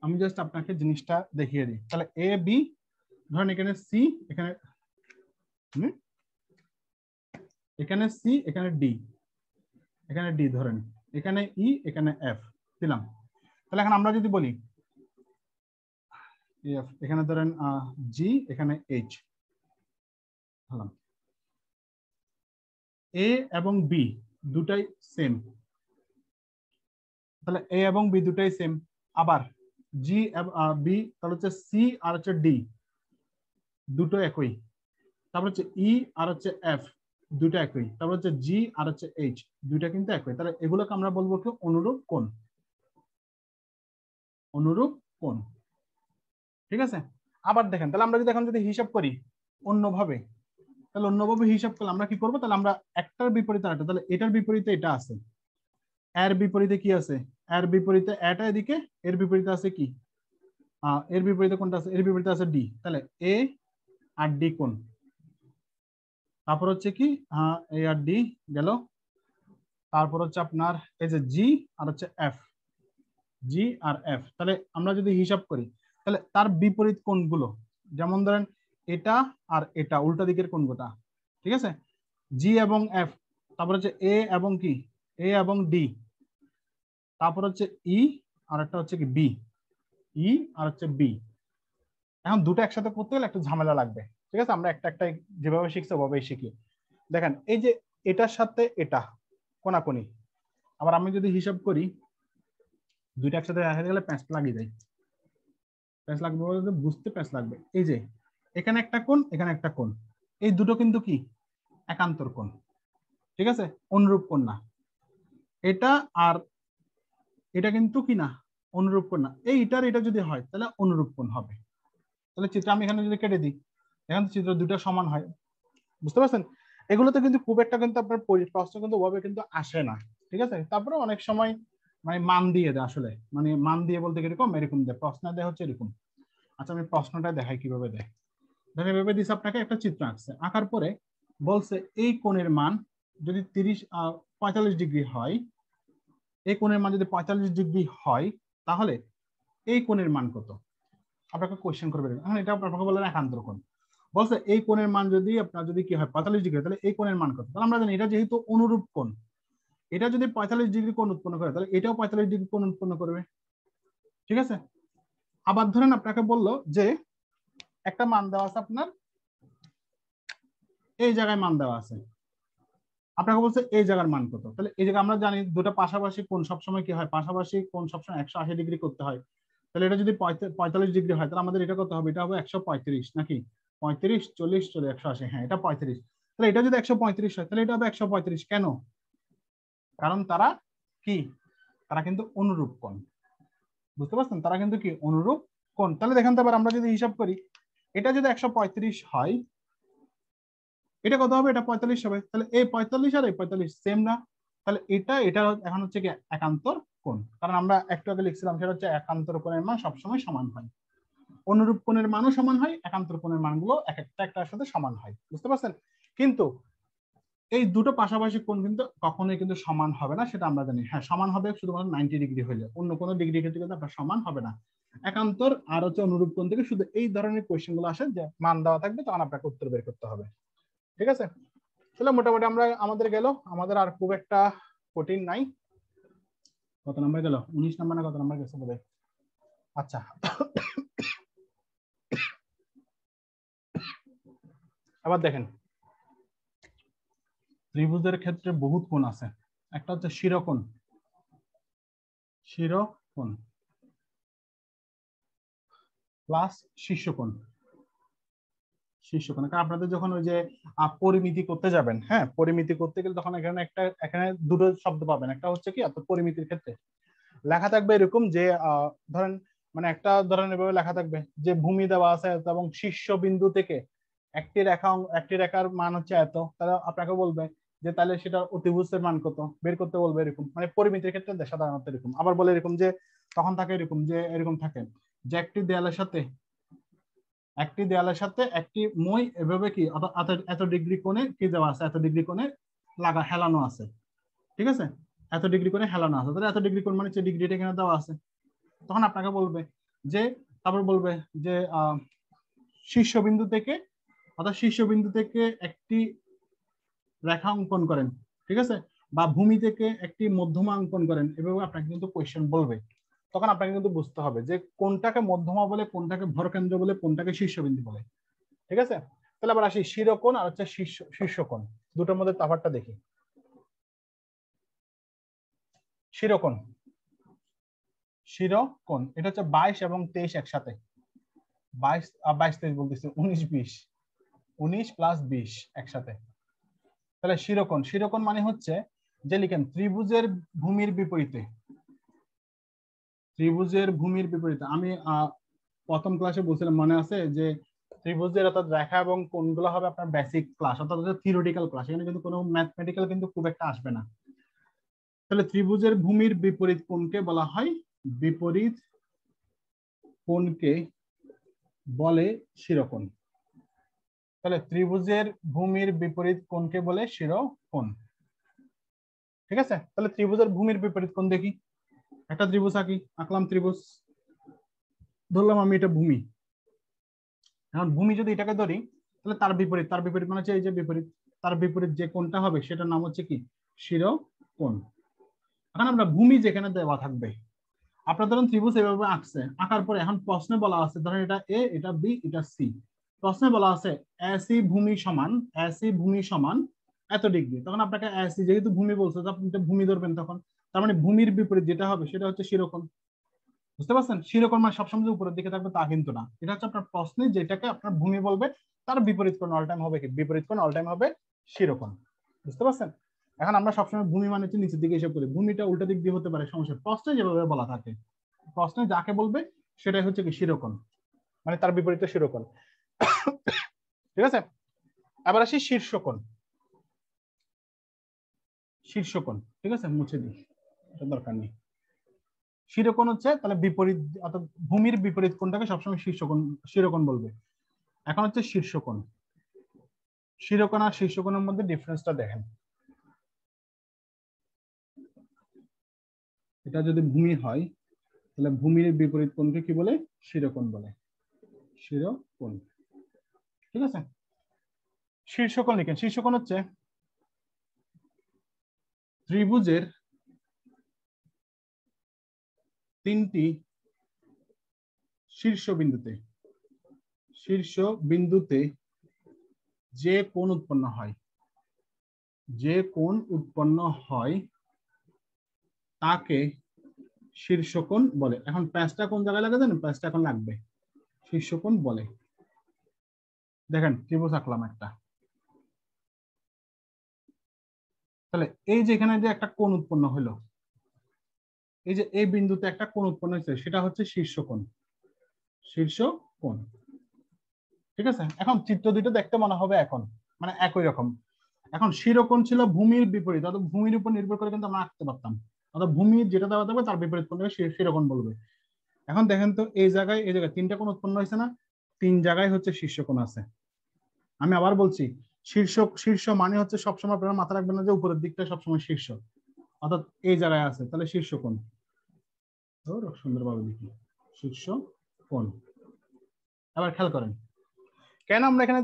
আমি জাস্ট আপনাকে জিনিসটা দেখিয়ে দিই। তাহলে এ বি, ধরেন এখানে সি, এখানে সি, এখানে ডি, এখানে ডি, ধরেন এখানে ই, এখানে এফ দিলাম। তাহলে এখন আমরা যদি বলি এখানে ধরেন জি, এখানে এইচ দিলাম, এ এবং বি দুটাই সেম, তাহলে এ এবং বি দুটাই সেম। আবার জি বি, তাহলে হচ্ছে সি আর হচ্ছে ডি দুটো একই, তারপর হচ্ছে ই আর হচ্ছে এফ দুটো একই, তারপর হচ্ছে জি আর হচ্ছে এইচ দুইটা কিন্তু একই। তাহলে এগুলোকে আমরা বলবো কি অনুরূপ কোণ, অনুরূপ কোণ, ঠিক আছে? আবার দেখেন, তাহলে আমরা যদি এখন যদি হিসাব করি অন্যভাবে, তাহলে অন্যভাবে হিসাব করলে আমরা কি করবো, তাহলে আমরা একটার বিপরীতে আরেকটা, তাহলে এটার বিপরীতে এটা আছে, এর বিপরীতে কি আছে, এর বিপরীতে এটা এদিকে, এর বিপরীতে আছে কি এর বিপরীতে কোনটা আছে, এর বিপরীতে আছে ডি, তাহলে এ আর ডি কোণ। তারপর হচ্ছে কি এ আর ডি গেল, তারপর হচ্ছে আপনার এই যে জি আর হচ্ছে এফ, জি আর এফ। তাহলে আমরা যদি হিসাব করি, তাহলে তার বিপরীত কোণগুলো, যেমন ধরেন এটা আর এটা উল্টা দিকের কোণগুলো, ঠিক আছে? জি এবং এফ, তারপর হচ্ছে এ এবং কি, এ এবং ডি, তারপর হচ্ছে ই আর একটা হচ্ছে কি বি, ই আর হচ্ছে বি। এখন দুটো একসাথে করতে গেলে একটু ঝামেলা লাগবে, ঠিক আছে? আমরা একটা একটা যেভাবে শিখছি ওভাবেই শিখি। দেখেন এই যে এটার সাথে এটা কোনাকুনি, আবার আমি যদি হিসাব করি দুইটা একসাথে দেখা গেলে প্যাঁচ লাগিয়ে যায়, প্যাঁচ লাগবে বলতে বুঝতে প্যাঁচ লাগবে। এই যে এখানে একটা কোণ, এখানে একটা কোণ, এই দুটো কিন্তু কি একান্তর কোণ, ঠিক আছে? অনুরূপ কোণ না। এটা আর এটা কিন্তু কি না অনুরূপ কোণ না, এইটার এটা যদি হয় তাহলে অনুরূপ কোণ হবে। তাহলে চিত্র আমি এখানে যদি কেটে দিই, এখন চিত্র দুটো সমান হয়, বুঝতে পারছেন? এগুলোতে কিন্তু খুব একটা কিন্তু আপনার প্রশ্ন কিন্তু ওভাবে কিন্তু আসে না, ঠিক আছে? তারপরে অনেক সময় মানে মান দিয়ে দেয়, আসলে মানে মান দিয়ে বলতে কিরকম, এরকম দেয় প্রশ্ন দেয় হচ্ছে এরকম। আচ্ছা আমি প্রশ্নটা দেখাই কিভাবে দেয়। ধরেন এভাবে দিচ্ছে আপনাকে, একটা চিত্র আঁকছে, আঁকার পরে বলছে এই কোণের মান যদি 45 ডিগ্রি হয়, এই কোণের মান যদি 45 ডিগ্রি হয়, তাহলে এই কোণের মান কত? আপনাকে কোশ্চেন করবে। এখন এটা আপনাকে বললেন একান্তর কোণ, বলছে এই কোণের মান যদি আপনার যদি কি হয় 45 ডিগ্রি, তাহলে এই কোণের মান কত? তাহলে আমরা জানি এটা যেহেতু অনুরূপ কোণ, এটা যদি 45 ডিগ্রি কোণ উৎপন্ন করে, তাহলে এটাও 45 ডিগ্রি কোণ উৎপন্ন করবে, ঠিক আছে? আবার ধরেন আপনাকে বললো যে একটা মান দেওয়া আছে আপনার, এই জায়গায় মান দেওয়া আছে, আপনাকে বলছে এই জায়গার মান কত? তাহলে এই জায়গা আমরা জানি দুটো পাশাপাশি কোণ সবসময় কি হয়, পাশাপাশি কোণ সবসময় 180 ডিগ্রি করতে হয়। তাহলে এটা যদি 45 ডিগ্রি হয়, তাহলে আমাদের এটা কত হবে, এটা হবে 135 নাকি 35 40 চলে 180, হ্যাঁ এটা 35। তাহলে এটা যদি 135 হয়, তাহলে এটা হবে 135 কেন? কারণ তারা কি, তারা কিন্তু অনুরূপ কোণ, বুঝতে পারছেন? তারা কিন্তু কি অনুরূপ কোণ। তাহলে দেখেন তো এবার আমরা যদি হিসাব করি, এটা যদি 135 হয়, এটা কত হবে, এটা 45 হবে, তাহলে এই 45 আর এই 45 সেম না? তাহলে এটা এখন হচ্ছে কি একান্তর কোণ, কারণ আমরা একটু আগে লিখছিলাম সেটা হচ্ছে একান্তর কোণের মান সবসময় সমান হয়, অনুরূপ কোণের মানও সমান হয়, একান্তর কোণের মানগুলো এক একটা একটার সাথে সমান হয়, বুঝতে পারছেন? কিন্তু এই দুটো পাশাপাশি কোণ কিন্তু কখনোই কিন্তু সমান হবে না, সেটা আমরা জানি। হ্যাঁ সমান হবে শুধুমাত্র 90 ডিগ্রি হলে, অন্য কোনো ডিগ্রি ক্ষেত্রে কিন্তু আপনার সমান হবে না। একান্তর আর হচ্ছে অনুরূপ কোণ থেকে শুধু এই ধরনের কোয়েশ্চেন গুলো আসে যে মান দেওয়া থাকবে, তখন আপনাকে উত্তর বের করতে হবে, ঠিক আছে? তাহলে মোটামুটি আমরা আমাদের গেল, আমাদের আর খুব একটা কঠিন নাই। কত নাম্বার গেল, 19 নাম্বার না কত নাম্বার গেছে বোধহয়। আচ্ছা আবার দেখেন ত্রিভুজের ক্ষেত্রে বহুত কোণ আছে, একটা হচ্ছে শিরোকোণ, শিরোকোণ প্লাস শীর্ষকোণ। শীর্ষকোণ আপনাদের যখন ওই যে পরিমিতি করতে যাবেন, হ্যাঁ পরিমিতি করতে গেলে তখন এখানে দুটো শব্দ পাবেন। একটা হচ্ছে কি আপনার পরিমিতির ক্ষেত্রে লেখা থাকবে এরকম যে ধরেন মানে একটা ধরেন এভাবে লেখা থাকবে যে ভূমি দেওয়া আছে এবং শীর্ষ বিন্দু থেকে একটি রেখার মান হচ্ছে এত, তাহলে আপনাকে বলবে যে তাহলে সেটা অতিভুজের মান কত বের করতে বলবে। এরকম মানে পরিমিতির ক্ষেত্রে সাধারণত এরকম। আবার বলে এরকম যে তখন থাকে এরকম যে এরকম থাকে যে একটি দেয়ালের সাথে একটি মই এভাবে কি এত ডিগ্রি কোণে কি দেওয়া আছে, এত ডিগ্রি কোণে হেলানো আছে, ঠিক আছে, এত ডিগ্রি কোণে হেলানো আছে। তাহলে এত ডিগ্রি কোণ মানে যে ডিগ্রিটা এখানে দেওয়া আছে, তখন আপনাকে বলবে যে তারপর বলবে যে শীর্ষবিন্দু থেকে একটি রেখা অঙ্কন করেন, ঠিক আছে, বা ভূমি থেকে একটি মধ্যমা অঙ্কন করেন। এভাবে আপনাকে কিন্তু কোয়েশ্চেন বলবে, তখন আপনাকে কিন্তু বুঝতে হবে যে কোনটাকে মধ্যমা বলে, কোনটাকে ভরকেন্দ্র বলে, কোনটাকে শীর্ষবিন্দু বলে, ঠিক আছে। তাহলে আবার আসি শিরোকোণ আর হচ্ছে শীর্ষকোণ, দুটোর মধ্যে তফাৎটা দেখি। শিরোকোণ এটা হচ্ছে 22 এবং 23 একসাথে, 22 23 বলতেছি, 19 20, 19 প্লাস 20 একসাথে। তাহলে শিরোকোণ মানে হচ্ছে যে লিখেন ত্রিভুজের ভূমির বিপরীতে। আমি প্রথম ক্লাসে বলছিলাম মনে আছে যে ত্রিভুজের অর্থাৎ রেখা এবং কোণগুলো হবে আপনার বেসিক ক্লাস, অর্থাৎ থিওরিটিক্যাল ক্লাস, এখানে কিন্তু কোনো ম্যাথমেটিক্যাল কিন্তু খুব একটা আসবে না। তাহলে ত্রিভুজের ভূমির বিপরীত কোণকে বলা হয় বিপরীত কোণকে বলে শিরোকোণ। তাহলে ত্রিভুজের ভূমির বিপরীত কোণকে বলে শিরোকোণ, ঠিক আছে। তাহলে ত্রিভুজের ভূমির বিপরীত কোণ দেখি। একটা ত্রিভুজ আঁকলাম ত্রিভুজ, ধরলাম আমি এটা ভূমি। এখন ভূমি যদি এটাকে ধরি তাহলে তার বিপরীত মানে হচ্ছে এই যে বিপরীত, তার বিপরীত যে কোণটা হবে সেটার নাম হচ্ছে কি শিরোকোণ। এখন আমরা ভূমি যেখানে দেওয়া থাকবে, আপনার ধরুন ত্রিভুজ এভাবে আঁকার পরে এখন প্রশ্নে বলা আছে ধরেন এটা এ, এটা বি, এটা সি। প্রশ্নে বলা আছে এসি ভূমি সমান এত ডিগ্রি। তখন আপনাকে এসি যেহেতু ভূমি বলছে, আপনি ভূমি ধরবেন, তখন তার মানে ভূমির বিপরীত যেটা হবে সেটা হচ্ছে শিরোকোণ। বুঝতে পারছেন? শিরোকোণ মানে সবসময় যে উপরের দিকে থাকবে তা কিন্তু না। এটা হচ্ছে আপনার প্রশ্নে যেটাকে আপনার ভূমি বলবে তার বিপরীত কোণ অল টাইম হবে কি? বিপরীত কোণ অল টাইম হবে শিরোকোণ। বুঝতে পারছেন? এখন আমরা সবসময় ভূমি মানে হচ্ছে নিচের দিকে হিসাব করি, ভূমিটা উল্টা দিক দিয়ে হতে পারে, সমস্যা। প্রশ্নে যেভাবে বলা থাকে, প্রশ্নে যাকে বলবে সেটাই হচ্ছে কি শিরোকোণ, মানে তার বিপরীতে শিরোকোণ। ঠিক আছে, এবার আসি শীর্ষকোণ। ঠিক আছে, মুছে দিই, দরকার নেই। শিরোকোণ হচ্ছে তাহলে বিপরীত, অর্থাৎ ভূমির বিপরীত কোণটাকে সবসময় শিরোকোণ বলবে। এখন হচ্ছে শীর্ষকোণ। শিরোকোণ আর শীর্ষকোণের মধ্যে ডিফারেন্সটা দেখেন। এটা যদি ভূমি হয় তাহলে ভূমির বিপরীত কোণকে কি বলে? শিরোকোণ বলে। শিরোকোণ, ঠিক আছে। শীর্ষকোণ লিখেন। শীর্ষকোণ হচ্ছে ত্রিভুজের তিনটি শীর্ষ বিন্দুতে যে কোণ উৎপন্ন হয় তাকে শীর্ষকোণ বলে। এখন প্যাঁচটা কোন জায়গায় লাগে জানেন? প্যাঁচটা এখন লাগবে, শীর্ষকোণ বলে। দেখেন ত্রিভুজ আঁকলাম একটা, তাহলে এই যে এখানে যে একটা কোণ উৎপন্ন হলো, এই যে এই বিন্দুতে একটা কোণ উৎপন্ন হয়েছে, সেটা হচ্ছে শীর্ষকোণ। ঠিক আছে। এখন চিত্র দুটো দেখতে মনে হবে এখন মানে একই রকম। এখন শিরোকোণ ছিল ভূমির বিপরীত, অর্থাৎ ভূমির উপর নির্ভর করে কিন্তু আমরা আঁকতে পারতাম, অর্থাৎ ভূমির যেটা দেওয়া থাকবে তার বিপরীত কোণকে শিরোকোণ বলবে। এখন দেখেন তো এই জায়গায় তিনটা কোণ উৎপন্ন হয়েছে না? 3 জায়গায় হচ্ছে শীর্ষকোণ আছে। আমি আবার বলছি, শীর্ষ মানে হচ্ছে সবসময় আপনারা মাথা রাখবেন না যে উপরের দিকটা সবসময় শীর্ষ, অর্থাৎ এই জায়গায় আছে, তাহলে শীর্ষকোণ। সুন্দরভাবে লিখি শীর্ষকোণ। আবার খেয়াল করেন কেন আমরা এখানে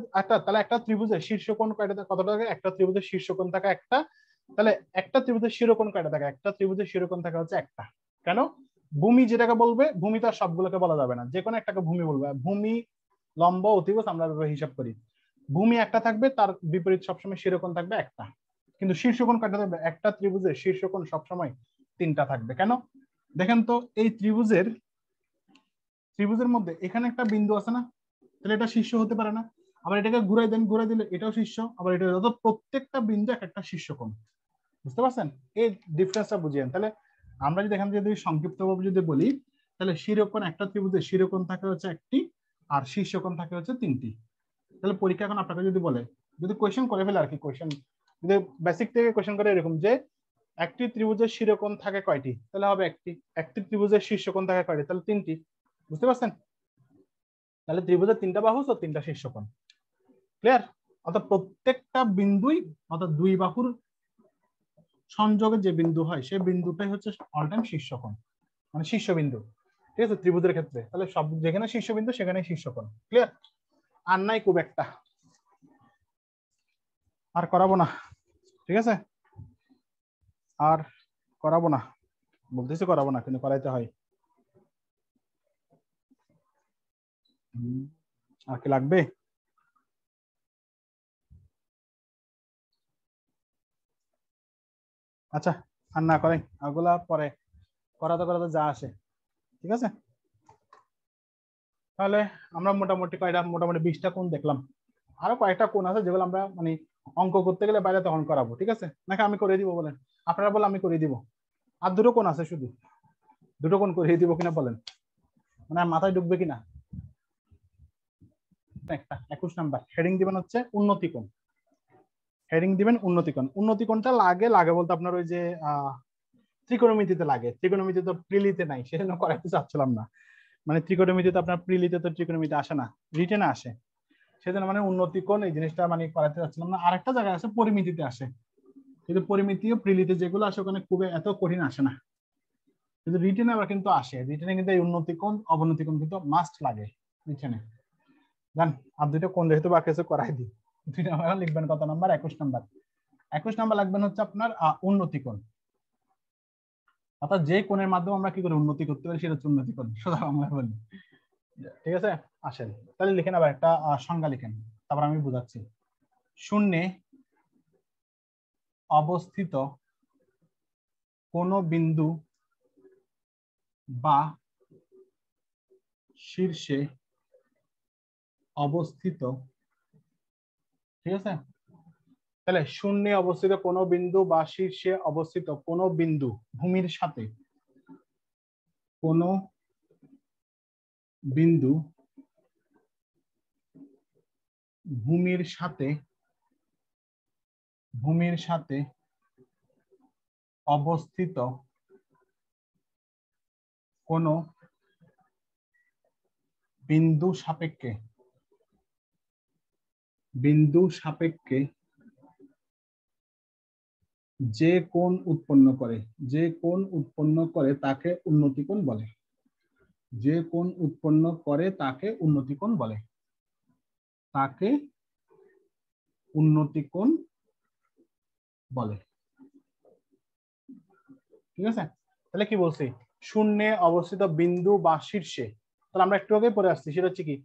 একটা ত্রিভুজের শীর্ষকোণ কয়টা, কতটা থাকে? একটা ত্রিভুজের শীর্ষকোণ থাকে একটা, তাহলে একটা ত্রিভুজের শিরোকোণ কয়টা থাকে? একটা ত্রিভুজের শিরোকোণ থাকে হচ্ছে একটা। কেন? ভূমি যেটাকে বলবে, ভূমি তো আর সবগুলোকে বলা যাবে না, যে কোনো একটাকে ভূমি বলবে। ভূমি, লম্ব, অতিভুজ আমরা হিসাব করি। ভূমি একটা থাকবে, তার বিপরীত সবসময় শিরোকোণ থাকবে একটা। কিন্তু শীর্ষকোণ কয়টা থাকবে? একটা ত্রিভুজের শীর্ষকোণ সবসময় 3টা থাকবে। কেন? দেখেন তো এই ত্রিভুজের মধ্যে এখানে একটা বিন্দু আছে না, তাহলে এটা শীর্ষ হতে পারে না? আবার এটাকে ঘুরাই দেন, ঘুরাই দিলে এটাও শীর্ষ, আবার এটা প্রত্যেকটা বিন্দু এক একটা শীর্ষকোণ। বুঝতে পারছেন এই ডিফারেন্সটা? বুঝিয়েন। তাহলে আমরা যদি এখানে যদি সংক্ষিপ্তভাবে যদি বলি, তাহলে শিরোকোণ, একটা ত্রিভুজের শিরোকোণ থাকে হচ্ছে একটি, আর শীর্ষকোণ থাকে হচ্ছে তিনটি। তাহলে পরীক্ষা এখন আপনাকে যদি বলে, যদি কোয়েশ্চেন করে ফেলে আর কি, কোয়েশ্চেন যদি বেসিক থেকে কোয়েশ্চেন করে এরকম যে একটি ত্রিভুজের শিরোকোণ থাকে কয়টি, তাহলে হবে একটি। একটি ত্রিভুজের শীর্ষকোণ থাকে কয়টি, তাহলে তিনটি। বুঝতে পারছেন? তাহলে ত্রিভুজের তিনটা বাহু ও তিনটা শীর্ষকোণ। ক্লিয়ার? অর্থাৎ প্রত্যেকটা বিন্দুই, অর্থাৎ দুই বাহুর সংযোগে যে বিন্দু হয় সেই বিন্দুটাই হচ্ছে অল টাইম শীর্ষকোণ, মানে শীর্ষবিন্দু। ঠিক আছে? ত্রিভুজের ক্ষেত্রে তাহলে সব যেখানে শীর্ষবিন্দু সেখানে শীর্ষকোণ। ক্লিয়ার? আর নাই খুব একটা, আর করাবো না। ঠিক আছে? আর করাবো না, বলতেছি করাবো না, কিন্তু করাইতে হয়। আর কি লাগবে? আচ্ছা, আর না করাই, ওগুলা পরে করাতে করাতে যা আসে। ঠিক আছে? তাহলে আমরা মোটামুটি কয়টা, মোটামুটি 20টা কোণ দেখলাম। আরো কয়েকটা কোণ আছে যেগুলো আমরা মানে অঙ্ক করতে গেলে বাইরে তখন করাবো। ঠিক আছে? নাকি আমি করে দিব বলেন? আপনারা বলে আমি করে দিব। আর দুটো কোণ আছে, শুধু দুটো কোণ করে দিব কিনা বলেন, মানে মাথায় ঢুকবে কিনা? একটা 21 নাম্বার হেডিং দিবেন হচ্ছে উন্নতি কোণ। হেডিং দিবেন উন্নতি কোণ। উন্নতি কোণটা লাগে বলতে আপনার ওই যে ত্রিকোণমিতিতে লাগে। ত্রিকোণমিতিতে তো প্রিলিতে নাই, সেজন্য করাইতে চাচ্ছিলাম না। মানে ত্রিকোণমিতিতে আপনার প্রিলিতে তো ত্রিকোণমিতি আসে না, রিটেনে আসে, সেজন্য মানে উন্নতি কোণ এই জিনিসটা মানে করাইতে চাচ্ছিলাম না। আরেকটা জায়গায় আছে পরিমিতিতে আসে, কিন্তু পরিমিতি ও প্রিলিতে যেগুলো আসে ওখানে খুব এত কঠিন আসে না, কিন্তু রিটেনে আবার কিন্তু আসে। রিটেনে কিন্তু এই উন্নতি কোণ অবনতি কোণ কিন্তু মাস্ট লাগে রিটেনে। জান, আর দুইটা কোণ যেহেতু বাকি আছে করাই দিই। দুই নাম্বার লিখবেন কত নাম্বার? 21 নাম্বার। 21 নাম্বার লাগবেন হচ্ছে আপনার উন্নতি কোণ। অর্থাৎ যে কোণের মাধ্যমে আমরা কি করে উন্নতি করতে পারি সেটা হচ্ছে উন্নতি কোণ, সোজা বাংলা বলি। ঠিক আছে? আসেন তাহলে লিখেন, আবার একটা সংজ্ঞা লিখেন, তারপর আমি বুঝাচ্ছি। শূন্যে অবস্থিত কোন বিন্দু বা শীর্ষে অবস্থিত, ঠিক আছে? তাহলে শূন্যে অবস্থিত কোন বিন্দু বা শীর্ষে অবস্থিত কোন বিন্দু ভূমির সাথে, কোন বিন্দু ভূমির সাথে অবস্থিত কোন বিন্দু সাপেক্ষে যে কোণ উৎপন্ন করে তাকে উন্নতি কোণ বলে। যে কোণ উৎপন্ন করে তাকে উন্নতি কোণ বলে, তাকে উন্নতি কোণ বলে। ঠিক আছে? তাহলে কি বলছি? শূন্যে অবস্থিত বিন্দু বা শীর্ষে, তাহলে আমরা একটু আগে পরে আসছি, সেটা হচ্ছে কি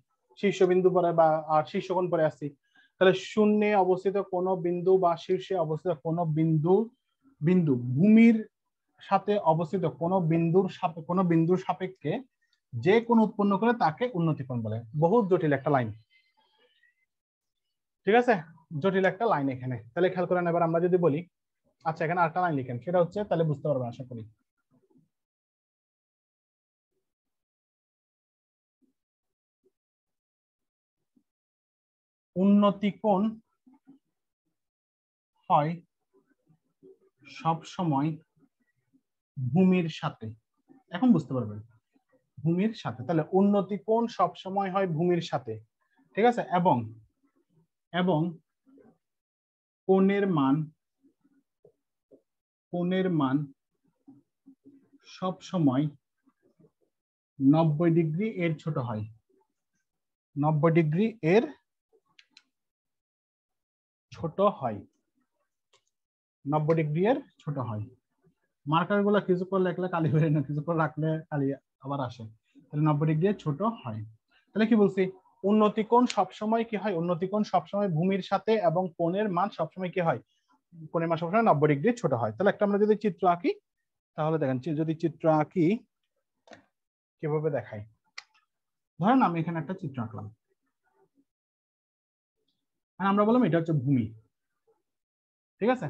শীর্ষবিন্দু পরে বা শীর্ষকোণ পরে আসছি। তাহলে শূন্যে অবস্থিত কোন বিন্দু বা শীর্ষে অবস্থিত কোন বিন্দু ভূমির সাথে অবস্থিত কোন বিন্দুর সাপেক্ষে যে কোণ উৎপন্ন করে তাকে উন্নতি কোণ বলে। বহুত জটিল একটা লাইন। ঠিক আছে? জটিল একটা লাইন এখানে। তাহলে খেয়াল করেন, এবার আমরা যদি বলি, আচ্ছা এখানে আরেকটা লাইন লিখেন, সেটা হচ্ছে, তাহলে বুঝতে পারবেন আশা করি। উন্নতি কোণ হয় সব সময় ভূমির সাথে। এখন বুঝতে পারবেন, ভূমির সাথে। তাহলে উন্নতি কোণ সব সময় হয় ভূমির সাথে। ঠিক আছে? এবং কোণের মান সব সময় 90 ডিগ্রি এর ছোট হয়। 90 ডিগ্রি এর ছোট হয়। 90 ডিগ্রি এর ছোট হয়। মার্কার গুলা কিছু করে লিখলে কালি বেরোয় না, কিছু করে রাখলে কালি আবার আসে। তাহলে 90 ডিগ্রি এর ছোট হয়। তাহলে কি বলছি? উন্নতি কোণ সবসময় কি হয়? উন্নতি কোণ সবসময় ভূমির সাথে, এবং কোণের মান সবসময় কি হয়? কোণের মান সবসময় 90 ডিগ্রি ছোট হয়। তাহলে একটা আমরা যদি চিত্র আঁকি, তাহলে দেখেন যদি চিত্র আঁকি কিভাবে দেখাই, ধরেন আমি এখানে একটা চিত্র আঁকলাম, আমরা বললাম এটা হচ্ছে ভূমি, ঠিক আছে।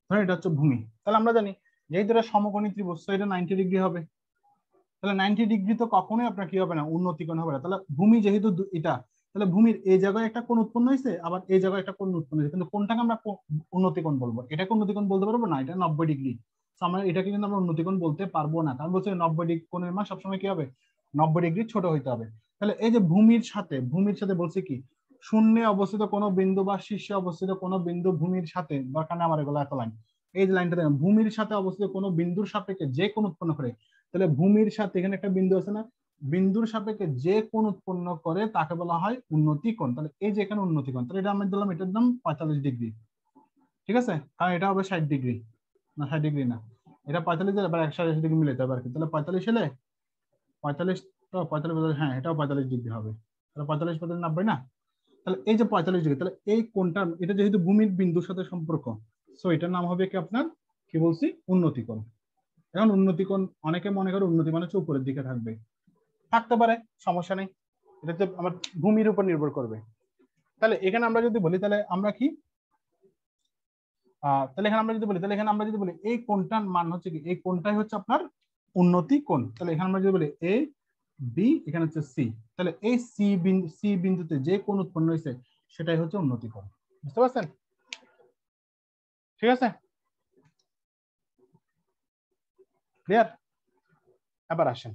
ধরেন এটা হচ্ছে ভূমি, তাহলে আমরা জানি যেহেতু এটা সমকোণী ত্রিভুজ এটা 90 ডিগ্রি হবে, তাহলে 90 ডিগ্রি তো কখনোই আপনার কি হবে না, উন্নতি কোণ হবে না। তাহলে ভূমি যেহেতু এটা, তাহলে ভূমির এই জায়গায় একটা কোণ উৎপন্ন হয়েছে, আবার এই জায়গায় একটা কোণ উৎপন্ন হয়েছে, কিন্তু কোনটাকে আমরা উন্নতি কোণ বলবো? এটাকে উন্নতি কোণ বলতে পারবো না, এটা 90 ডিগ্রি। আমরা এটাকে কিন্তু আমরা উন্নতি কোণ বলতে পারবো না, কারণ বলছে 90 ডিগ্রি কোণের মান সবসময় কি হবে, 90 ডিগ্রি ছোট হইতে হবে। তাহলে এই যে ভূমির সাথে বলছে কি, শূন্যে অবস্থিত কোনো বিন্দু বা শীর্ষে অবস্থিত কোনো বিন্দু ভূমির সাথে, দরকার নেই আমার এগুলো এত লাইন, এই যে লাইনটা দেখেন, ভূমির সাথে অবস্থিত কোনো বিন্দুর সাপেক্ষে যে কোণ উৎপন্ন করে, তাহলে ভূমির সাথে এখানে একটা বিন্দু আছে না, বিন্দুর সাপেক্ষে যে কোণ উৎপন্ন করে তাকে বলা হয় উন্নতি কোণ। তাহলে এই যে এখানে উন্নতি কোণ, তাহলে এটা আমি দিলাম, এটার দাম 45 ডিগ্রি, ঠিক আছে, কারণ এটা হবে 60 ডিগ্রি, না 60 ডিগ্রি না, এটা 45 এর আবার 180 ডিগ্রি মিলাতে হবে আর কি। তাহলে 45 হলে 45 তো 45, হ্যাঁ এটাও 45 ডিগ্রি হবে, তাহলে 45 45 90 না, তাহলে এই যে 45 ডিগ্রি, তাহলে এই কোণটা, এটা যেহেতু ভূমির বিন্দুর সাথে সম্পর্ক, সো এটার নাম হবে কি আপনার, কি বলছি, উন্নতি কোণ। এখন উন্নতি কোণ অনেকে মনে করে উন্নতি মানে হচ্ছে উপরের দিকে থাকবে, থাকতে পারে, সমস্যা নেই, এটা তো আমার ভূমির উপর নির্ভর করবে। তাহলে এখানে আমরা যদি বলি, তাহলে আমরা কি তাহলে এখানে আমরা যদি বলি, এই কোণটার মান হচ্ছে কি, এই কোণটাই হচ্ছে আপনার উন্নতি কোণ। তাহলে এখানে আমরা যদি বলি এ বি, এখানে হচ্ছে সি, তাহলে এই সি বিন্দুতে যে কোণ উৎপন্ন হয়েছে সেটাই হচ্ছে উন্নতি কোণ। বুঝতে পারছেন? ঠিক আছে, ক্লিয়ার? এবার আসেন,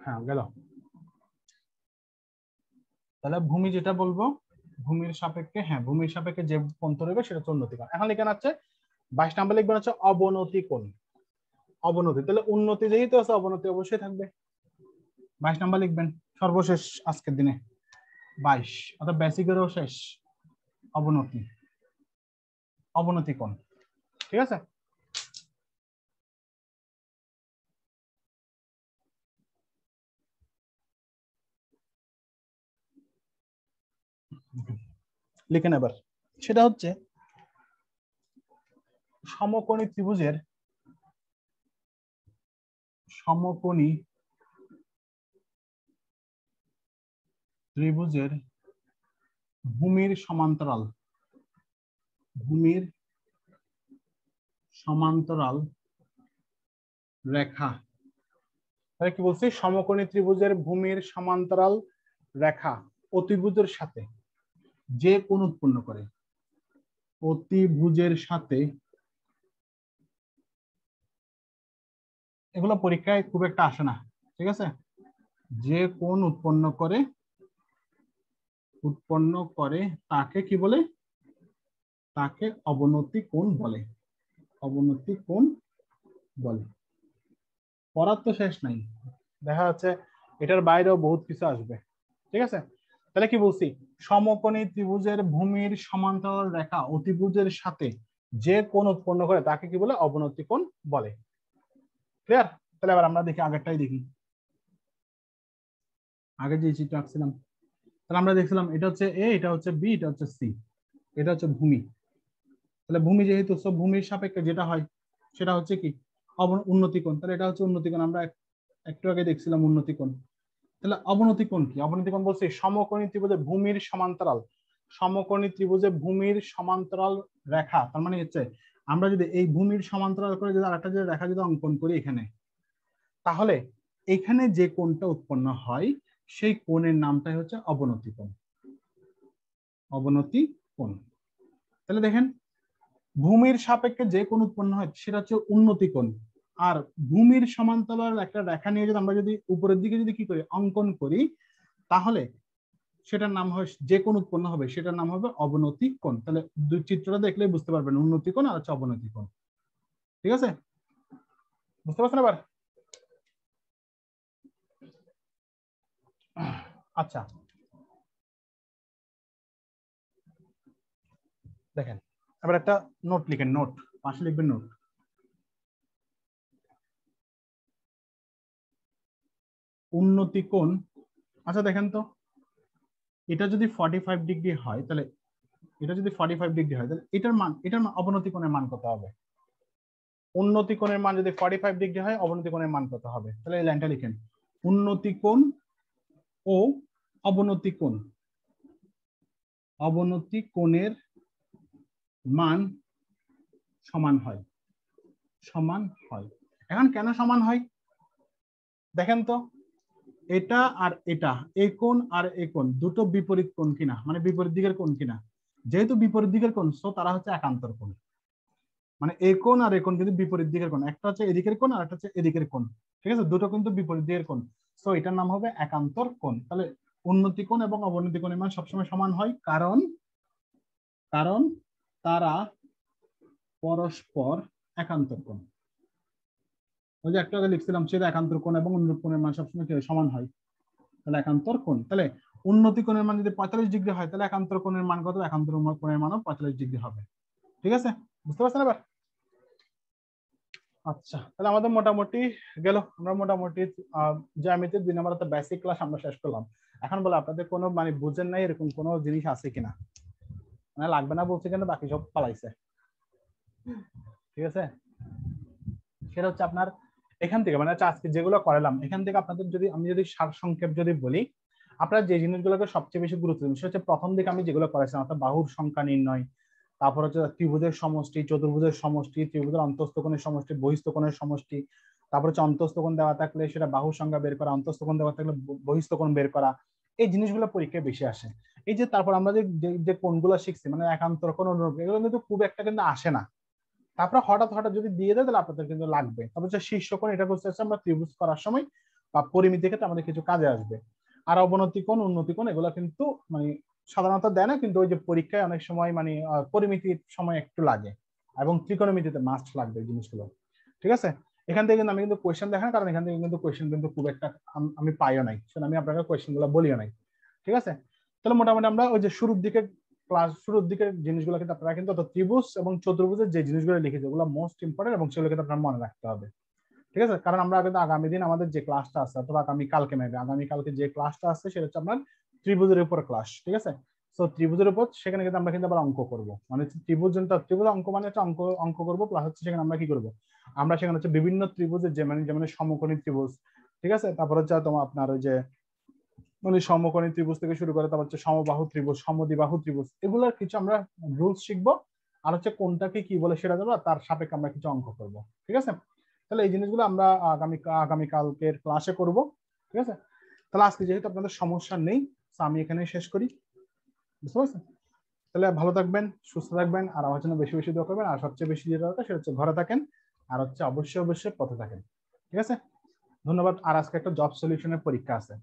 হ্যাঁ গেল। তাহলে ভূমি যেটা বলবো, ভূমির সাপেক্ষে, হ্যাঁ ভূমির সাপেক্ষে যে কোণ তৈরি হবে সেটা হচ্ছে উন্নতি কোণ। এখন এখানে আছে 22 নাম্বার লিখবেন হচ্ছে অবনতি কোণ। অবনতি, তাহলে উন্নতি যেহেতু আছে অবনতি অবশ্যই থাকবে। 22 নাম্বার লিখবেন, সর্বশেষ আজকের দিনে 22, অর্থাৎ বেসিকেরও শেষ, অবনতি, অবনতি কোণ, ঠিক আছে। লিখেন এবার, সেটা হচ্ছে সমকোণী ত্রিভুজের, সমকোণী ত্রিভুজের ভূমির সমান্তরাল, ভূমির সমান্তরাল রেখা, তাহলে কি বলছি, সমকোণী ত্রিভুজের ভূমির সমান্তরাল রেখা অতিভুজের সাথে যে কোণ উৎপন্ন করে, অতিভুজের সাথে, এগুলো পরীক্ষায় খুব একটা আসে না, ঠিক আছে, যে কোণ উৎপন্ন করে তাকে কি বলে, তাকে অবনতি কোণ বলে, অবনতি কোণ বলে। পড়ার তো শেষ নাই, দেখা যাচ্ছে এটার বাইরেও বহুত কিছু আসবে, ঠিক আছে। তাহলে কি বলছি, সমকোণী ত্রিভুজের ভূমির সমান্তরাল রেখা অতিভুজের সাথে যে কোণ উৎপন্ন করে তাকে কি বলে, অবনতি কোণ বলে। ক্লিয়ার? তাহলে এবার আমরা দেখি, আগেরটাই দেখি, আগে যে চিত্র আঁকছিলাম, তাহলে আমরা দেখছিলাম এটা হচ্ছে এ, এটা হচ্ছে বি, এটা হচ্ছে সি, এটা হচ্ছে ভূমি। তাহলে ভূমি যেহেতু, সব ভূমির সাপেক্ষে যেটা হয় সেটা হচ্ছে কি, উন্নতি কোণ। তাহলে এটা হচ্ছে উন্নতি কোণ, আমরা একটু আগে দেখছিলাম উন্নতি কোণ। তাহলে অবনতি কোণ কি? অবনতি কোণ বলছি সমকোণী ত্রিভুজে ভূমির সমান্তরাল, সমকোণী ত্রিভুজে ভূমির সমান্তরাল রেখা, তার মানে হচ্ছে আমরা যদি এই ভূমির সমান্তরাল করে যদি আরেকটা যদি রেখা যদি অঙ্কন করি এখানে, তাহলে এখানে যে কোণটা উৎপন্ন হয় সেই কোণের নামটাই হচ্ছে অবনতি কোণ, অবনতি কোণ। তাহলে দেখেন, ভূমির সাপেক্ষে যে কোণ উৎপন্ন হয় সেটা হচ্ছে উন্নতি কোণ, আর ভূমির সমান্তরাল একটা রেখা নিয়ে যদি আমরা যদি উপরের দিকে যদি কি করি, অঙ্কন করি, তাহলে সেটার নাম হয়, যে কোণ উৎপন্ন হবে সেটার নাম হবে অবনতি কোণ। তাহলে দুই চিত্রটা দেখলে বুঝতে পারবেন উন্নতি কোণ আর হচ্ছে অবনতি কোণ, ঠিক আছে, বুঝতে পারছেন এবার? আচ্ছা দেখেন, এবার একটা নোট লিখেন, নোট পাশে লিখবেন নোট। উন্নতি কোণ আচ্ছা দেখেন তো, এটা যদি 45 ডিগ্রি হয় তাহলে এটা যদি 45 ডিগ্রি হয় তাহলে এটার অবনতি কোণের মান কত হবে? উন্নতি কোণের মান যদি 45 ডিগ্রি হয়, অবনতি কোণের মান কত হবে? তাহলে এই লাইনটা লিখেন, উন্নতি কোণ ও অবনতি কোণ, অবনতি কোণের মান সমান হয়, সমান হয়। এখন কেন সমান হয় দেখেন তো, এটা আর এটা, এই কোণ আর এই কোণ দুটো বিপরীত কোণ কিনা, মানে বিপরীত দিকের কোণ কিনা। যেহেতু বিপরীত দিকের কোণ, সো তারা হচ্ছে একান্তর কোণ। মানে এই কোণ আর এই কোণ কিন্তু বিপরীত দিকের কোণ, একটা হচ্ছে এদিকের কোণ আর একটা হচ্ছে এদিকের কোণ, ঠিক আছে? দুটো কিন্তু বিপরীত দিকের কোণ, সো এটার নাম হবে একান্তর কোণ। তাহলে উন্নতি কোণ এবং অবনতি কোণের মান সবসময় সমান হয়, কারণ কারণ তারা পরস্পর একান্তর কোণ। ওই যে একটা আগে লিখছিলাম, সেটা একান্তর কোণ এবং অনুরূপ কোণের মান সবসময় সমান হয়, তাহলে একান্তর কোণ। তাহলে উন্নতি কোণের মান যদি 45 ডিগ্রি হয়, তাহলে একান্তর কোণের মান কত? একান্তর কোণের মানও 45 ডিগ্রি হবে। ঠিক আছে, বুঝতে পারছেন এবার? আচ্ছা, তাহলে আমাদের মোটামুটি গেল, আমরা মোটামুটি জ্যামিতির 2 নম্বর বেসিক ক্লাস আমরা শেষ করলাম। এখন বলে আপনাদের কোনো মানে বুঝেন নাই এরকম কোনো জিনিস আছে কিনা? মানে লাগবে না বলছে কিন্তু বাকি সব পালাইছে, ঠিক আছে? সেটা হচ্ছে আপনার এখান থেকে মানে আজকে যেগুলো করালাম এখান থেকে আপনাদের যদি আমি যদি সারসংক্ষেপ যদি বলি, আপনারা যে জিনিসগুলোকে সবচেয়ে বেশি গুরুত্ব দিন সেটা হচ্ছে প্রথম দিকে আমি যেগুলো করেছিলাম, অর্থাৎ বাহুর সংখ্যা নির্ণয়, তারপর হচ্ছে ত্রিভুজের সমষ্টি, চতুর্ভুজের সমষ্টি, ত্রিভুজের অন্তস্থ কোণের সমষ্টি, বহিস্থ কোণের সমষ্টি, তারপর হচ্ছে অন্তস্থ কোণ দেওয়া থাকলে সেটা বাহুর সংখ্যা বের করা, অন্তস্থ কোণ দেওয়া থাকলে বহিস্থ কোণ বের করা। এই জিনিসগুলো পরীক্ষায় বেশি আসে। এই যে তারপর আমরা যে কোণগুলো শিখছি মানে একান্তর কোণ, অনুরূপ, এগুলো কিন্তু খুব একটা কিন্তু আসে না। তারপরে হঠাৎ হঠাৎ যদি দিয়ে দেয় তাহলে আপনাদের কিন্তু লাগবে। তারপর হচ্ছে শীর্ষকোণ, এটা করতে আমরা ত্রিভুজ করার সময় বা পরিমিতি ক্ষেত্রে আমাদের কিছু কাজে আসবে। আর অবনতি কোণ, উন্নতি কোণ এগুলো কিন্তু মানে সাধারণত দেয় না, কিন্তু ওই যে পরীক্ষায় অনেক সময় মানে পরিমিতির সময় একটু লাগে, এবং ত্রিকোণমিতিতে মাস্ট লাগবে এই জিনিসগুলো। ঠিক আছে, এখান থেকে কিন্তু আমি কিন্তু কোয়েশ্চেন দেখাই, কারণ এখান থেকে কিন্তু কোয়েশ্চেন কিন্তু খুব একটা আমি পাইও নাই, সেটা আমি আপনাকে কোয়েশ্চেন গুলো বলিও নাই। ঠিক আছে, তাহলে মোটামুটি আমরা ওই যে শুরুর দিকে ক্লাস শুরুর দিকের জিনিসগুলো কিন্তু আপনারা কিন্তু ত্রিভুজ এবং চতুর্ভুজের যে জিনিসগুলো লিখেছে ওগুলো মোস্ট ইম্পর্টেন্ট, এবং সেগুলো কিন্তু আপনারা মনে রাখতে হবে। ঠিক আছে, কারণ আমরা কিন্তু আগামী দিন আমাদের যে ক্লাসটা আছে, অথবা আগামীকালকে মেবি আগামীকালকে যে ক্লাসটা আছে সেটা হচ্ছে আপনার ত্রিভুজের উপর ক্লাস। ঠিক আছে, তো ত্রিভুজের উপর সেখানে কিন্তু আমরা কিন্তু আবার অঙ্ক করবো, মানে ত্রিভুজ অঙ্ক মানে হচ্ছে অঙ্ক অঙ্ক করবো, প্লাস হচ্ছে সেখানে আমরা কি করবো, আমরা সেখানে হচ্ছে বিভিন্ন ত্রিভুজের যে মানে যেমন সমকোণী ত্রিভুজ, ঠিক আছে, তারপর হচ্ছে তোমার আপনার ওই যে মানে সমকোণী ত্রিভুজ থেকে শুরু করে তারপর হচ্ছে সমবাহু ত্রিভুজ, সমদ্বিবাহু ত্রিভুজ, এগুলোর কিছু আমরা রুলস শিখবো, আর হচ্ছে কোনটাকে কি বলে সেটা জানবো, তার সাপেক্ষে আমরা কিছু অঙ্ক করব। ঠিক আছে, তাহলে এই জিনিসগুলো আমরা আগামীকালকের ক্লাসে করব। ঠিক আছে, তাহলে আজকে যেহেতু আপনাদের সমস্যা নেই, আমি এখানে শেষ করি। বুঝতে পারছেন? তাহলে ভালো থাকবেন, সুস্থ থাকবেন, আর আমার জন্য বেশি বেশি দোয়া করবেন, আর সবচেয়ে বেশি যেটা দরকার সেটা হচ্ছে ঘরে থাকেন, আর হচ্ছে অবশ্যই অবশ্যই পথে থাকেন। ঠিক আছে, ধন্যবাদ। আর আজকে একটা জব সলিউশনের পরীক্ষা আছে,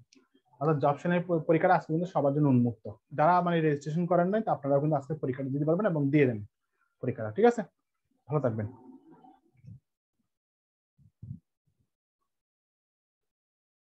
অর্থাৎ জব সলিউশনের পরীক্ষাটা আজকে কিন্তু সবার জন্য উন্মুক্ত। যারা মানে রেজিস্ট্রেশন করেন নাই আপনারাও কিন্তু আজকে পরীক্ষাটা দিতে পারবেন এবং দিয়ে দেন পরীক্ষাটা। ঠিক আছে, ভালো থাকবেন।